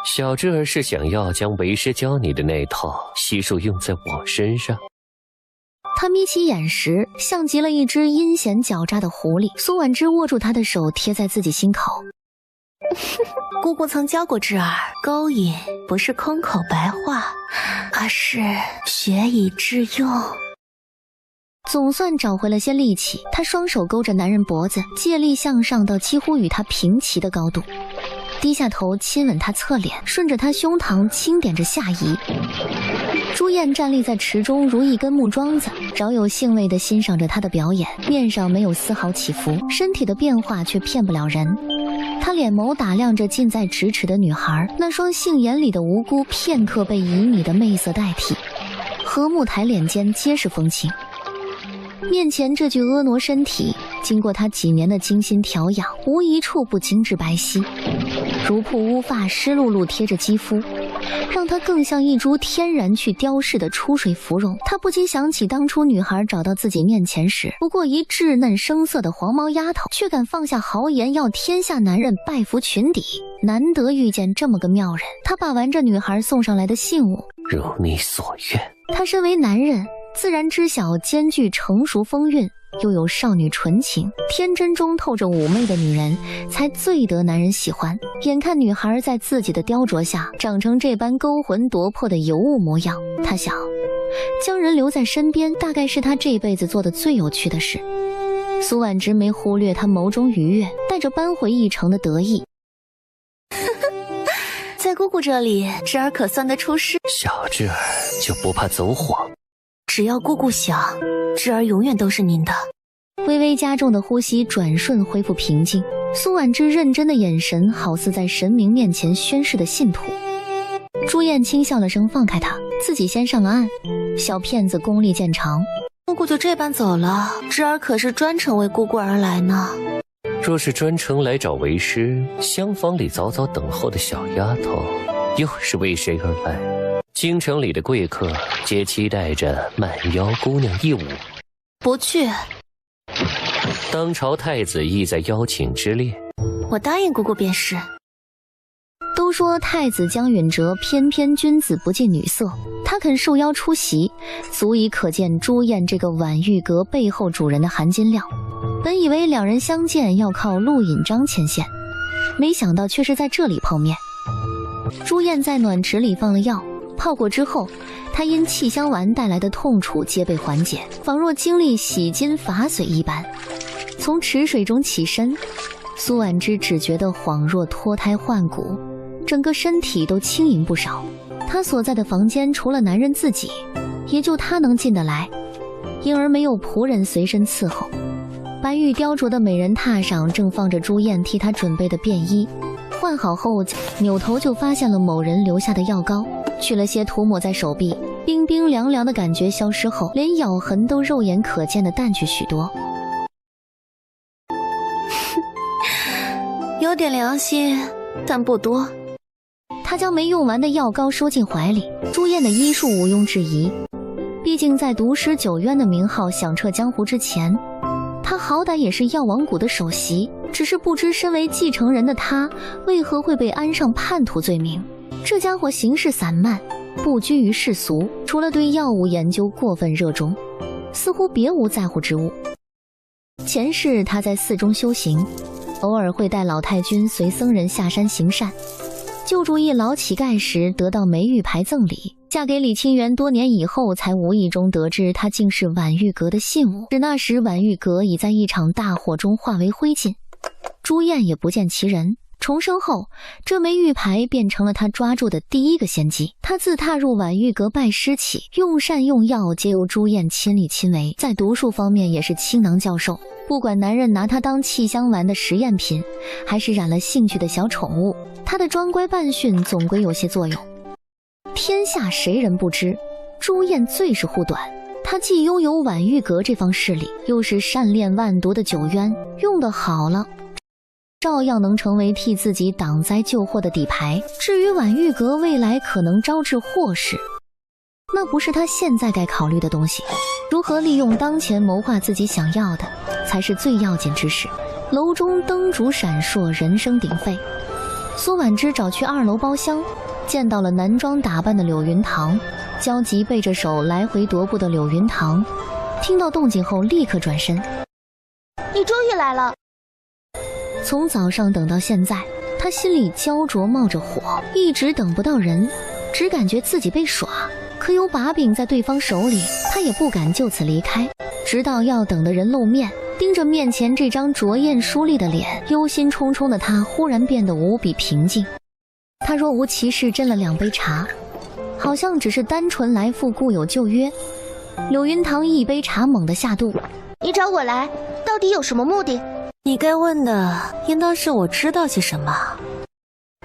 小智儿是想要将为师教你的那套悉数用在我身上。他眯起眼时，像极了一只阴险狡诈的狐狸。苏婉之握住他的手，贴在自己心口。姑姑曾教过智儿，勾引不是空口白话，而是学以致用。总算找回了些力气，他双手勾着男人脖子，借力向上到几乎与他平齐的高度，低下头亲吻他侧脸，顺着他胸膛轻点着下移。朱燕站立在池中如一根木桩子，饶有兴味地欣赏着他的表演，面上没有丝毫起伏，身体的变化却骗不了人。他脸眸打量着近在咫尺的女孩，那双杏眼里的无辜片刻被旖旎的媚色代替，和睦抬脸间皆是风情。面前这具婀娜身体，经过他几年的精心调养，无一处不精致白皙，如瀑乌发湿漉漉贴着肌肤，让她更像一株天然去雕饰的出水芙蓉。他不禁想起当初女孩找到自己面前时，不过一稚嫩生涩的黄毛丫头，却敢放下豪言要天下男人拜服裙底。难得遇见这么个妙人。他把玩着女孩送上来的信物，如你所愿。他身为男人，自然知晓兼具成熟风韵又有少女纯情，天真中透着妩媚的女人才最得男人喜欢。眼看女孩在自己的雕琢下长成这般勾魂夺魄的尤物模样，他想将人留在身边，大概是他这辈子做的最有趣的事。苏婉之没忽略他眸中愉悦，带着扳回一城的得意。在姑姑这里，智儿可算得出师。小智儿就不怕走火？只要姑姑想，智儿永远都是您的。微微加重的呼吸转瞬恢复平静，苏婉之认真的眼神好似在神明面前宣誓的信徒。朱燕轻笑了声，放开他，自己先上了岸。小骗子功力见长，姑姑就这般走了，智儿可是专程为姑姑而来呢。若是专程来找为师，厢房里早早等候的小丫头又是为谁而来？京城里的贵客皆期待着满妖姑娘一舞。不去。当朝太子意在邀请之列，我答应姑姑便是。都说太子江允哲翩翩君子不近女色，他肯受邀出席，足以可见朱燕这个婉玉阁背后主人的含金量。本以为两人相见要靠陆引章牵线，没想到却是在这里碰面。朱燕在暖池里放了药，泡过之后，她因气香丸带来的痛楚皆被缓解，仿若经历洗筋法髓一般。从池水中起身，苏婉之只觉得恍若脱胎换骨，整个身体都轻盈不少。她所在的房间除了男人自己，也就她能进得来，因而没有仆人随身伺候。白玉雕琢的美人榻上正放着朱燕替她准备的便衣，换好后扭头就发现了某人留下的药膏，去了些涂抹在手臂，冰冰凉凉的感觉消失后，连咬痕都肉眼可见的淡去许多。有点良心，但不多。他将没用完的药膏收进怀里，朱燕的医术毋庸置疑，毕竟在毒师九渊的名号响彻江湖之前，他好歹也是药王谷的首席，只是不知身为继承人的他为何会被安上叛徒罪名。这家伙行事散漫，不拘于世俗，除了对药物研究过分热衷，似乎别无在乎之物。前世他在寺中修行，偶尔会带老太君随僧人下山行善，救助一老乞丐时得到梅玉牌赠礼，嫁给李清源多年以后才无意中得知他竟是婉玉阁的信物，只那时婉玉阁已在一场大火中化为灰烬，朱燕也不见其人。重生后，这枚玉牌变成了他抓住的第一个先机。他自踏入婉玉阁拜师起，用膳用药皆由朱燕亲力亲为，在毒术方面也是倾囊教授。不管男人拿他当气香丸的实验品，还是染了兴趣的小宠物，他的专乖办训总归有些作用。天下谁人不知，朱燕最是护短。他既拥有婉玉阁这方势力，又是善炼万毒的九渊，用得好了，照样能成为替自己挡灾救祸的底牌。至于婉玉阁未来可能招致祸事，那不是他现在该考虑的东西。如何利用当前谋划自己想要的，才是最要紧之事。楼中灯烛闪烁，人声鼎沸。苏婉之找去2楼包厢，见到了男装打扮的柳云堂，焦急背着手来回踱步的柳云堂，听到动静后立刻转身。你终于来了。从早上等到现在，他心里焦灼冒着火，一直等不到人，只感觉自己被耍。可有把柄在对方手里，他也不敢就此离开，直到要等的人露面，盯着面前这张卓艳疏丽的脸，忧心忡忡的他忽然变得无比平静。他若无其事斟了2杯茶，好像只是单纯来赴故友旧约。柳云堂一杯茶猛地下肚。你找我来，到底有什么目的？你该问的应当是我知道些什么。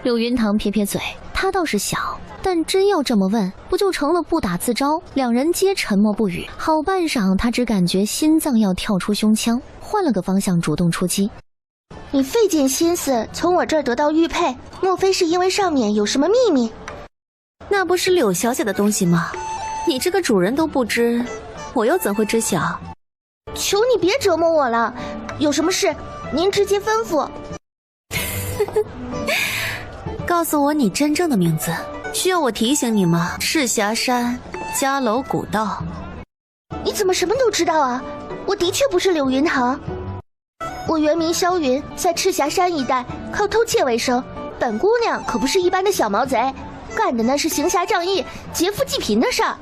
柳云堂撇撇嘴，他倒是小，但真要这么问，不就成了不打自招？两人皆沉默不语。好半晌，他只感觉心脏要跳出胸腔，换了个方向主动出击。你费尽心思从我这儿得到玉佩，莫非是因为上面有什么秘密？那不是柳小姐的东西吗？你这个主人都不知，我又怎会知晓？求你别折磨我了，有什么事您直接吩咐。告诉我你真正的名字，需要我提醒你吗？赤霞山迦楼古道。你怎么什么都知道啊？我的确不是柳云堂，我原名萧云，在赤霞山一带靠偷窃为生。本姑娘可不是一般的小毛贼，干的那是行侠仗义、劫富济贫的事儿。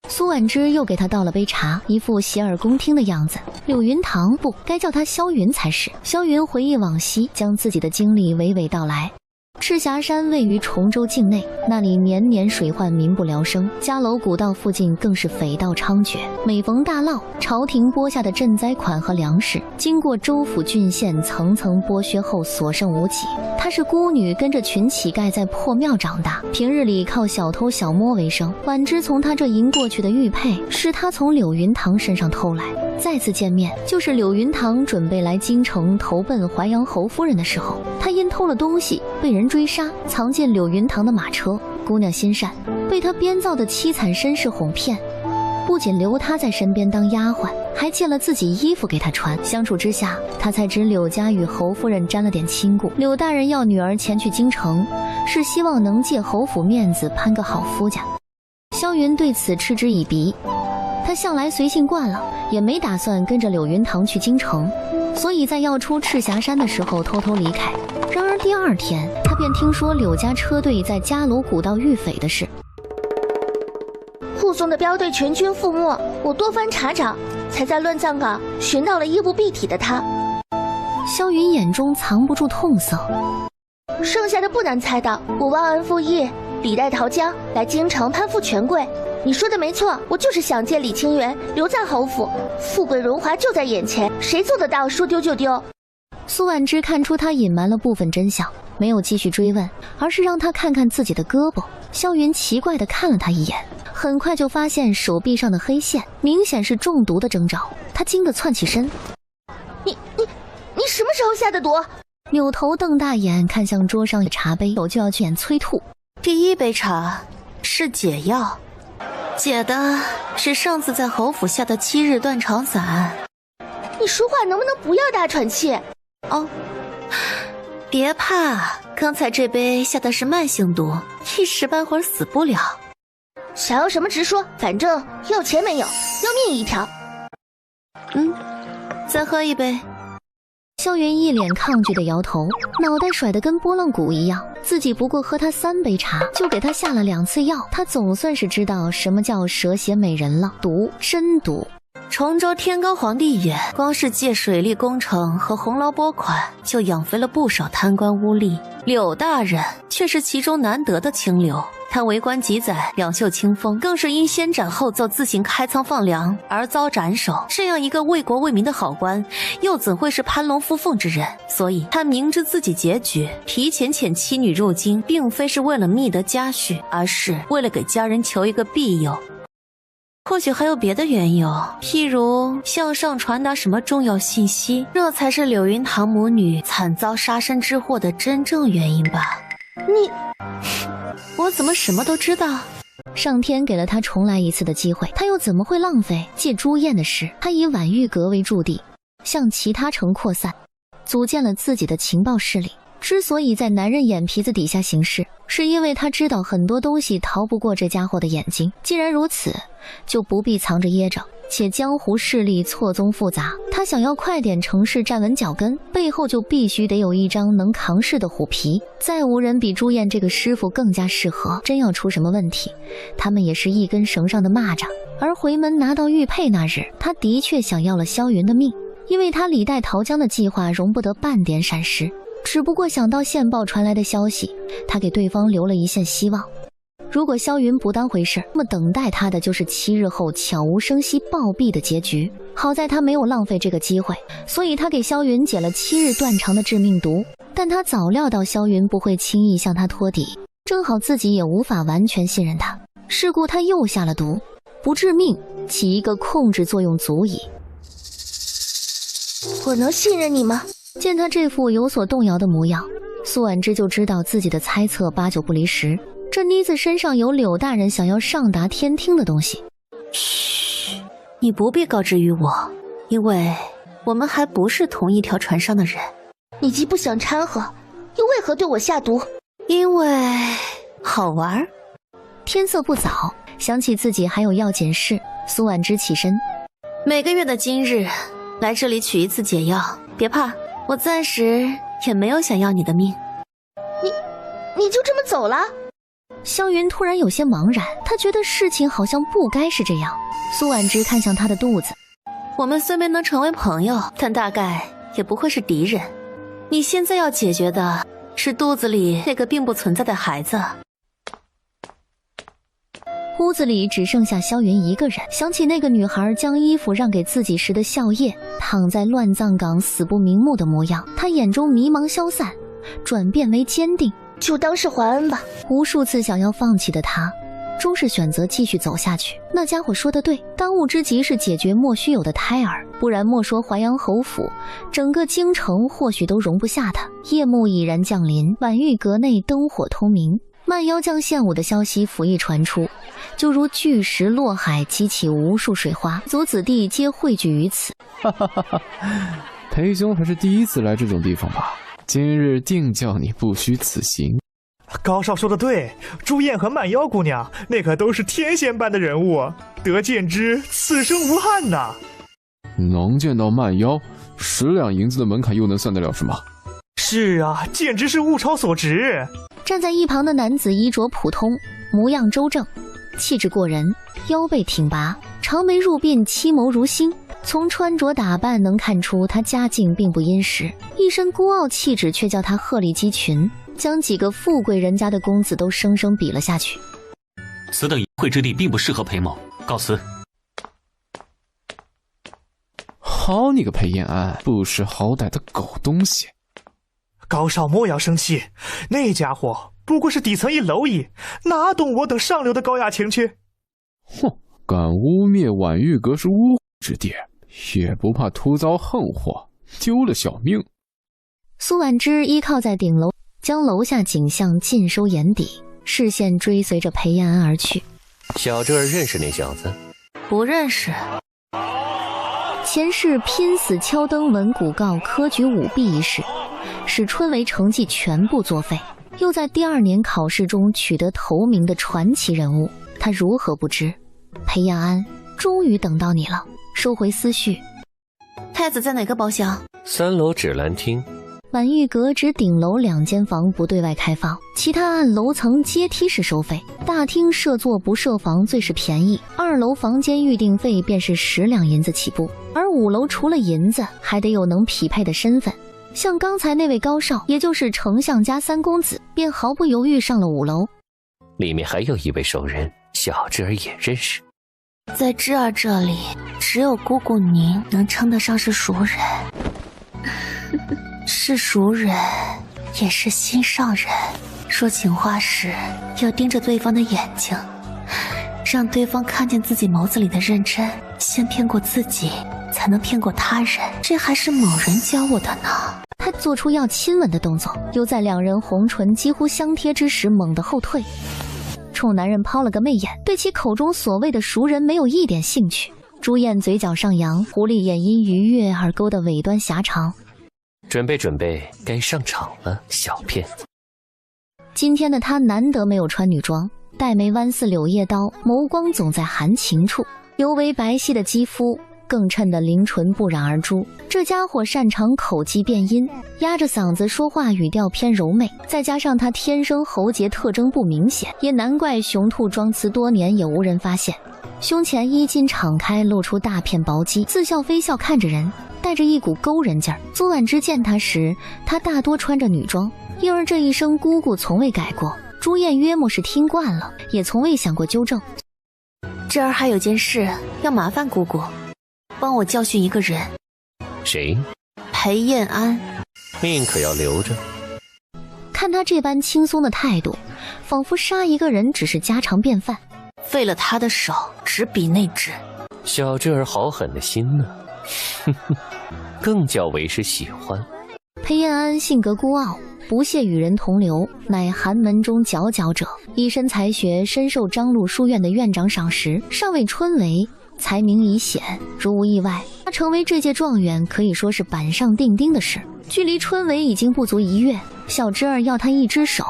苏婉之又给他倒了杯茶，一副洗耳恭听的样子。柳云堂不该叫他萧云才是。萧云回忆往昔，将自己的经历娓娓道来。赤霞山位于崇州境内，那里年年水患，民不聊生。迦楼古道附近更是匪盗猖獗，每逢大涝，朝廷拨下的赈灾款和粮食，经过州府郡县层层剥削后所剩无几。她是孤女，跟着群乞丐在破庙长大，平日里靠小偷小摸为生。婉之从她这银过去的玉佩，是她从柳云堂身上偷来。再次见面，就是柳云堂准备来京城投奔淮阳侯夫人的时候，她因偷了东西被人追杀，藏进柳云堂的马车。姑娘心善，被他编造的凄惨身世哄骗，不仅留她在身边当丫鬟，还借了自己衣服给她穿。相处之下，他才知柳家与侯夫人沾了点亲故。柳大人要女儿前去京城，是希望能借侯府面子攀个好夫家。萧云对此嗤之以鼻，他向来随性惯了，也没打算跟着柳云堂去京城，所以在要出赤霞山的时候偷偷离开。然而第二天，他便听说柳家车队在嘉楼古道遇匪的事。护送的镖队全军覆没，我多番查找，才在乱葬岗寻到了衣不蔽体的他。萧云眼中藏不住痛色，剩下的不难猜到，我忘恩负义，李代桃僵，来京城攀附权贵。你说的没错，我就是想借李清源留在侯府，富贵荣华就在眼前，谁做得到说丢就丢？苏婉之看出他隐瞒了部分真相，没有继续追问，而是让他看看自己的胳膊。萧云奇怪地看了他一眼，很快就发现手臂上的黑线明显是中毒的征兆，他惊得窜起身。你什么时候下的毒？扭头瞪大眼看向桌上的茶杯，手就要去眼催吐。第一杯茶是解药，解的是上次在侯府下的7日断肠散。你说话能不能不要大喘气？哦，别怕，刚才这杯下的是慢性毒，一时半会儿死不了。想要什么直说，反正要钱没有，要命一条。再喝一杯。萧云一脸抗拒的摇头，脑袋甩得跟拨浪鼓一样。自己不过喝他3杯茶，就给他下了2次药，他总算是知道什么叫蛇蝎美人了。毒，真毒。崇州天高皇帝远，光是借水利工程和红劳拨款，就养肥了不少贪官污吏。柳大人却是其中难得的清流，他为官几载，两袖清风，更是因先斩后奏自行开仓放粮而遭斩首。这样一个为国为民的好官，又怎会是攀龙附凤之人？所以他明知自己结局，提前遣妻女入京，并非是为了觅得家婿，而是为了给家人求一个庇佑。或许还有别的缘由，譬如向上传达什么重要信息，这才是柳云堂母女惨遭杀身之祸的真正原因吧。我怎么什么都知道？上天给了他重来一次的机会，他又怎么会浪费？借朱燕的事，他以婉玉阁为驻地，向其他城扩散，组建了自己的情报势力。之所以在男人眼皮子底下行事，是因为他知道很多东西逃不过这家伙的眼睛。既然如此，就不必藏着掖着。且江湖势力错综复杂，他想要快点成事站稳脚跟，背后就必须得有一张能扛事的虎皮。再无人比朱燕这个师傅更加适合。真要出什么问题，他们也是一根绳上的蚂蚱。而回门拿到玉佩那日，他的确想要了萧云的命，因为他李代桃僵的计划容不得半点闪失。只不过想到线报传来的消息，他给对方留了一线希望。如果萧云不当回事，那么等待他的就是7日后悄无声息暴毙的结局。好在他没有浪费这个机会，所以他给萧云解了7日断肠的致命毒。但他早料到萧云不会轻易向他托底，正好自己也无法完全信任他，是故他又下了毒，不致命，起一个控制作用足矣。我能信任你吗？见他这副有所动摇的模样，苏婉之就知道自己的猜测8、9不离10。这妮子身上有柳大人想要上达天听的东西。嘘，你不必告知于我，因为我们还不是同一条船上的人。你既不想掺和，又为何对我下毒？因为好玩。天色不早，想起自己还有要紧事，苏婉之起身。每个月的今日来这里取一次解药，别怕，我暂时也没有想要你的命。你就这么走了？萧云突然有些茫然，他觉得事情好像不该是这样。苏婉之看向他的肚子，我们虽没能成为朋友，但大概也不会是敌人。你现在要解决的是肚子里那个并不存在的孩子。屋子里只剩下萧云一个人，想起那个女孩将衣服让给自己时的笑靥，躺在乱葬岗死不瞑目的模样，他眼中迷茫消散，转变为坚定。就当是还恩吧。无数次想要放弃的他，终是选择继续走下去。那家伙说得对，当务之急是解决莫须有的胎儿，不然莫说淮阳侯府，整个京城或许都容不下他。夜幕已然降临，婉玉阁内灯火通明，慢妖将献舞的消息甫一传出，就如巨石落海，激起无数水花，族子弟皆汇聚于此。哈哈哈哈！裴兄还是第一次来这种地方吧？今日定叫你不虚此行。高少说的对，朱燕和慢妖姑娘那可都是天仙般的人物，得见之，此生无憾呐。能见到慢妖，10两银子的门槛又能算得了什么？是啊，简直是物超所值。站在一旁的男子衣着普通，模样周正，气质过人，腰背挺拔，长眉入鬓，七眸如星。从穿着打扮能看出他家境并不殷实，一身孤傲气质却叫他鹤立鸡群，将几个富贵人家的公子都生生比了下去。此等淫秽之地并不适合裴某，告辞。好你个裴延安，不识好歹的狗东西！高少莫要生气，那家伙不过是底层一蝼蚁，哪懂我等上流的高雅情趣？哼，敢污蔑婉玉阁是污秽之地，也不怕突遭横祸，丢了小命。苏婉之依靠在顶楼，将楼下景象尽收眼底，视线追随着裴延安而去。小智儿认识那小子？不认识。前世拼死敲灯闻古告，科举舞弊一事，使春闱成绩全部作废，又在第2年考试中取得头名的传奇人物，他如何不知？裴延安，终于等到你了。收回思绪。太子在哪个包厢？3楼芷兰厅。婉玉阁只顶楼2间房不对外开放，其他按楼层阶梯式收费。大厅设座不设房最是便宜，2楼房间预订费便是10两银子起步，而5楼除了银子，还得有能匹配的身份。像刚才那位高少，也就是丞相家3公子，便毫不犹豫上了5楼。里面还有一位熟人，小智儿也认识。在智儿这里，只有姑姑您能称得上是熟人。是熟人，也是心上人。说情话时，要盯着对方的眼睛，让对方看见自己眸子里的认真。先骗过自己，才能骗过他人。这还是某人教我的呢。他做出要亲吻的动作，又在2人红唇几乎相贴之时猛地后退，冲男人抛了个媚眼，对其口中所谓的熟人没有一点兴趣。朱燕嘴角上扬，狐狸眼因愉悦而勾得尾端狭长。准备，该上场了，小骗子。今天的他难得没有穿女装，黛眉弯似柳叶刀，眸光总在含情处，尤为白皙的肌肤更衬得灵唇不染而朱。这家伙擅长口技变音，压着嗓子说话，语调偏柔媚，再加上他天生喉结特征不明显，也难怪雄兔装雌多年也无人发现。胸前衣襟敞开，露出大片薄肌，似笑非笑看着人，带着一股勾人劲儿。苏婉之见他时，他大多穿着女装，因而这一声姑姑从未改过。朱燕约莫是听惯了，也从未想过纠正。这儿还有件事要麻烦姑姑，帮我教训一个人。谁？裴燕安。命可要留着。看他这般轻松的态度，仿佛杀一个人只是家常便饭。废了他的手，只比内治。小智儿好狠的心呢，更叫为师喜欢。裴燕安性格孤傲，不屑与人同流，乃寒门中佼佼者，一身才学，深受张禄书院的院长赏识，尚未春闱，才名已显。如无意外，他成为这届状元可以说是板上钉钉的事。距离春闱已经不足1月，小侄儿要他一只手，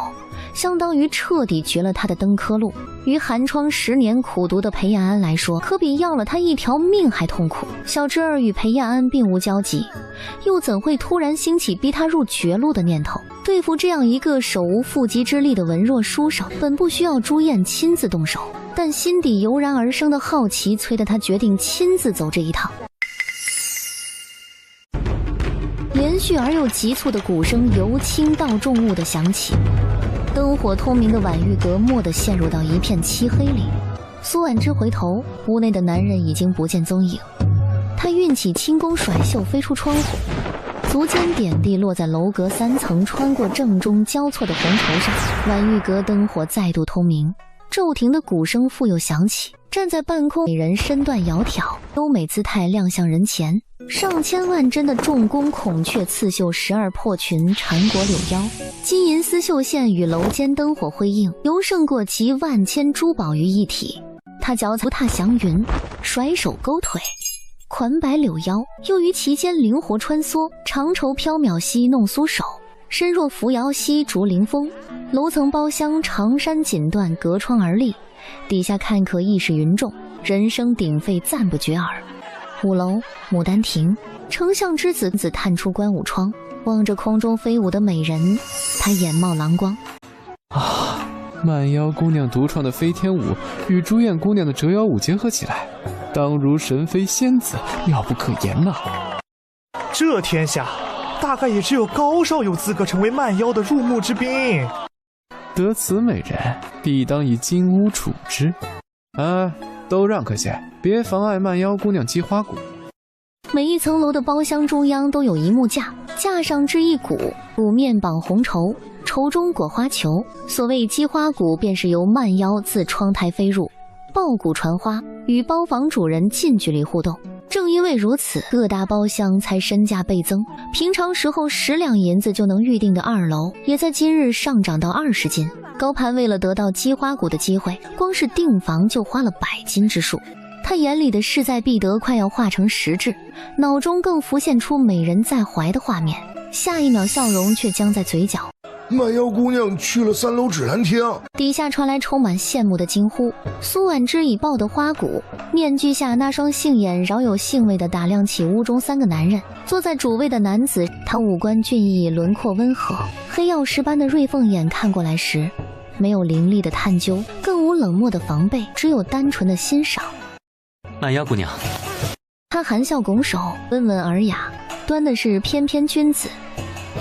相当于彻底绝了他的登科路。于寒窗10年苦读的裴延安来说，可比要了他一条命还痛苦。小侄儿与裴延安并无交集，又怎会突然兴起逼他入绝路的念头？对付这样一个手无缚鸡之力的文弱书生，本不需要朱燕亲自动手，但心底油然而生的好奇催得他决定亲自走这一趟。连续而又急促的鼓声由轻到重物的响起，灯火通明的婉玉阁蓦地陷入到一片漆黑里。苏婉之回头，屋内的男人已经不见踪影。他运起轻功甩袖飞出窗户，足尖点地落在楼阁3层穿过正中交错的红绸上。婉玉阁灯火再度通明，骤停的鼓声复又响起。站在半空，美人身段窈窕，优美姿态亮相人前。上千万针的重弓孔雀刺绣12破裙，缠裹柳腰，金银丝绣线与楼间灯火辉映，尤胜过集万千珠宝于一体。她脚踩踏祥云，甩手勾腿，款摆柳腰，又于其间灵活穿梭，长绸飘渺兮弄酥手，身若扶摇兮竹凌风。楼层包厢，长衫锦缎隔窗而立，底下看客亦是云众，人声鼎沸，赞不绝耳。5楼牡丹亭，丞相之子探出观五窗，望着空中飞舞的美人，他眼冒狼光。啊，曼妖姑娘独创的飞天舞与朱燕姑娘的折腰舞结合起来，当如神飞仙子，妙不可言呐！这天下，大概也只有高少有资格成为曼妖的入幕之宾。得此美人，必当以金屋处之。都让开些，别妨碍曼妖姑娘击花鼓。每一层楼的包厢中央都有一木架，架上置一鼓，鼓面绑红绸，绸中裹花球。所谓击花鼓，便是由曼妖自窗台飞入，抱鼓传花，与包房主人近距离互动。正因为如此，各大包厢才身价倍增。平常时候10两银子就能预定的2楼，也在今日上涨到20斤。高攀为了得到击花鼓的机会，光是订房就花了100金之数。他眼里的势在必得快要化成实质，脑中更浮现出美人在怀的画面，下一秒笑容却僵在嘴角。曼妖姑娘去了3楼芷兰厅。底下传来充满羡慕的惊呼。苏婉之已抱得花鼓，面具下那双杏眼饶有兴味地打量起屋中3个男人。坐在主位的男子，他五官俊逸，轮廓温和，黑曜石般的锐凤眼看过来时，没有凌厉的探究，更无冷漠的防备，只有单纯的欣赏。曼妖姑娘，他含笑拱手，温文尔雅，端的是翩翩君子，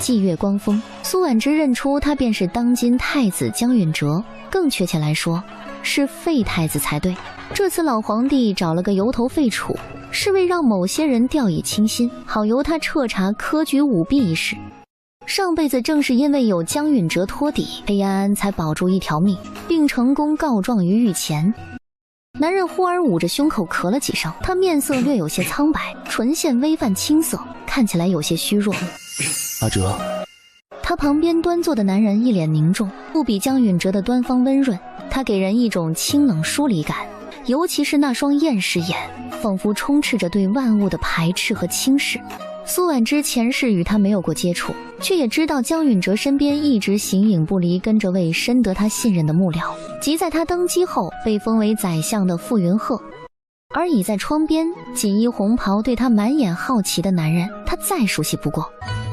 霁月光风。苏婉之认出他便是当今太子江允哲，更确切来说是废太子才对。这次老皇帝找了个由头废楚，是为让某些人掉以轻心，好由他彻查科举舞弊一事。上辈子正是因为有江允哲托底，裴安安才保住一条命，并成功告状于御前。男人忽而捂着胸口咳了几声，他面色略有些苍白，唇线微泛青涩，看起来有些虚弱。阿哲。他旁边端坐的男人一脸凝重，不比江允哲的端方温润，他给人一种清冷疏离感，尤其是那双厌世眼，仿佛充斥着对万物的排斥和轻视。苏婉之前世与他没有过接触，却也知道江允哲身边一直形影不离跟着位深得他信任的幕僚，即在他登基后被封为宰相的傅云鹤。而倚在窗边锦衣红袍对他满眼好奇的男人，他再熟悉不过，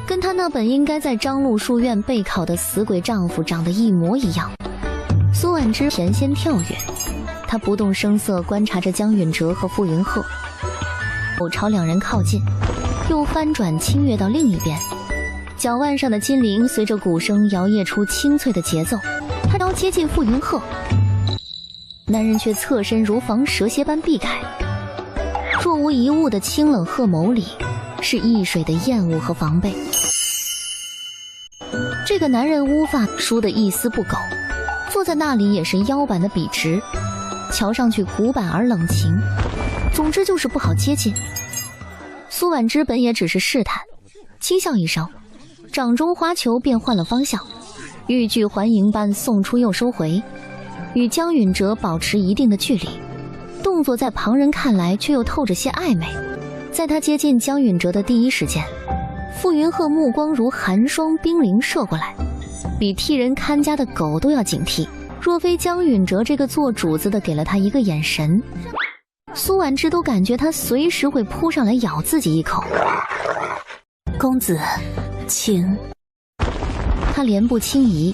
跟他那本应该在张禄书院备考的死鬼丈夫长得一模一样。苏婉之翩跹跳跃，他不动声色观察着江允哲和傅云鹤，朝两人靠近，又翻转轻跃到另一边，脚腕上的金铃随着鼓声摇曳出清脆的节奏。他要接近傅云鹤，男人却侧身如防蛇蝎般避开，若无一物的清冷褐眸里是易水的厌恶和防备。这个男人乌发梳得一丝不苟，坐在那里也是腰板的笔直，瞧上去古板而冷情，总之就是不好接近。苏婉之本也只是试探，轻笑一声，掌中花球便换了方向，欲拒还迎般送出又收回，与江允哲保持一定的距离，动作在旁人看来却又透着些暧昧。在他接近江允哲的第一时间，傅云鹤目光如寒霜冰凌射过来，比替人看家的狗都要警惕。若非江允哲这个做主子的给了他一个眼神，苏婉之都感觉他随时会扑上来咬自己一口。公子，请。他莲步轻移，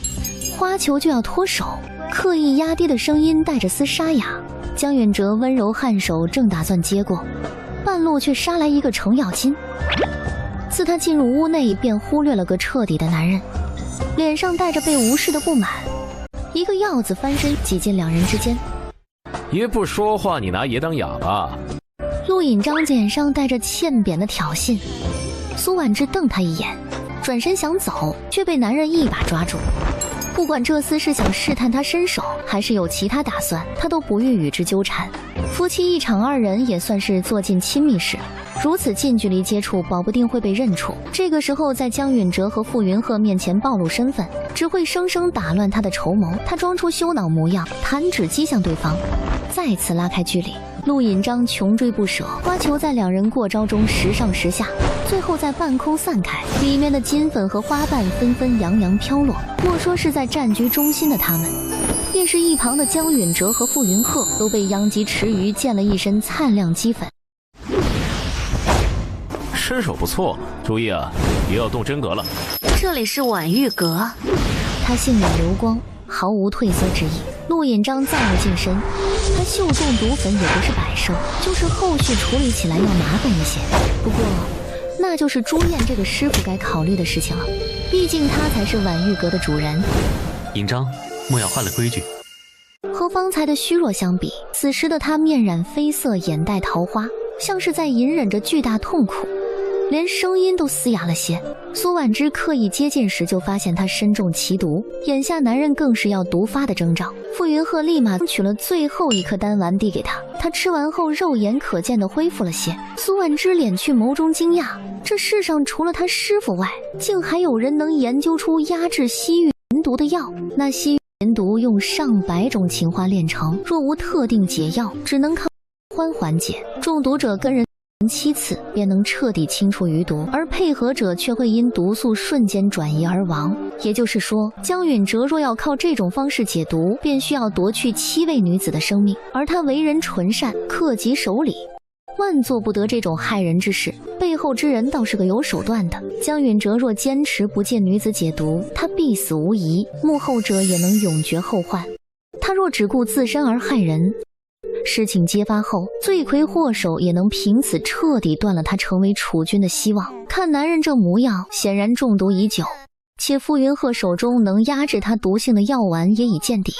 花球就要脱手，刻意压低的声音带着丝沙哑。江允哲温柔颔首，正打算接过，半路却杀来一个程咬金。自他进入屋内，便忽略了个彻底的男人，脸上带着被无视的不满，一个鹞子翻身挤进两人之间。爷不说话，你拿爷当哑巴？陆隐章脸上带着欠扁的挑衅。苏婉之瞪他一眼，转身想走，却被男人一把抓住。不管这厮是想试探他身手，还是有其他打算，他都不欲与之纠缠。夫妻一场，二人也算是做尽亲密事。如此近距离接触，保不定会被认出。这个时候，在江允哲和傅云鹤面前暴露身份，只会生生打乱他的筹谋。他装出羞恼模样，弹指击向对方，再次拉开距离。陆引章穷追不舍，花球在两人过招中时上时下，最后在半空散开，里面的金粉和花瓣纷纷扬扬飘落。莫说是在战局中心的他们，便是一旁的江允哲和傅云鹤都被殃及池鱼溅了一身灿亮肌粉。身手不错，注意啊，也要动真格了。这里是婉玉阁。他杏眼流光，毫无退缩之意。陆引章再无近身，他秀中毒粉也不是摆设，就是后续处理起来要麻烦一些。不过，那就是朱燕这个师傅该考虑的事情了，毕竟他才是婉玉阁的主人。引章，莫要坏了规矩。和方才的虚弱相比，此时的他面染绯色，眼带桃花，像是在隐忍着巨大痛苦。连声音都嘶哑了些。苏婉之刻意接近时就发现他身中奇毒，眼下男人更是要毒发的征兆。傅云鹤立马取了最后一颗丹丸递给他，他吃完后肉眼可见的恢复了些。苏婉之敛去眸中惊讶，这世上除了他师傅外，竟还有人能研究出压制西域银毒的药。那西域银毒用上百种情花炼成，若无特定解药，只能靠缓解。中毒者跟人7次便能彻底清除余毒，而配合者却会因毒素瞬间转移而亡。也就是说，江允哲若要靠这种方式解毒，便需要夺去7位女子的生命，而他为人纯善，克己守礼，万做不得这种害人之事。背后之人倒是个有手段的。江允哲若坚持不见女子解毒，他必死无疑，幕后者也能永绝后患。他若只顾自身而害人，事情揭发后，罪魁祸首也能凭此彻底断了他成为储君的希望。看男人这模样，显然中毒已久，且傅云鹤手中能压制他毒性的药丸也已见底。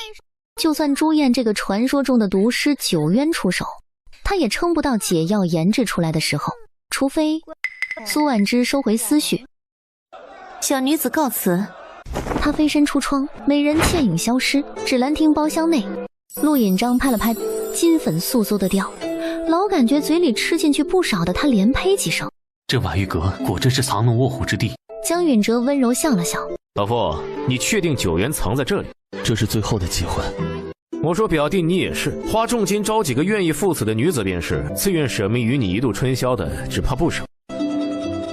就算朱燕这个传说中的毒师九渊出手，他也撑不到解药研制出来的时候。除非苏婉之收回思绪。小女子告辞。他飞身出窗，美人倩影消失。芷兰亭包厢内，陆引章拍了拍金粉簌簌的掉，老感觉嘴里吃进去不少的他连呸几声。这婉玉阁果真是藏龙卧虎之地。江允哲温柔笑了笑。老夫，你确定九元藏在这里？这是最后的机会。我说表弟你也是，花重金招几个愿意赴死的女子便是，自愿舍命与你一度春宵的只怕不少。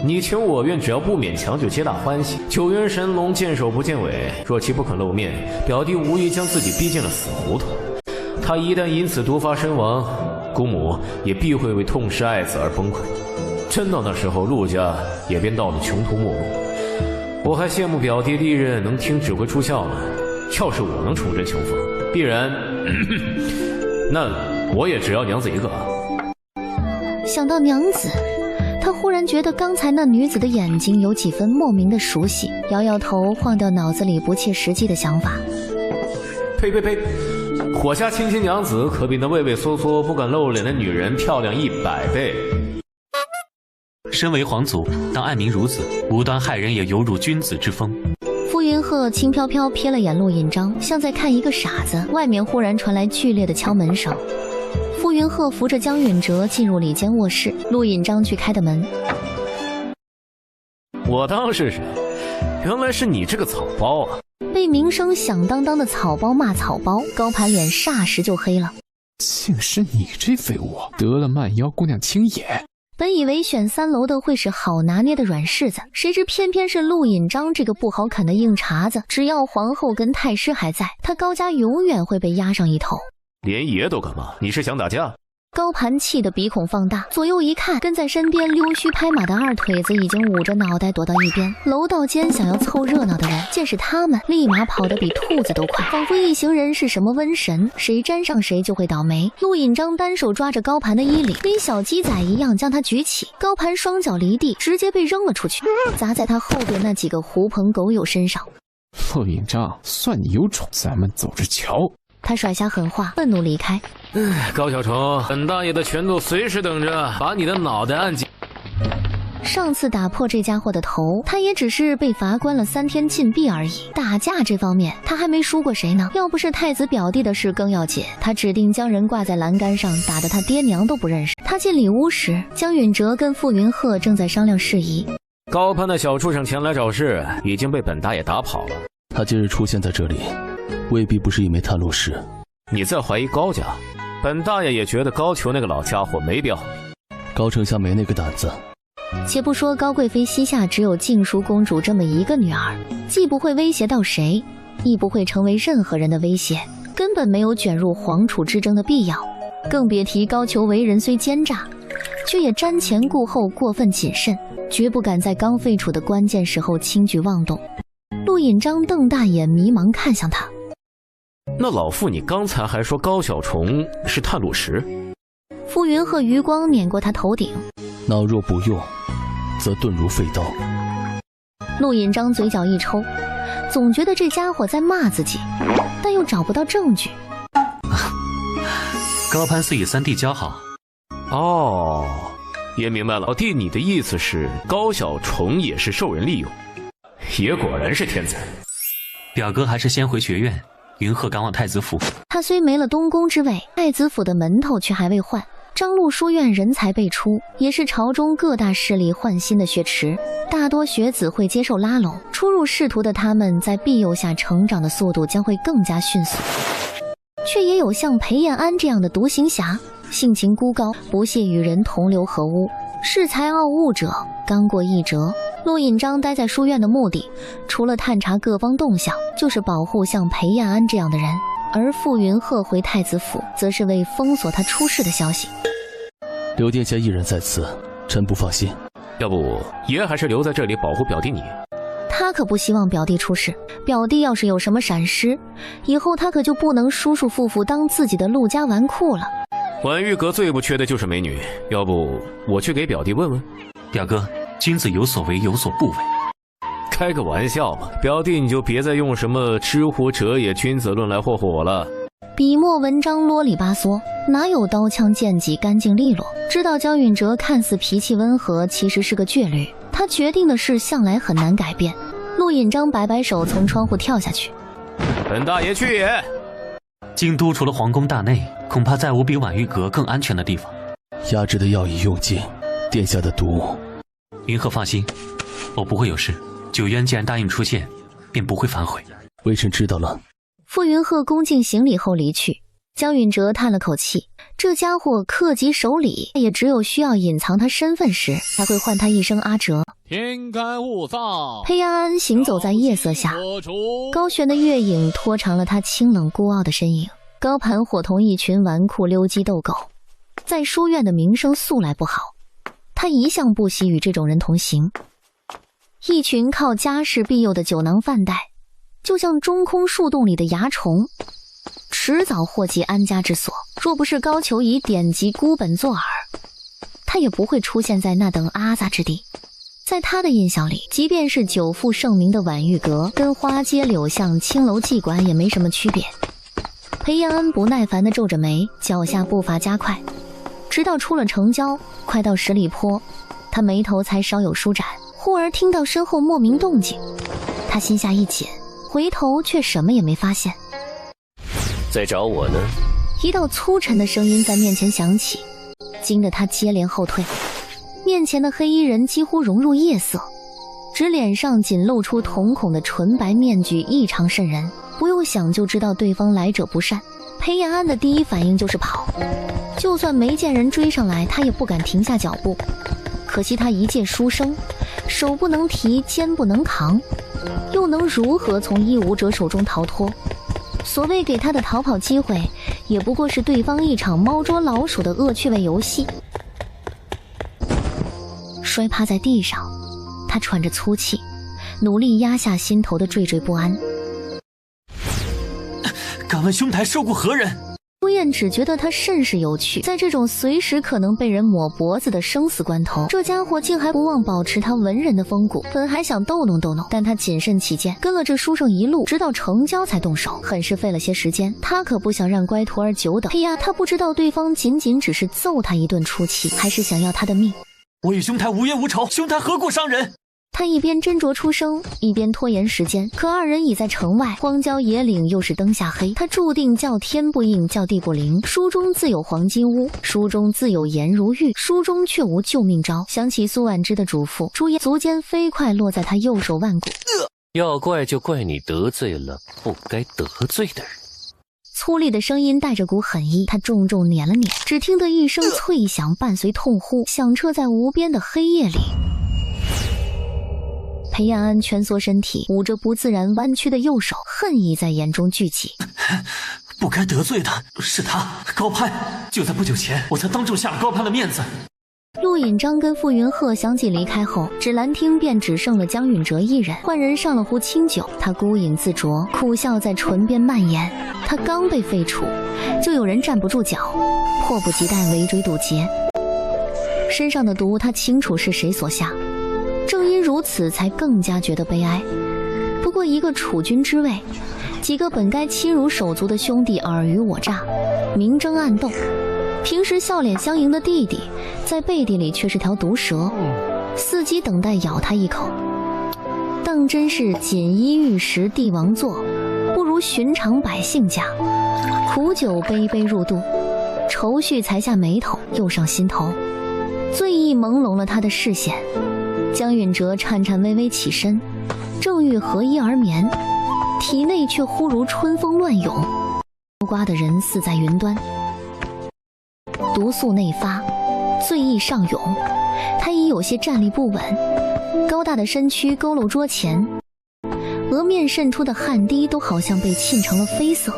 你情我愿，只要不勉强就皆大欢喜。九元神龙见首不见尾，若其不肯露面，表弟无疑将自己逼进了死胡同。他一旦因此毒发身亡，姑母也必会为痛失爱子而崩溃。真到那时候，陆家也便到了穷途末路。我还羡慕表弟历任能听指挥出鞘呢。要是我能重振雄风，必然那我也只要娘子一个。想到娘子，他忽然觉得刚才那女子的眼睛有几分莫名的熟悉，摇摇头，晃掉脑子里不切实际的想法。呸呸呸！火下亲亲娘子可比那畏畏缩缩不敢露脸的女人漂亮100倍。身为皇族，当爱民如子，无端害人也犹如君子之风。傅云鹤轻飘飘瞥了眼陆引章，像在看一个傻子。外面忽然传来剧烈的敲门声。傅云鹤扶着江允哲进入里间卧室，陆引章去开的门。我当是谁？原来是你这个草包啊！被名声响当当的草包骂草包，高盘脸霎时就黑了。竟是你这废物，得了慢腰姑娘青眼。本以为选3楼的会是好拿捏的软柿子，谁知偏偏是陆引章这个不好啃的硬茬子。只要皇后跟太师还在，他高家永远会被压上一头。连爷都敢骂，你是想打架？高盘气得鼻孔放大，左右一看，跟在身边溜须拍马的二腿子已经捂着脑袋躲到一边。楼道间想要凑热闹的人见是他们，立马跑得比兔子都快，仿佛一行人是什么瘟神，谁沾上谁就会倒霉。陆引章单手抓着高盘的衣领，跟小鸡仔一样将他举起，高盘双脚离地，直接被扔了出去，砸在他后边那几个狐朋狗友身上。陆引章，算你有种，咱们走着瞧。他甩下狠话，愤怒离开。高小虫，本大爷的拳头随时等着把你的脑袋按紧。上次打破这家伙的头，他也只是被罚关了3天禁闭而已。打架这方面，他还没输过谁呢。要不是太子表弟的事更要紧，他指定将人挂在栏杆上，打得他爹娘都不认识。他进里屋时，江允哲跟傅云鹤正在商量事宜。高攀的小畜生前来找事，已经被本大爷打跑了。他今日出现在这里，未必不是一枚探路师。你在怀疑高家？本大爷也觉得高俅那个老家伙没标。高丞相没那个胆子。且不说高贵妃膝下只有静淑公主这么一个女儿，既不会威胁到谁，亦不会成为任何人的威胁，根本没有卷入皇储之争的必要。更别提高俅为人虽奸诈，却也瞻前顾后，过分谨慎，绝不敢在刚废除的关键时候轻举妄动。陆引章瞪大眼，迷茫看向他。那老妇，你刚才还说高小虫是探路石？傅云鹤余光碾过他头顶，脑若不用，则钝如废刀。陆引章嘴角一抽，总觉得这家伙在骂自己，但又找不到证据。高攀似与三弟交好。哦，也明白了。老弟，你的意思是高小虫也是受人利用？也果然是天才。表哥还是先回学院，云鹤赶往太子府。他虽没了东宫之位，太子府的门头却还未换。张陆书院人才辈出，也是朝中各大势力换新的血池，大多学子会接受拉拢，初入仕途的他们在庇佑下成长的速度将会更加迅速。却也有像裴彦安这样的独行侠，性情孤高，不屑与人同流合污，恃才傲物者刚过一折。陆引章待在书院的目的，除了探查各方动向，就是保护像裴彦安这样的人。而傅云鹤回太子府，则是为封锁他出事的消息。刘殿下一人在此，臣不放心。要不爷还是留在这里保护表弟你。他可不希望表弟出事，表弟要是有什么闪失，以后他可就不能舒舒服服当自己的陆家纨绔了。婉玉阁最不缺的就是美女，要不我去给表弟问问。表哥，君子有所为有所不为。开个玩笑嘛，表弟你就别再用什么知乎者也君子论来霍霍我了。笔墨文章啰里吧嗦，哪有刀枪剑戟干净利落？知道江允哲看似脾气温和，其实是个倔驴。他决定的事向来很难改变。陆引章摆摆手，从窗户跳下去。本大爷去也。京都除了皇宫大内，恐怕再无比婉玉阁更安全的地方。压制的药已用尽，殿下的毒。云鹤放心，我不会有事。九渊既然答应出现，便不会反悔。微臣知道了。傅云鹤恭敬行礼后离去。江允哲叹了口气，这家伙克己守礼，也只有需要隐藏他身份时，才会唤他一声阿哲。天干物燥，裴安安行走在夜色下，高悬的月影拖长了他清冷孤傲的身影。高盘伙同一群纨绔溜鸡斗狗，在书院的名声素来不好，他一向不喜与这种人同行。一群靠家世庇佑的酒囊饭袋，就像中空树洞里的蚜虫，迟早祸及安家之所。若不是高俅以典籍孤本作饵，他也不会出现在那等阿杂之地。在他的印象里，即便是久负盛名的婉玉阁，跟花街柳巷青楼妓馆也没什么区别。裴延安不耐烦地皱着眉，脚下步伐加快，直到出了城郊，快到十里坡，他眉头才稍有舒展。忽而听到身后莫名动静，他心下一紧，回头却什么也没发现。在找我呢？一道粗沉的声音在面前响起，惊得他接连后退。面前的黑衣人几乎融入夜色，只脸上仅露出瞳孔的纯白面具异常瘆人，不用想就知道对方来者不善。裴延安的第一反应就是跑，就算没见人追上来，他也不敢停下脚步。可惜他一介书生，手不能提，肩不能扛，又能如何从一武者手中逃脱？所谓给他的逃跑机会，也不过是对方一场猫捉老鼠的恶趣味游戏。摔趴在地上，他喘着粗气，努力压下心头的惴惴不安。敢问兄台受过何人？朱燕只觉得他甚是有趣，在这种随时可能被人抹脖子的生死关头，这家伙竟还不忘保持他文人的风骨。本还想逗弄逗弄，但他谨慎起见，跟了这书生一路，直到城郊才动手，很是费了些时间。他可不想让乖徒儿久等。哎呀，他不知道对方仅仅只是揍他一顿出气，还是想要他的命。我与兄台无冤无仇，兄台何故伤人？他一边斟酌出声，一边拖延时间。可二人已在城外，荒郊野岭又是灯下黑，他注定叫天不应，叫地不灵。书中自有黄金屋，书中自有颜如玉，书中却无救命招。想起苏婉之的嘱咐，朱颜足尖飞快落在他右手腕骨。要怪就怪你得罪了不该得罪的人。粗粝的声音带着股狠意，他重重捻了捻，只听得一声脆响，伴随痛呼，响彻在无边的黑夜里。裴亚安蜷缩身体，捂着不自然弯曲的右手，恨意在眼中聚起。不该得罪的是他，高攀。就在不久前，我才当众下了高攀的面子。陆引章跟傅云鹤相继离开后，芷兰厅便只剩了江允哲一人。换人上了壶清酒，他孤饮自酌，苦笑在唇边蔓延。他刚被废除，就有人站不住脚，迫不及待围追堵截。身上的毒他清楚是谁所下，正因如此才更加觉得悲哀。不过一个储君之位，几个本该亲如手足的兄弟尔虞我诈，明争暗斗，平时笑脸相迎的弟弟，在背地里却是条毒蛇，伺机等待咬他一口。当真是锦衣玉食帝王座，不如寻常百姓家。苦酒杯杯入肚，愁绪才下眉头，又上心头，醉意朦胧了他的视线。江允哲颤颤巍巍起身，正欲合衣而眠，体内却忽如春风乱涌，刮的人似在云端。毒素内发，醉意上涌，他已有些站立不稳，高大的身躯佝偻桌前，额面渗出的汗滴都好像被沁成了绯色，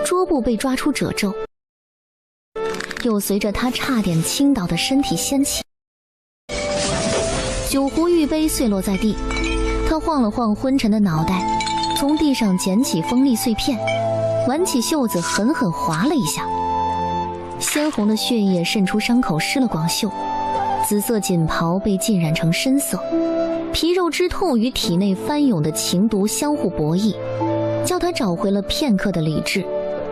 桌布被抓出褶皱，又随着他差点倾倒的身体掀起。酒壶玉杯碎落在地，他晃了晃昏沉的脑袋，从地上捡起锋利碎片，挽起袖子狠狠划了一下，鲜红的血液渗出伤口，湿了广袖，紫色锦袍被浸染成深色，皮肉之痛与体内翻涌的情毒相互博弈，叫他找回了片刻的理智，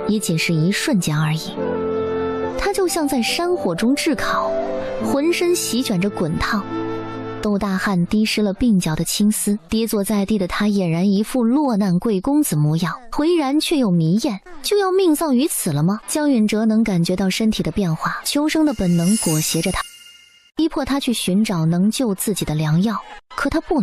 也仅是一瞬间而已。他就像在山火中炙烤，浑身席卷着滚烫，豆大汗滴湿了鬓角的青丝，跌坐在地的他俨然一副落难贵公子模样，颓然却又迷艳，就要命丧于此了吗？江允哲能感觉到身体的变化，求生的本能裹挟着他，逼迫他去寻找能救自己的良药。可他不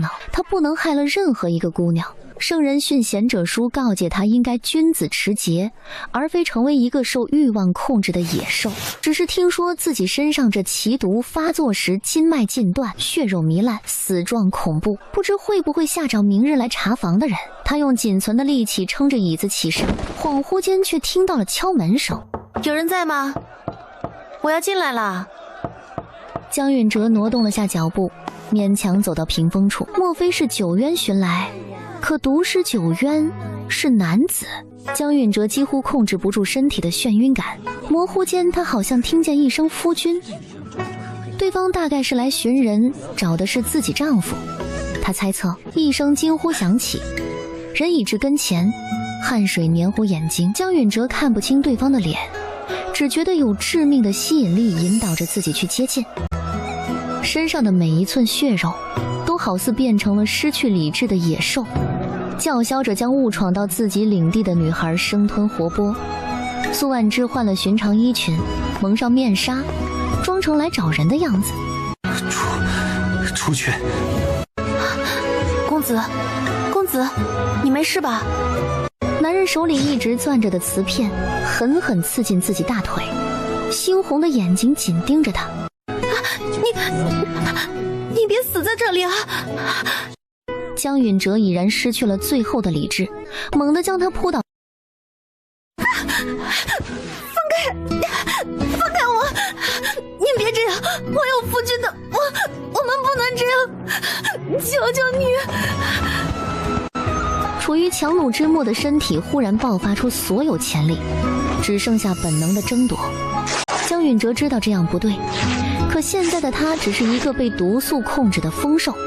能害了任何一个姑娘。圣人训贤者书告诫他应该君子持节，而非成为一个受欲望控制的野兽。只是听说自己身上这奇毒发作时筋脉尽断，血肉糜烂，死状恐怖，不知会不会吓着明日来查房的人。他用仅存的力气撑着椅子起身，恍惚间却听到了敲门声。有人在吗？我要进来了。江允哲挪动了下脚步，勉强走到屏风处。莫非是九渊寻来？可毒师九渊是男子。江允哲几乎控制不住身体的眩晕感，模糊间他好像听见一声夫君，对方大概是来寻人，找的是自己丈夫。他猜测，一声惊呼响起，人已至跟前，汗水黏糊眼睛。江允哲看不清对方的脸，只觉得有致命的吸引力引导着自己去接近。身上的每一寸血肉都好似变成了失去理智的野兽，叫嚣着将误闯到自己领地的女孩生吞活剥。苏婉之换了寻常衣裙，蒙上面纱，装成来找人的样子。出去。公子，你没事吧？男人手里一直攥着的瓷片狠狠刺进自己大腿，猩红的眼睛紧盯着他。你别死在这里啊！江允哲已然失去了最后的理智，猛地将他扑倒。放开我！你别这样，我有夫君的，我们不能这样，求求你！处于强弩之末的身体忽然爆发出所有潜力，只剩下本能的争夺。江允哲知道这样不对，可现在的他只是一个被毒素控制的疯兽。不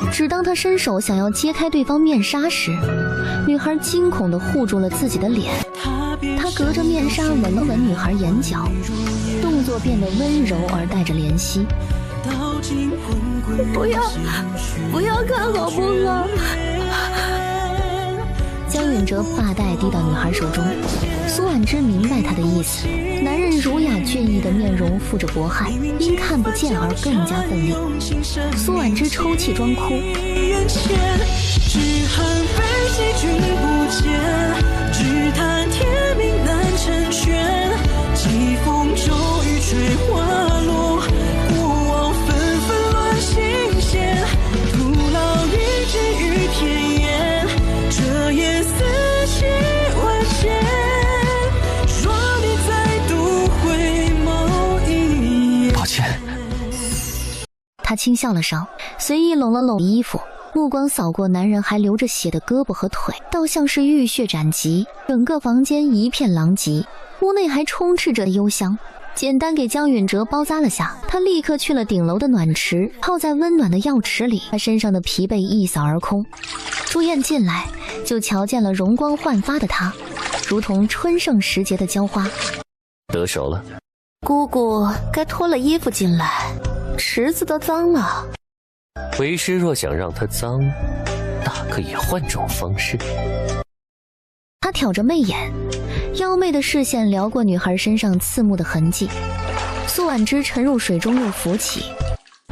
要！只当他伸手想要揭开对方面纱时，女孩惊恐地护住了自己的脸。他隔着面纱吻了吻女孩眼角，动作变得温柔而带着怜惜。不要看好不好？江允哲发带递到女孩手中，苏婉之明白他的意思。男人儒雅俊逸的面容附着薄汗，因看不见而更加奋力。苏婉之抽泣装哭。只恨非细君不见，只叹天命难成全。疾风骤雨吹花落，过往纷纷乱心弦。徒劳一掷于天烟，这夜思绪万千。若你再度回眸一眼，抱歉。他轻笑了声，随意拢了拢衣服。目光扫过男人还流着血的胳膊和腿，倒像是浴血斩疾。整个房间一片狼藉，屋内还充斥着幽香。简单给江允哲包扎了下，他立刻去了顶楼的暖池，泡在温暖的药池里，他身上的疲惫一扫而空。朱燕进来，就瞧见了容光焕发的他，如同春盛时节的娇花。得手了。姑姑该脱了衣服进来，池子都脏了。为师若想让它脏，大可以换种方式。他挑着媚眼，妖媚的视线撩过女孩身上刺目的痕迹。苏婉之沉入水中又浮起。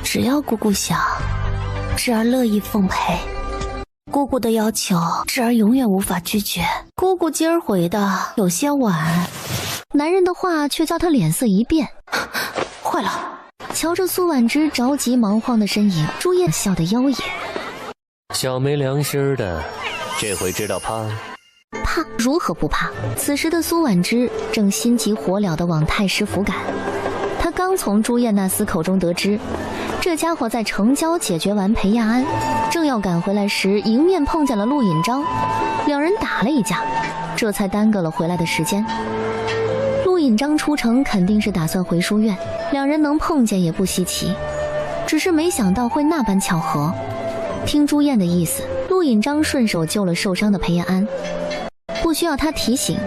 只要姑姑想，侄儿乐意奉陪。姑姑的要求，侄儿永远无法拒绝。姑姑今儿回的有些晚。男人的话却叫他脸色一变。坏了！瞧着苏婉之着急忙慌的身影，朱燕笑得妖冶。小没良心的，这回知道怕？怕？如何不怕？此时的苏婉之正心急火燎地往太师府赶。他刚从朱燕那厮口中得知，这家伙在城郊解决完裴亚安，正要赶回来时，迎面碰见了陆引章，两人打了一架，这才耽搁了回来的时间。陆引章出城肯定是打算回书院，两人能碰见也不稀奇，只是没想到会那般巧合。听朱燕的意思，陆引章顺手救了受伤的裴延安，不需要他提醒，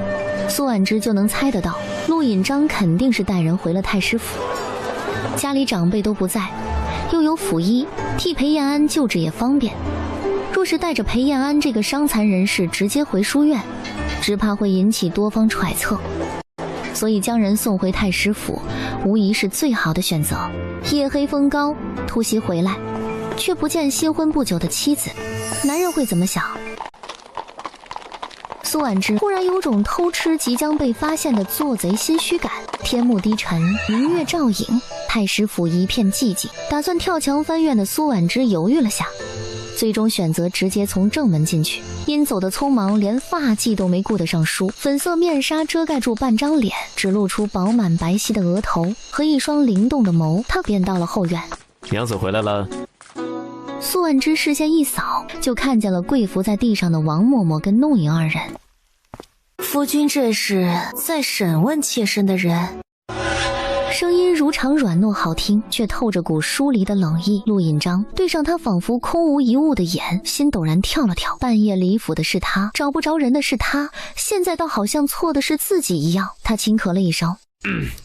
苏婉之就能猜得到，陆引章肯定是带人回了太师府。家里长辈都不在，又有府医，替裴延安救治也方便。若是带着裴延安这个伤残人士直接回书院，只怕会引起多方揣测。所以将人送回太师府，无疑是最好的选择。夜黑风高，突袭回来，却不见新婚不久的妻子，男人会怎么想？苏婉之忽然有种偷吃即将被发现的做贼心虚感。天幕低沉，明月照影，太师府一片寂静。打算跳墙翻院的苏婉之犹豫了下，最终选择直接从正门进去。因走得匆忙，连发髻都没顾得上梳，粉色面纱遮盖住半张脸，只露出饱满白皙的额头和一双灵动的眸。他便到了后院。娘子回来了。苏婉之视线一扫，就看见了跪伏在地上的王嬷嬷跟弄影二人。夫君这是在审问妾身的人。声音如常软糯好听，却透着股疏离的冷意。陆引章对上他仿佛空无一物的眼，心陡然跳了跳。半夜离府的是他，找不着人的是他，现在倒好像错的是自己一样。他轻咳了一声，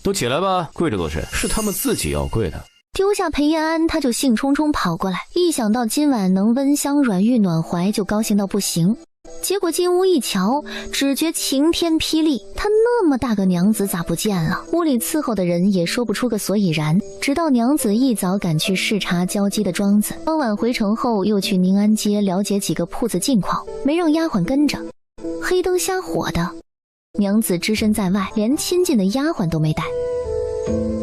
都起来吧，跪着做甚？是他们自己要跪的。丢下裴延安，他就兴冲冲跑过来，一想到今晚能温香软玉暖怀，就高兴到不行。结果进屋一瞧，只觉晴天霹雳，他那么大个娘子咋不见了？屋里伺候的人也说不出个所以然，直到娘子一早赶去视察交接的庄子，傍晚回城后又去宁安街了解几个铺子近况，没让丫鬟跟着，黑灯瞎火的。娘子只身在外，连亲近的丫鬟都没带。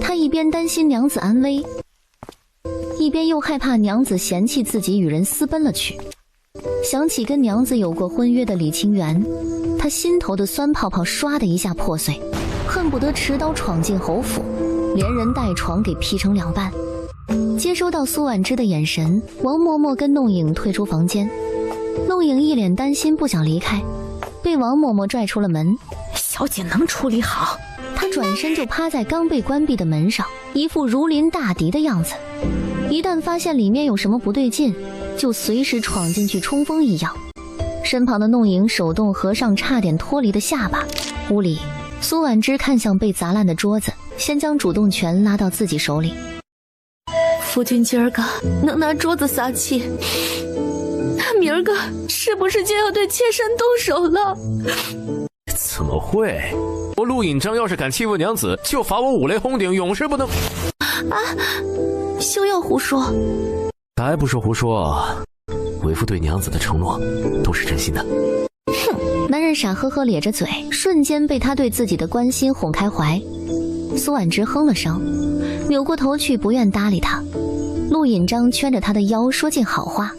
他一边担心娘子安危，一边又害怕娘子嫌弃自己与人私奔了去。想起跟娘子有过婚约的李清源，他心头的酸泡泡唰的一下破碎，恨不得持刀闯进侯府，连人带床给劈成两半。接收到苏婉之的眼神，王嬷嬷跟弄影退出房间。弄影一脸担心不想离开，被王嬷嬷拽出了门。小姐能处理好。她转身就趴在刚被关闭的门上，一副如临大敌的样子，一旦发现里面有什么不对劲，就随时闯进去冲锋一样。身旁的弄影手动合上差点脱离的下巴。屋里，苏婉之看向被砸烂的桌子，先将主动权拉到自己手里。夫君今儿个能拿桌子撒气，那明儿个是不是就要对妾身动手了？怎么会？我陆引章要是敢欺负娘子，就罚我五雷轰顶，永世不能。啊！休要胡说！还不是胡说？为夫对娘子的承诺都是真心的。哼！男人傻呵呵咧着嘴，瞬间被他对自己的关心哄开怀。苏婉之哼了声，扭过头去，不愿搭理他。陆引章圈着他的腰，说尽好话：“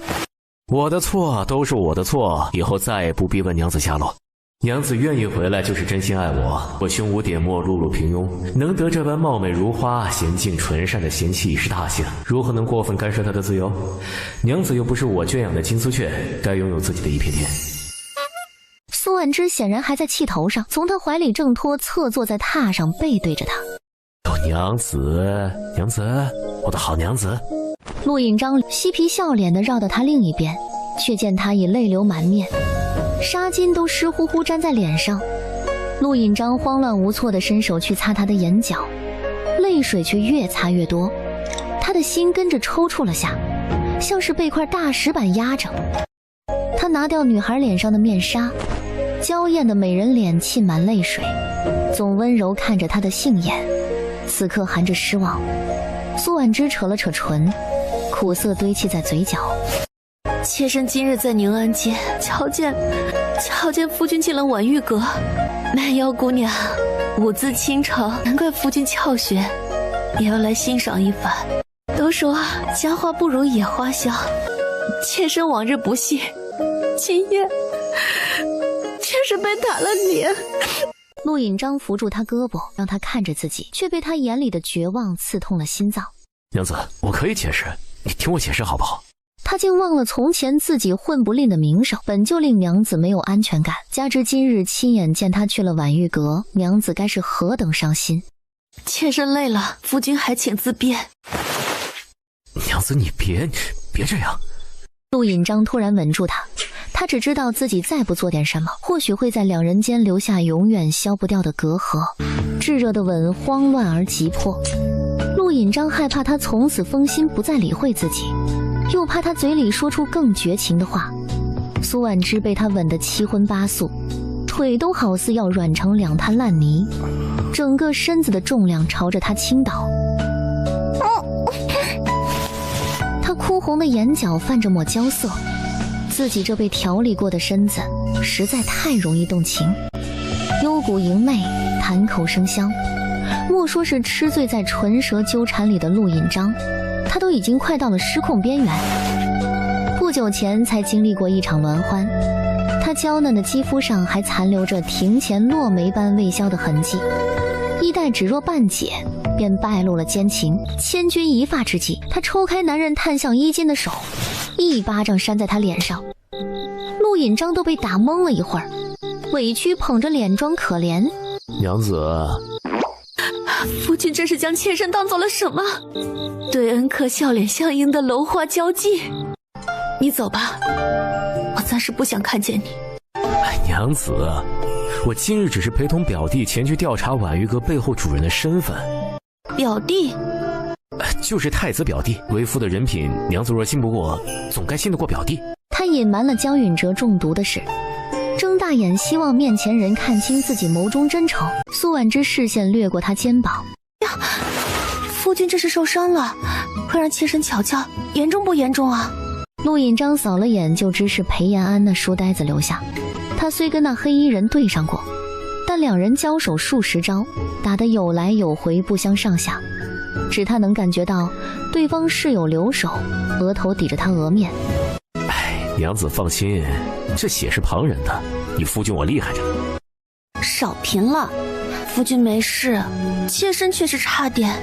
我的错都是我的错，以后再也不逼问娘子下落。娘子愿意回来，就是真心爱我。我胸无点墨，碌碌平庸，能得这般貌美如花、娴静纯善的贤妻已是大幸，如何能过分干涉她的自由？娘子又不是我圈养的金丝雀，该拥有自己的一片天。”苏婉之显然还在气头上，从他怀里挣脱，侧坐在榻上，背对着他。娘子，娘子，我的好娘子。陆引章嬉皮笑脸地绕到他另一边，却见他已泪流满面，纱巾都湿乎乎粘在脸上。陆引章慌乱无措地伸手去擦他的眼角，泪水却越擦越多，他的心跟着抽搐了下，像是被块大石板压着。他拿掉女孩脸上的面纱，娇艳的美人脸沁满泪水，总温柔看着她的杏眼，此刻含着失望。苏婉之扯了扯唇，苦涩堆砌在嘴角。妾身今日在宁安街瞧见夫君进了婉玉阁，曼瑶姑娘舞姿倾城，难怪夫君窍学，也要来欣赏一番。都说家花不如野花香，妾身往日不信，今夜却是被打了脸。陆引章扶住他胳膊，让他看着自己，却被他眼里的绝望刺痛了心脏。娘子，我可以解释，你听我解释好不好？他竟忘了从前自己混不吝的名声，本就令娘子没有安全感，加之今日亲眼见他去了婉玉阁，娘子该是何等伤心。妾身累了，夫君还请自便。娘子，你别这样。陆引章突然稳住他，他只知道自己再不做点什么，或许会在两人间留下永远消不掉的隔阂。炙热的吻慌乱而急迫，陆引章害怕他从此封心不再理会自己，又怕他嘴里说出更绝情的话。苏婉之被他吻得七荤八素，腿都好似要软成两滩烂泥，整个身子的重量朝着他倾倒。他哭红的眼角泛着抹娇色，自己这被调理过的身子实在太容易动情。幽谷盈媚，谈口生香，莫说是痴醉在唇舌纠缠里的陆引章，他都已经快到了失控边缘。不久前才经历过一场鸾欢，他娇嫩的肌肤上还残留着庭前落梅般未消的痕迹，衣带只若半解，便败露了奸情。千钧一发之际，他抽开男人探向衣襟的手，一巴掌扇在他脸上。陆引章都被打懵了一会儿，委屈捧着脸装可怜。娘子，夫君这是将妾身当做了什么？对恩客笑脸相迎的楼花交际。你走吧，我暂时不想看见你。娘子，我今日只是陪同表弟前去调查婉玉阁背后主人的身份。表弟？就是太子表弟。为夫的人品，娘子若信不过，总该信得过表弟。他隐瞒了江允哲中毒的事，睁大眼希望面前人看清自己眸中真诚。苏婉之视线掠过他肩膀。呀，夫君这是受伤了，快让妾身瞧瞧，严重不严重啊？陆引章扫了眼就知是裴延安那书呆子留下。他虽跟那黑衣人对上过，但两人交手数十招，打得有来有回，不相上下。只他能感觉到对方事有留手，额头抵着他额面。娘子放心，这血是旁人的，你夫君我厉害着。少贫了，夫君没事，妾身却是差点。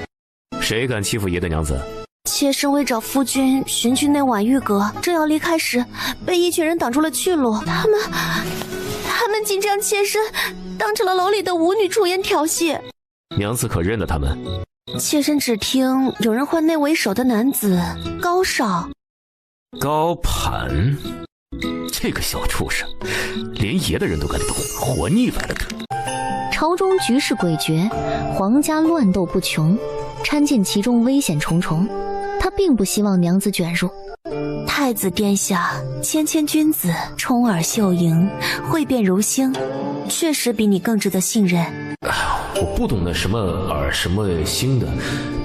谁敢欺负爷的娘子？妾身为找夫君寻去那婉玉阁，正要离开时，被一群人挡住了去路。他们竟将妾身当成了楼里的舞女，出言调戏。娘子可认得他们？妾身只听有人唤那为首的男子高少。高盘，这个小畜生，连爷的人都敢动，活腻歪了他。朝中局势诡谲，皇家乱斗不穷，掺进其中危险重重。他并不希望娘子卷入。太子殿下，谦谦君子，充耳秀盈，慧辩如星，确实比你更值得信任。我不懂那什么耳什么心的，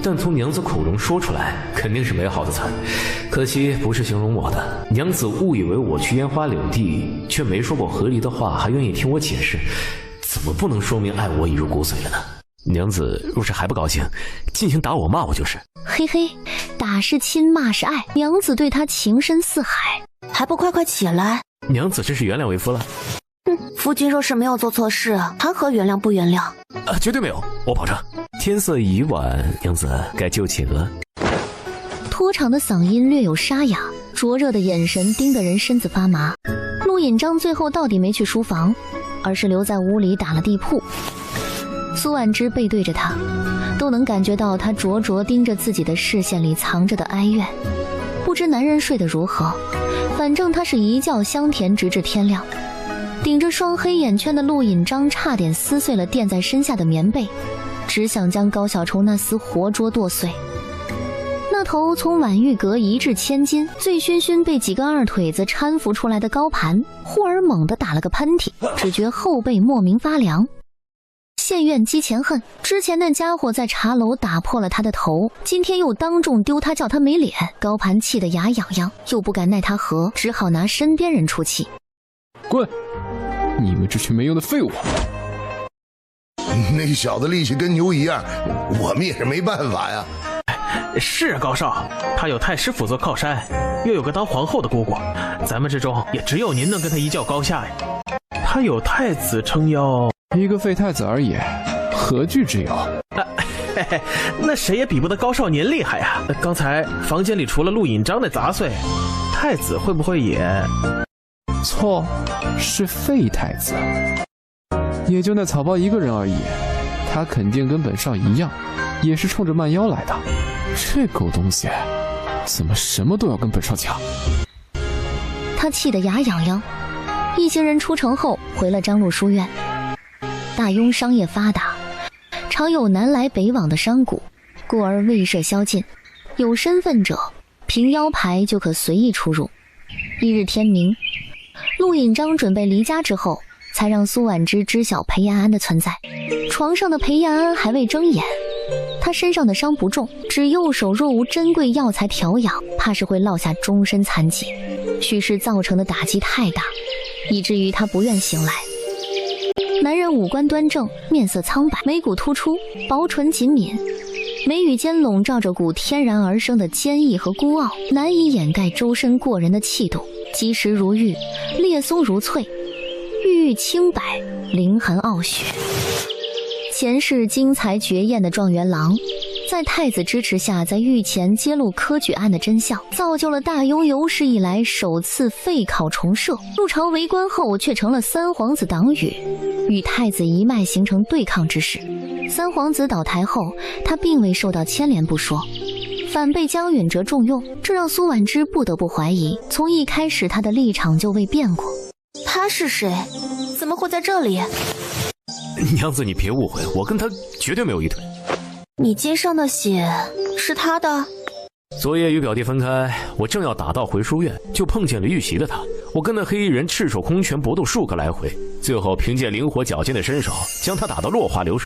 但从娘子口中说出来，肯定是美好的词。可惜不是形容我的。娘子误以为我去烟花柳地，却没说过合理的话，还愿意听我解释，怎么不能说明爱我已入骨髓了呢？娘子若是还不高兴，尽情打我骂我就是。嘿嘿，打是亲，骂是爱，娘子对他情深似海，还不快快起来？娘子真是原谅为夫了。夫君若是没有做错事，谈何原谅不原谅？绝对没有，我保证。天色已晚，娘子该就寝了。拖长的嗓音略有沙哑，灼热的眼神盯得人身子发麻。陆引章最后到底没去书房，而是留在屋里打了地铺。苏婉之背对着他，都能感觉到他灼灼盯着自己的视线里藏着的哀怨。不知男人睡得如何，反正他是一觉香甜直至天亮。顶着双黑眼圈的陆引章差点撕碎了垫在身下的棉被，只想将高小虫那厮活捉剁碎。那头从婉玉阁移至千金，醉醺醺被几个二腿子搀扶出来的高盘，忽而猛地打了个喷嚏，只觉后背莫名发凉。现怨积前恨，之前那家伙在茶楼打破了他的头，今天又当众丢他，叫他没脸。高盘气得牙痒痒，又不敢奈他何，只好拿身边人出气。滚！你们这群没用的废物！那小子力气跟牛一样，我们也是没办法呀。是高少，他有太师府做靠山，又有个当皇后的姑姑，咱们之中也只有您能跟他一较高下呀。他有太子撑腰，一个废太子而已，何惧之有？那谁也比不得高少您厉害呀！刚才房间里除了陆引章那杂碎，太子会不会也……错，是废太子，也就那草包一个人而已。他肯定跟本少一样，也是冲着慢腰来的。这狗东西，怎么什么都要跟本少抢？他气得牙痒痒。一行人出城后回了张路书院。大庸商业发达，常有南来北往的商贾，故而未设宵禁，有身份者凭腰牌就可随意出入。一日天明，陆引章准备离家之后，才让苏婉之知晓裴延安的存在。床上的裴延安还未睁眼，他身上的伤不重，只右手若无珍贵药材调养，怕是会落下终身残疾。许是造成的打击太大，以至于他不愿醒来。男人五官端正，面色苍白，眉骨突出，薄唇紧抿，眉宇间笼罩着股天然而生的坚毅和孤傲，难以掩盖周身过人的气度。肌实如玉，裂松如翠，玉玉清白，凌寒傲雪。前世惊才绝艳的状元郎，在太子支持下，在御前揭露科举案的真相，造就了大庸有史以来首次废考重设。入朝为官后，却成了三皇子党羽，与太子一脉形成对抗之势。三皇子倒台后，他并未受到牵连不说，反被江允哲重用，这让苏婉之不得不怀疑，从一开始他的立场就未变过。他是谁？怎么会在这里？娘子，你别误会，我跟他绝对没有一腿。你肩上的血是他的？昨夜与表弟分开，我正要打道回书院，就碰见了遇袭的他。我跟那黑衣人赤手空拳搏斗数个来回，最后凭借灵活矫健的身手，将他打得落花流水。